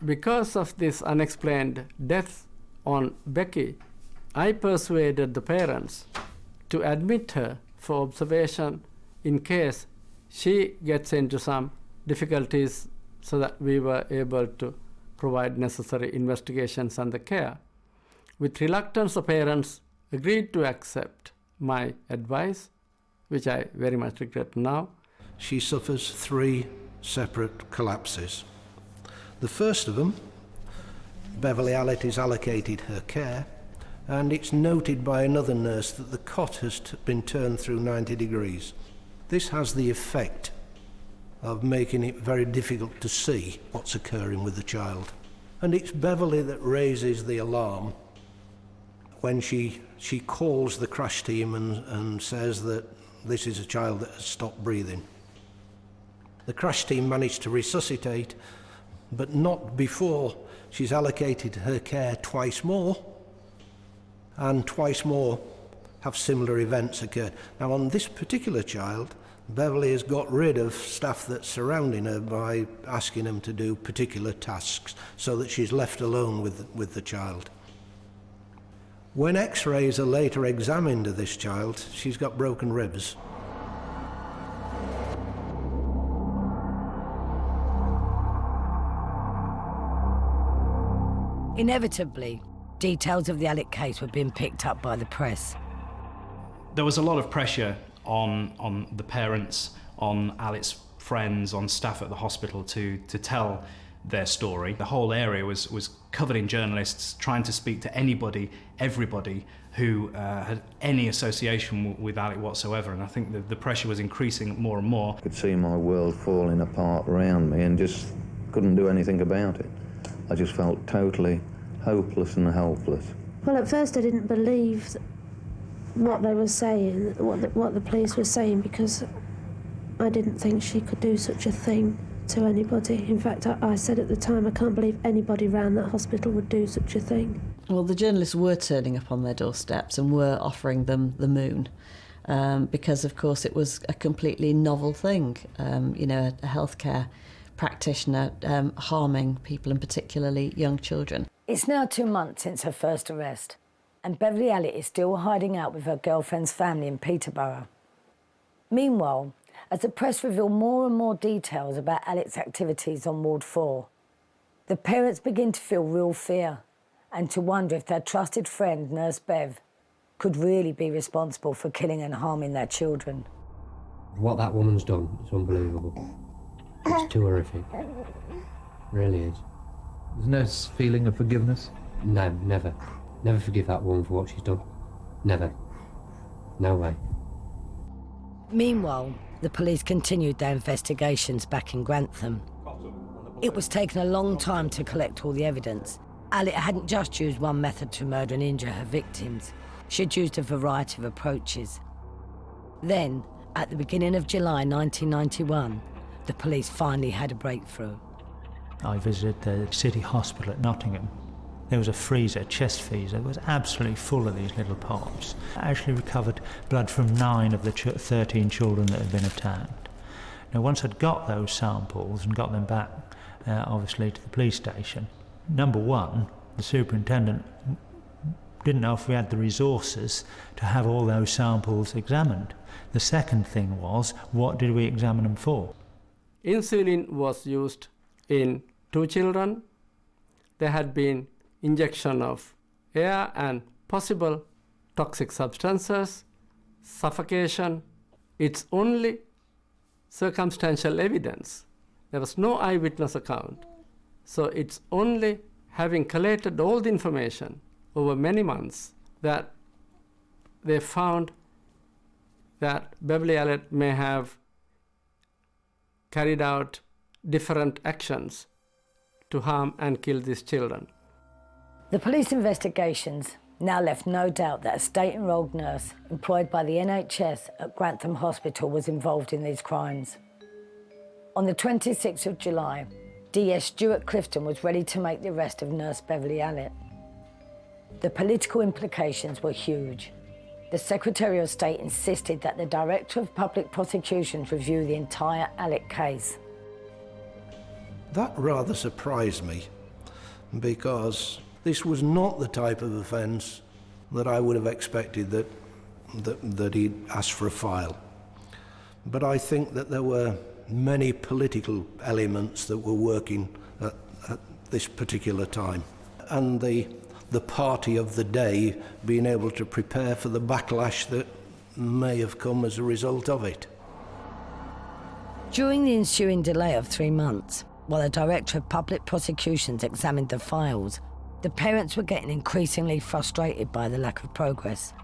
[SPEAKER 10] Because of this unexplained death on Becky, I persuaded the parents to admit her for observation in case she gets into some difficulties, so that we were able to provide necessary investigations and the care. With reluctance, the parents agreed to accept my advice, which I very much regret now.
[SPEAKER 5] She suffers 3 separate collapses. The first of them, Beverly Allitt is allocated her care, and it's noted by another nurse that the cot has been turned through 90 degrees. This has the effect of making it very difficult to see what's occurring with the child. And it's Beverly that raises the alarm when she calls the crash team and says that this is a child that has stopped breathing. The crash team managed to resuscitate, but not before she's allocated her care twice more, and twice more have similar events occurred. Now, on this particular child, Beverly has got rid of staff that's surrounding her by asking them to do particular tasks so that she's left alone with the child. When x-rays are later examined of this child, she's got broken ribs.
[SPEAKER 1] Inevitably, details of the Allitt case were being picked up by the press.
[SPEAKER 17] There was a lot of pressure on the parents, on Allitt's friends, on staff at the hospital to tell their story. The whole area was covered in journalists trying to speak to anybody, everybody who had any association with Allitt whatsoever, and I think the pressure was increasing more and more.
[SPEAKER 4] I could see my world falling apart around me and just couldn't do anything about it. I just felt totally hopeless and helpless.
[SPEAKER 15] Well, at first I didn't believe what they were saying, what the police were saying, because I didn't think she could do such a thing to anybody. In fact, I said at the time, I can't believe anybody around that hospital would do such a thing.
[SPEAKER 2] Well, the journalists were turning up on their doorsteps and were offering them the moon, because, of course, it was a completely novel thing. You know, a healthcare practitioner harming people, and particularly young children.
[SPEAKER 1] It's now 2 months since her first arrest, and Beverly Allitt is still hiding out with her girlfriend's family in Peterborough. Meanwhile, as the press reveal more and more details about Allitt's activities on Ward 4, the parents begin to feel real fear and to wonder if their trusted friend, Nurse Bev, could really be responsible for killing and harming their children.
[SPEAKER 6] What that woman's done is unbelievable. It's too horrific. It really is.
[SPEAKER 16] There's no feeling of forgiveness?
[SPEAKER 6] No, never. Never forgive that woman for what she's done. Never. No way.
[SPEAKER 1] Meanwhile, the police continued their investigations back in Grantham. It was taking a long time to collect all the evidence. Alec hadn't just used one method to murder and injure her victims. She'd used a variety of approaches. Then, at the beginning of July 1991, the police finally had a breakthrough.
[SPEAKER 13] I visited the city hospital at Nottingham. There was a freezer, chest freezer, that was absolutely full of these little pots. I actually recovered blood from 9 of the 13 children that had been attacked. Now, once I'd got those samples and got them back, obviously, to the police station, number one, the superintendent didn't know if we had the resources to have all those samples examined. The second thing was, what did we examine them for?
[SPEAKER 10] Insulin was used in 2 children. There had been injection of air and possible toxic substances, suffocation. It's only circumstantial evidence. There was no eyewitness account. So it's only having collated all the information over many months that they found that Beverly Allen may have carried out different actions to harm and kill these children.
[SPEAKER 1] The police investigations now left no doubt that a state-enrolled nurse employed by the NHS at Grantham Hospital was involved in these crimes. On the 26th of July, DS Stuart Clifton was ready to make the arrest of Nurse Beverly Allen. The political implications were huge. The Secretary of State insisted that the Director of Public Prosecutions review the entire Alec case.
[SPEAKER 5] That rather surprised me, because this was not the type of offence that I would have expected that he'd asked for a file. But I think that there were many political elements that were working at this particular time. And the party of the day being able to prepare for the backlash that may have come as a result of it.
[SPEAKER 1] During the ensuing delay of 3 months, while the Director of Public Prosecutions examined the files, the parents were getting increasingly frustrated by the lack of progress.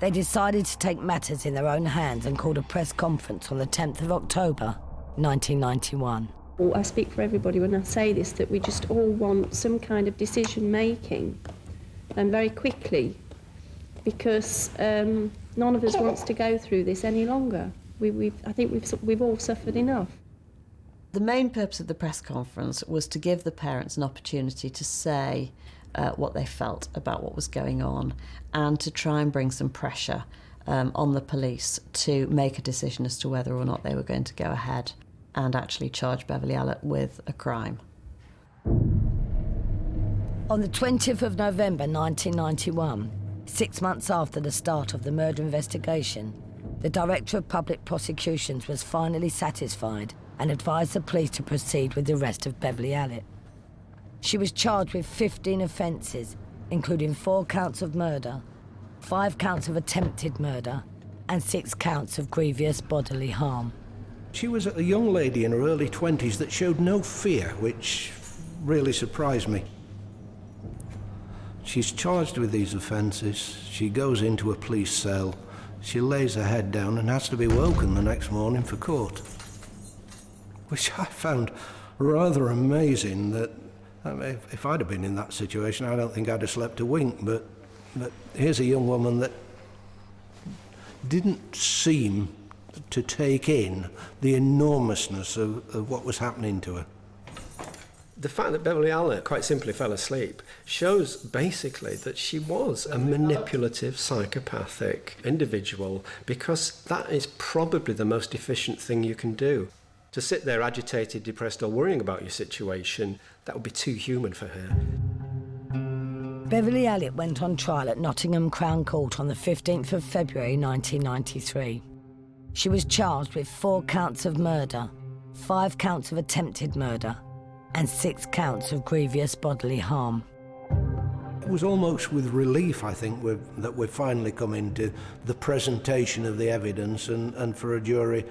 [SPEAKER 1] They decided to take matters in their own hands and called a press conference on the 10th of October, 1991.
[SPEAKER 15] I speak for everybody when I say this, that we just all want some kind of decision making, and very quickly, because none of us wants to go through this any longer. I think we've all suffered enough.
[SPEAKER 2] The main purpose of the press conference was to give the parents an opportunity to say what they felt about what was going on, and to try and bring some pressure on the police to make a decision as to whether or not they were going to go ahead and actually charge Beverly Allen with a crime.
[SPEAKER 1] On the 20th of November 1991, 6 months after the start of the murder investigation, the Director of Public Prosecutions was finally satisfied and advised the police to proceed with the arrest of Beverly Allen. She was charged with 15 offences, including 4 counts of murder, 5 counts of attempted murder, and 6 counts of grievous bodily harm.
[SPEAKER 5] She was a young lady in her early 20s that showed no fear, which really surprised me. She's charged with these offences. She goes into a police cell. She lays her head down and has to be woken the next morning for court. Which I found rather amazing. That, I mean, if I'd have been in that situation, I don't think I'd have slept a wink, but here's a young woman that didn't seem to take in the enormousness of what was happening to her.
[SPEAKER 11] The fact that Beverly Allen quite simply fell asleep shows basically that she was a manipulative, psychopathic individual, because that is probably the most efficient thing you can do. To sit there agitated, depressed, or worrying about your situation, that would be too human for her.
[SPEAKER 1] Beverly Allen went on trial at Nottingham Crown Court on the 15th of February 1993. She was charged with 4 counts of murder, 5 counts of attempted murder, and 6 counts of grievous bodily harm.
[SPEAKER 5] It was almost with relief, I think, that we're finally coming to the presentation of the evidence and for a jury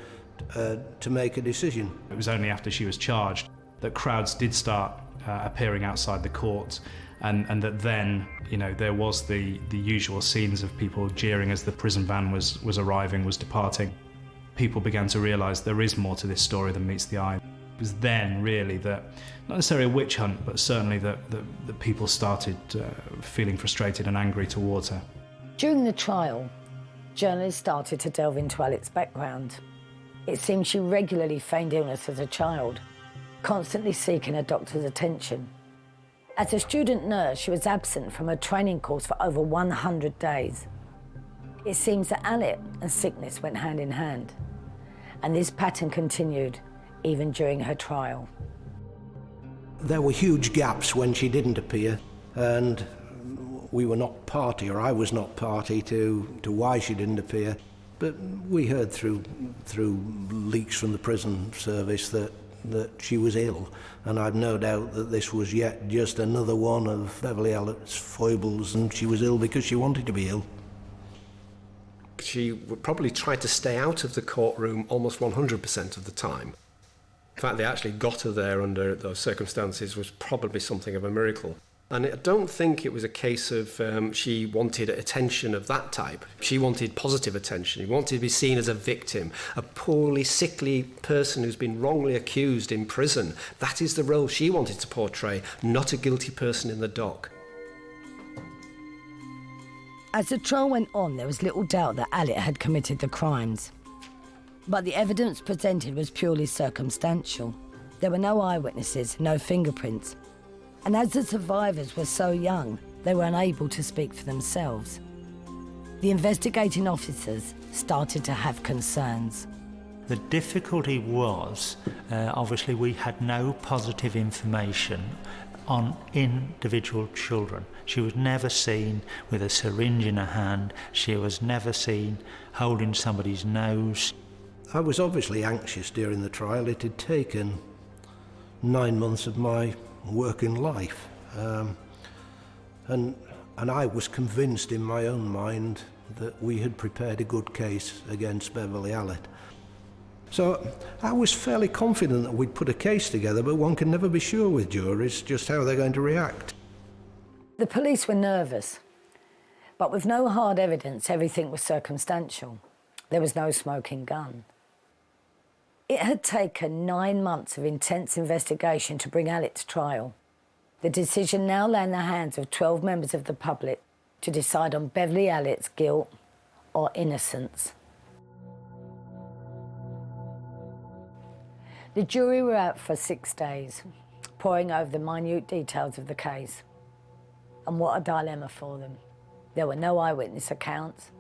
[SPEAKER 5] to make a decision.
[SPEAKER 17] It was only after she was charged that crowds did start appearing outside the court, and that then, you know, there was the usual scenes of people jeering as the prison van was arriving, was departing. People began to realise there is more to this story than meets the eye. It was then, really, that, not necessarily a witch hunt, but certainly that people started feeling frustrated and angry towards her.
[SPEAKER 1] During the trial, journalists started to delve into Alet's background. It seemed she regularly feigned illness as a child, constantly seeking a doctor's attention. As a student nurse, she was absent from her training course for over 100 days. It seems that Alet and sickness went hand in hand, and this pattern continued even during her trial.
[SPEAKER 5] There were huge gaps when she didn't appear, and we were not party, or I was not party to why she didn't appear. But we heard through leaks from the prison service that she was ill, and I've no doubt that this was yet just another one of Beverly Alet's foibles, and she was ill because she wanted to be ill.
[SPEAKER 11] She would probably try to stay out of the courtroom almost 100% of the time. The fact they actually got her there under those circumstances was probably something of a miracle. And I don't think it was a case of she wanted attention of that type. She wanted positive attention. She wanted to be seen as a victim, a poorly, sickly person who's been wrongly accused in prison. That is the role she wanted to portray, not a guilty person in the dock.
[SPEAKER 1] As the trial went on, there was little doubt that Alet had committed the crimes. But the evidence presented was purely circumstantial. There were no eyewitnesses, no fingerprints. And as the survivors were so young, they were unable to speak for themselves. The investigating officers started to have concerns.
[SPEAKER 13] The difficulty was, obviously, we had no positive information on individual children. She was never seen with a syringe in her hand. She was never seen holding somebody's nose.
[SPEAKER 5] I was obviously anxious during the trial. It had taken 9 months of my working life, and I was convinced in my own mind that we had prepared a good case against Beverly Alet. So I was fairly confident that we'd put a case together, but one can never be sure with juries just how they're going to react.
[SPEAKER 1] The police were nervous, but with no hard evidence, everything was circumstantial. There was no smoking gun. It had taken 9 months of intense investigation to bring Alet to trial. The decision now lay in the hands of 12 members of the public to decide on Beverly Alet's guilt or innocence. The jury were out for 6 days, poring over the minute details of the case. And what a dilemma for them. There were no eyewitness accounts,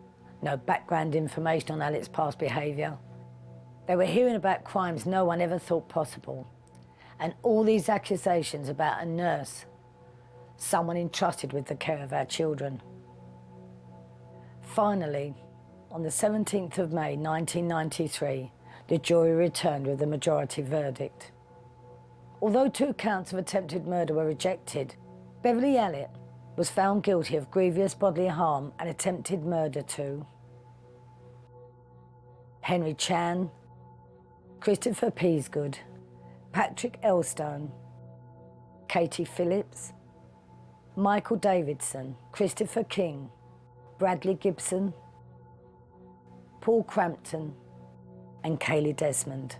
[SPEAKER 1] no background information on Alet's past behaviour. They were hearing about crimes no one ever thought possible. And all these accusations about a nurse, someone entrusted with the care of our children. Finally, on the 17th of May 1993, the jury returned with a majority verdict. Although 2 counts of attempted murder were rejected, Beverly Alet was found guilty of grievous bodily harm and attempted murder to Henry Chan, Christopher Peasgood, Patrick Elstone, Katie Phillips, Michael Davidson, Christopher King, Bradley Gibson, Paul Crampton, and Kaylee Desmond.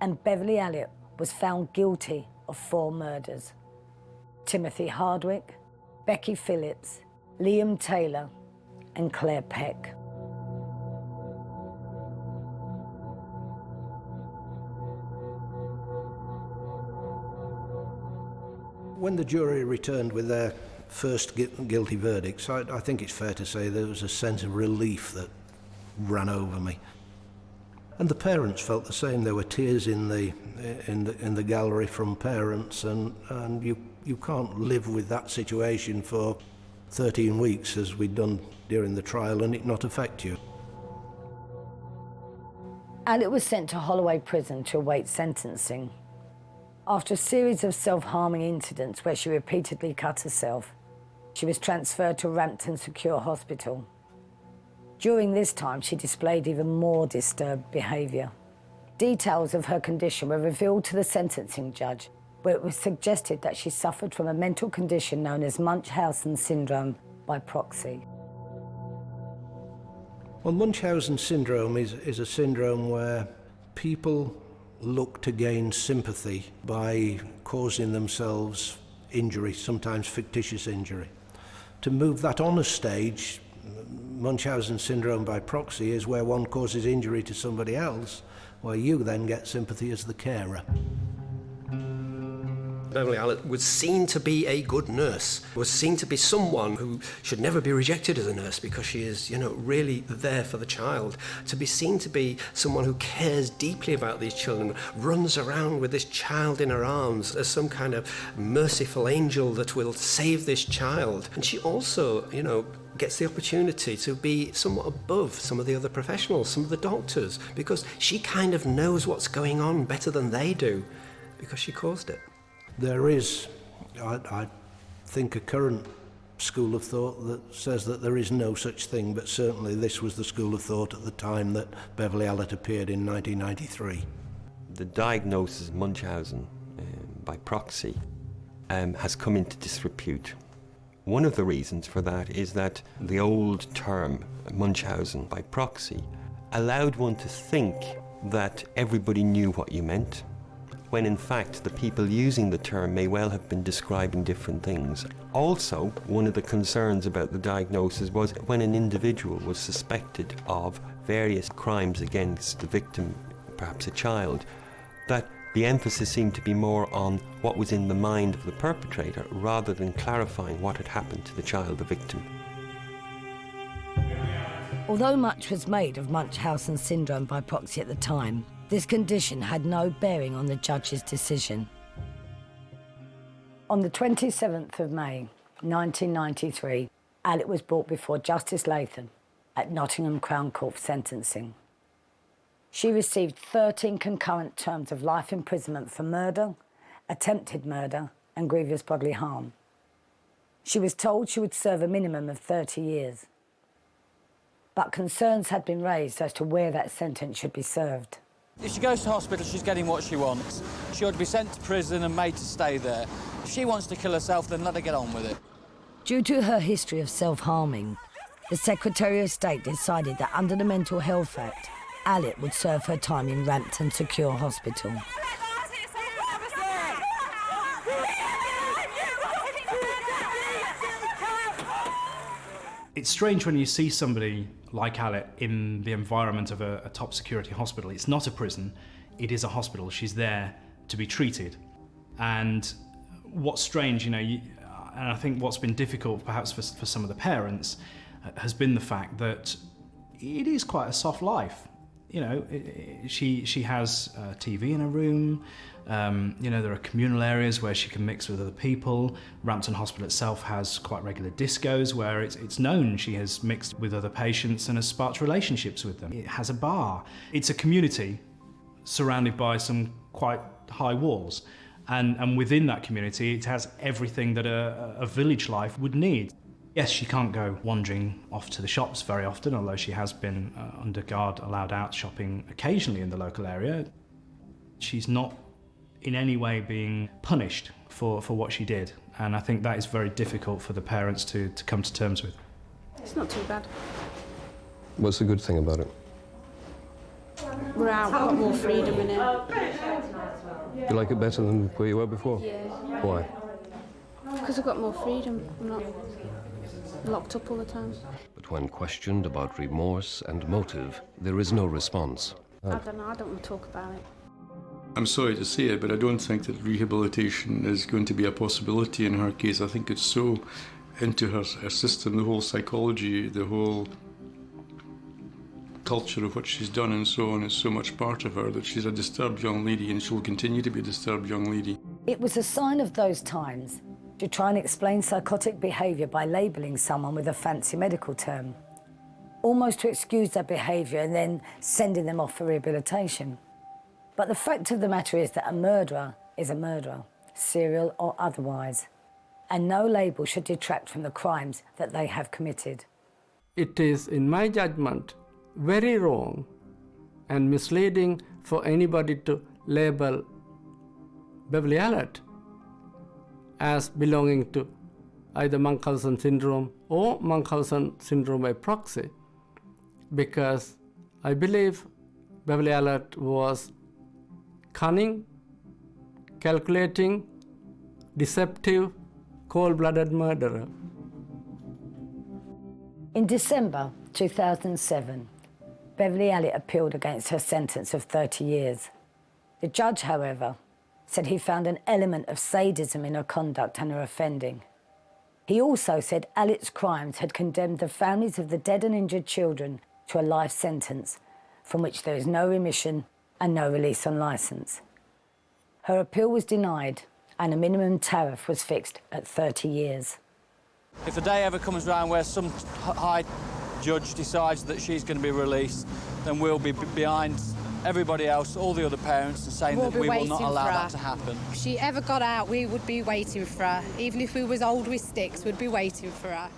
[SPEAKER 1] And Beverly Alet was found guilty of 4 murders: Timothy Hardwick, Becky Phillips, Liam Taylor, and Claire Peck.
[SPEAKER 5] When the jury returned with their first guilty verdicts, I think it's fair to say there was a sense of relief that ran over me. And the parents felt the same. There were tears in the gallery from parents, and you can't live with that situation for 13 weeks as we'd done during the trial and it not affect you.
[SPEAKER 1] Alet was sent to Holloway Prison to await sentencing. After a series of self-harming incidents where she repeatedly cut herself, She was transferred to Rampton Secure Hospital. During this time, she displayed even more disturbed behaviour. Details of her condition were revealed to the sentencing judge, where it was suggested that she suffered from a mental condition known as Munchausen syndrome by proxy.
[SPEAKER 5] Well, Munchausen syndrome is a syndrome where people look to gain sympathy by causing themselves injury, sometimes fictitious injury. To move that on a stage, Munchausen syndrome by proxy is where one causes injury to somebody else, where you then get sympathy as the carer.
[SPEAKER 20] Beverly Allitt was seen to be a good nurse, was seen to be someone who should never be rejected as a nurse because she is, really there for the child. To be seen to be someone who cares deeply about these children, runs around with this child in her arms as some kind of merciful angel that will save this child. And she also, gets the opportunity to be somewhat above some of the other professionals, some of the doctors, because she kind of knows what's going on better than they do, because she caused it.
[SPEAKER 5] There is, I think, a current school of thought that says that there is no such thing, but certainly this was the school of thought at the time that Beverly Allitt appeared in 1993.
[SPEAKER 21] The diagnosis Munchausen by proxy has come into disrepute. One of the reasons for that is that the old term Munchausen by proxy allowed one to think that everybody knew what you meant, when in fact the people using the term may well have been describing different things. Also, one of the concerns about the diagnosis was when an individual was suspected of various crimes against the victim, perhaps a child, that the emphasis seemed to be more on what was in the mind of the perpetrator rather than clarifying what had happened to the child, the victim.
[SPEAKER 1] Although much was made of Munchausen syndrome by proxy at the time, this condition had no bearing on the judge's decision. On the 27th of May, 1993, Allitt was brought before Justice Latham at Nottingham Crown Court for sentencing. She received 13 concurrent terms of life imprisonment for murder, attempted murder, and grievous bodily harm. She was told she would serve a minimum of 30 years. But concerns had been raised as to where that sentence should be served.
[SPEAKER 22] If she goes to hospital, she's getting what she wants. She ought to be sent to prison and made to stay there. If she wants to kill herself, then let her get on with it.
[SPEAKER 1] Due to her history of self-harming, the Secretary of State decided that under the Mental Health Act, Allitt would serve her time in Rampton Secure Hospital.
[SPEAKER 17] It's strange when you see somebody like Allitt in the environment of a top security hospital. It's not a prison, it is a hospital. She's there to be treated. And what's strange, and I think what's been difficult perhaps for some of the parents has been the fact that it is quite a soft life. She has TV in her room. There are communal areas where she can mix with other people. Rampton Hospital itself has quite regular discos where it's known she has mixed with other patients and has sparked relationships with them. It has a bar. It's a community surrounded by some quite high walls. And within that community, it has everything that a village life would need. Yes, she can't go wandering off to the shops very often, although she has been under guard, allowed out shopping occasionally in the local area. She's not in any way being punished for what she did, and I think that is very difficult for the parents to come to terms with.
[SPEAKER 15] It's not too bad.
[SPEAKER 23] What's the good thing about it?
[SPEAKER 15] We're out, got more freedom in it.
[SPEAKER 23] You like it better than where you were before?
[SPEAKER 15] Yeah.
[SPEAKER 23] Why?
[SPEAKER 15] Because I've got more freedom. I'm not locked up all the time.
[SPEAKER 24] But when questioned about remorse and motive, there is no response.
[SPEAKER 15] I don't know, I don't want to talk about it.
[SPEAKER 14] I'm sorry to say it, but I don't think that rehabilitation is going to be a possibility in her case. I think it's so into her system, the whole psychology, the whole culture of what she's done and so on is so much part of her that she's a disturbed young lady and she'll continue to be a disturbed young lady.
[SPEAKER 1] It was a sign of those times to try and explain psychotic behaviour by labelling someone with a fancy medical term, almost to excuse their behaviour and then sending them off for rehabilitation. But the fact of the matter is that a murderer is a murderer, serial or otherwise. and no label should detract from the crimes that they have committed.
[SPEAKER 10] It is, in my judgment, very wrong and misleading for anybody to label Beverly Alert as belonging to either Munchausen syndrome or Munchausen syndrome by proxy, because I believe Beverly Alert was cunning, calculating, deceptive, cold-blooded murderer.
[SPEAKER 1] In December 2007, Beverly Allitt appealed against her sentence of 30 years. The judge, however, said he found an element of sadism in her conduct and her offending. He also said Allitt's crimes had condemned the families of the dead and injured children to a life sentence from which there is no remission and no release on licence. Her appeal was denied and a minimum tariff was fixed at 30 years.
[SPEAKER 22] If the day ever comes round where some high judge decides that she's going to be released, then we'll be behind everybody else, all the other parents, and saying that we will not allow that to happen.
[SPEAKER 3] If she ever got out, we would be waiting for her. Even if we was old with sticks, we'd be waiting for her.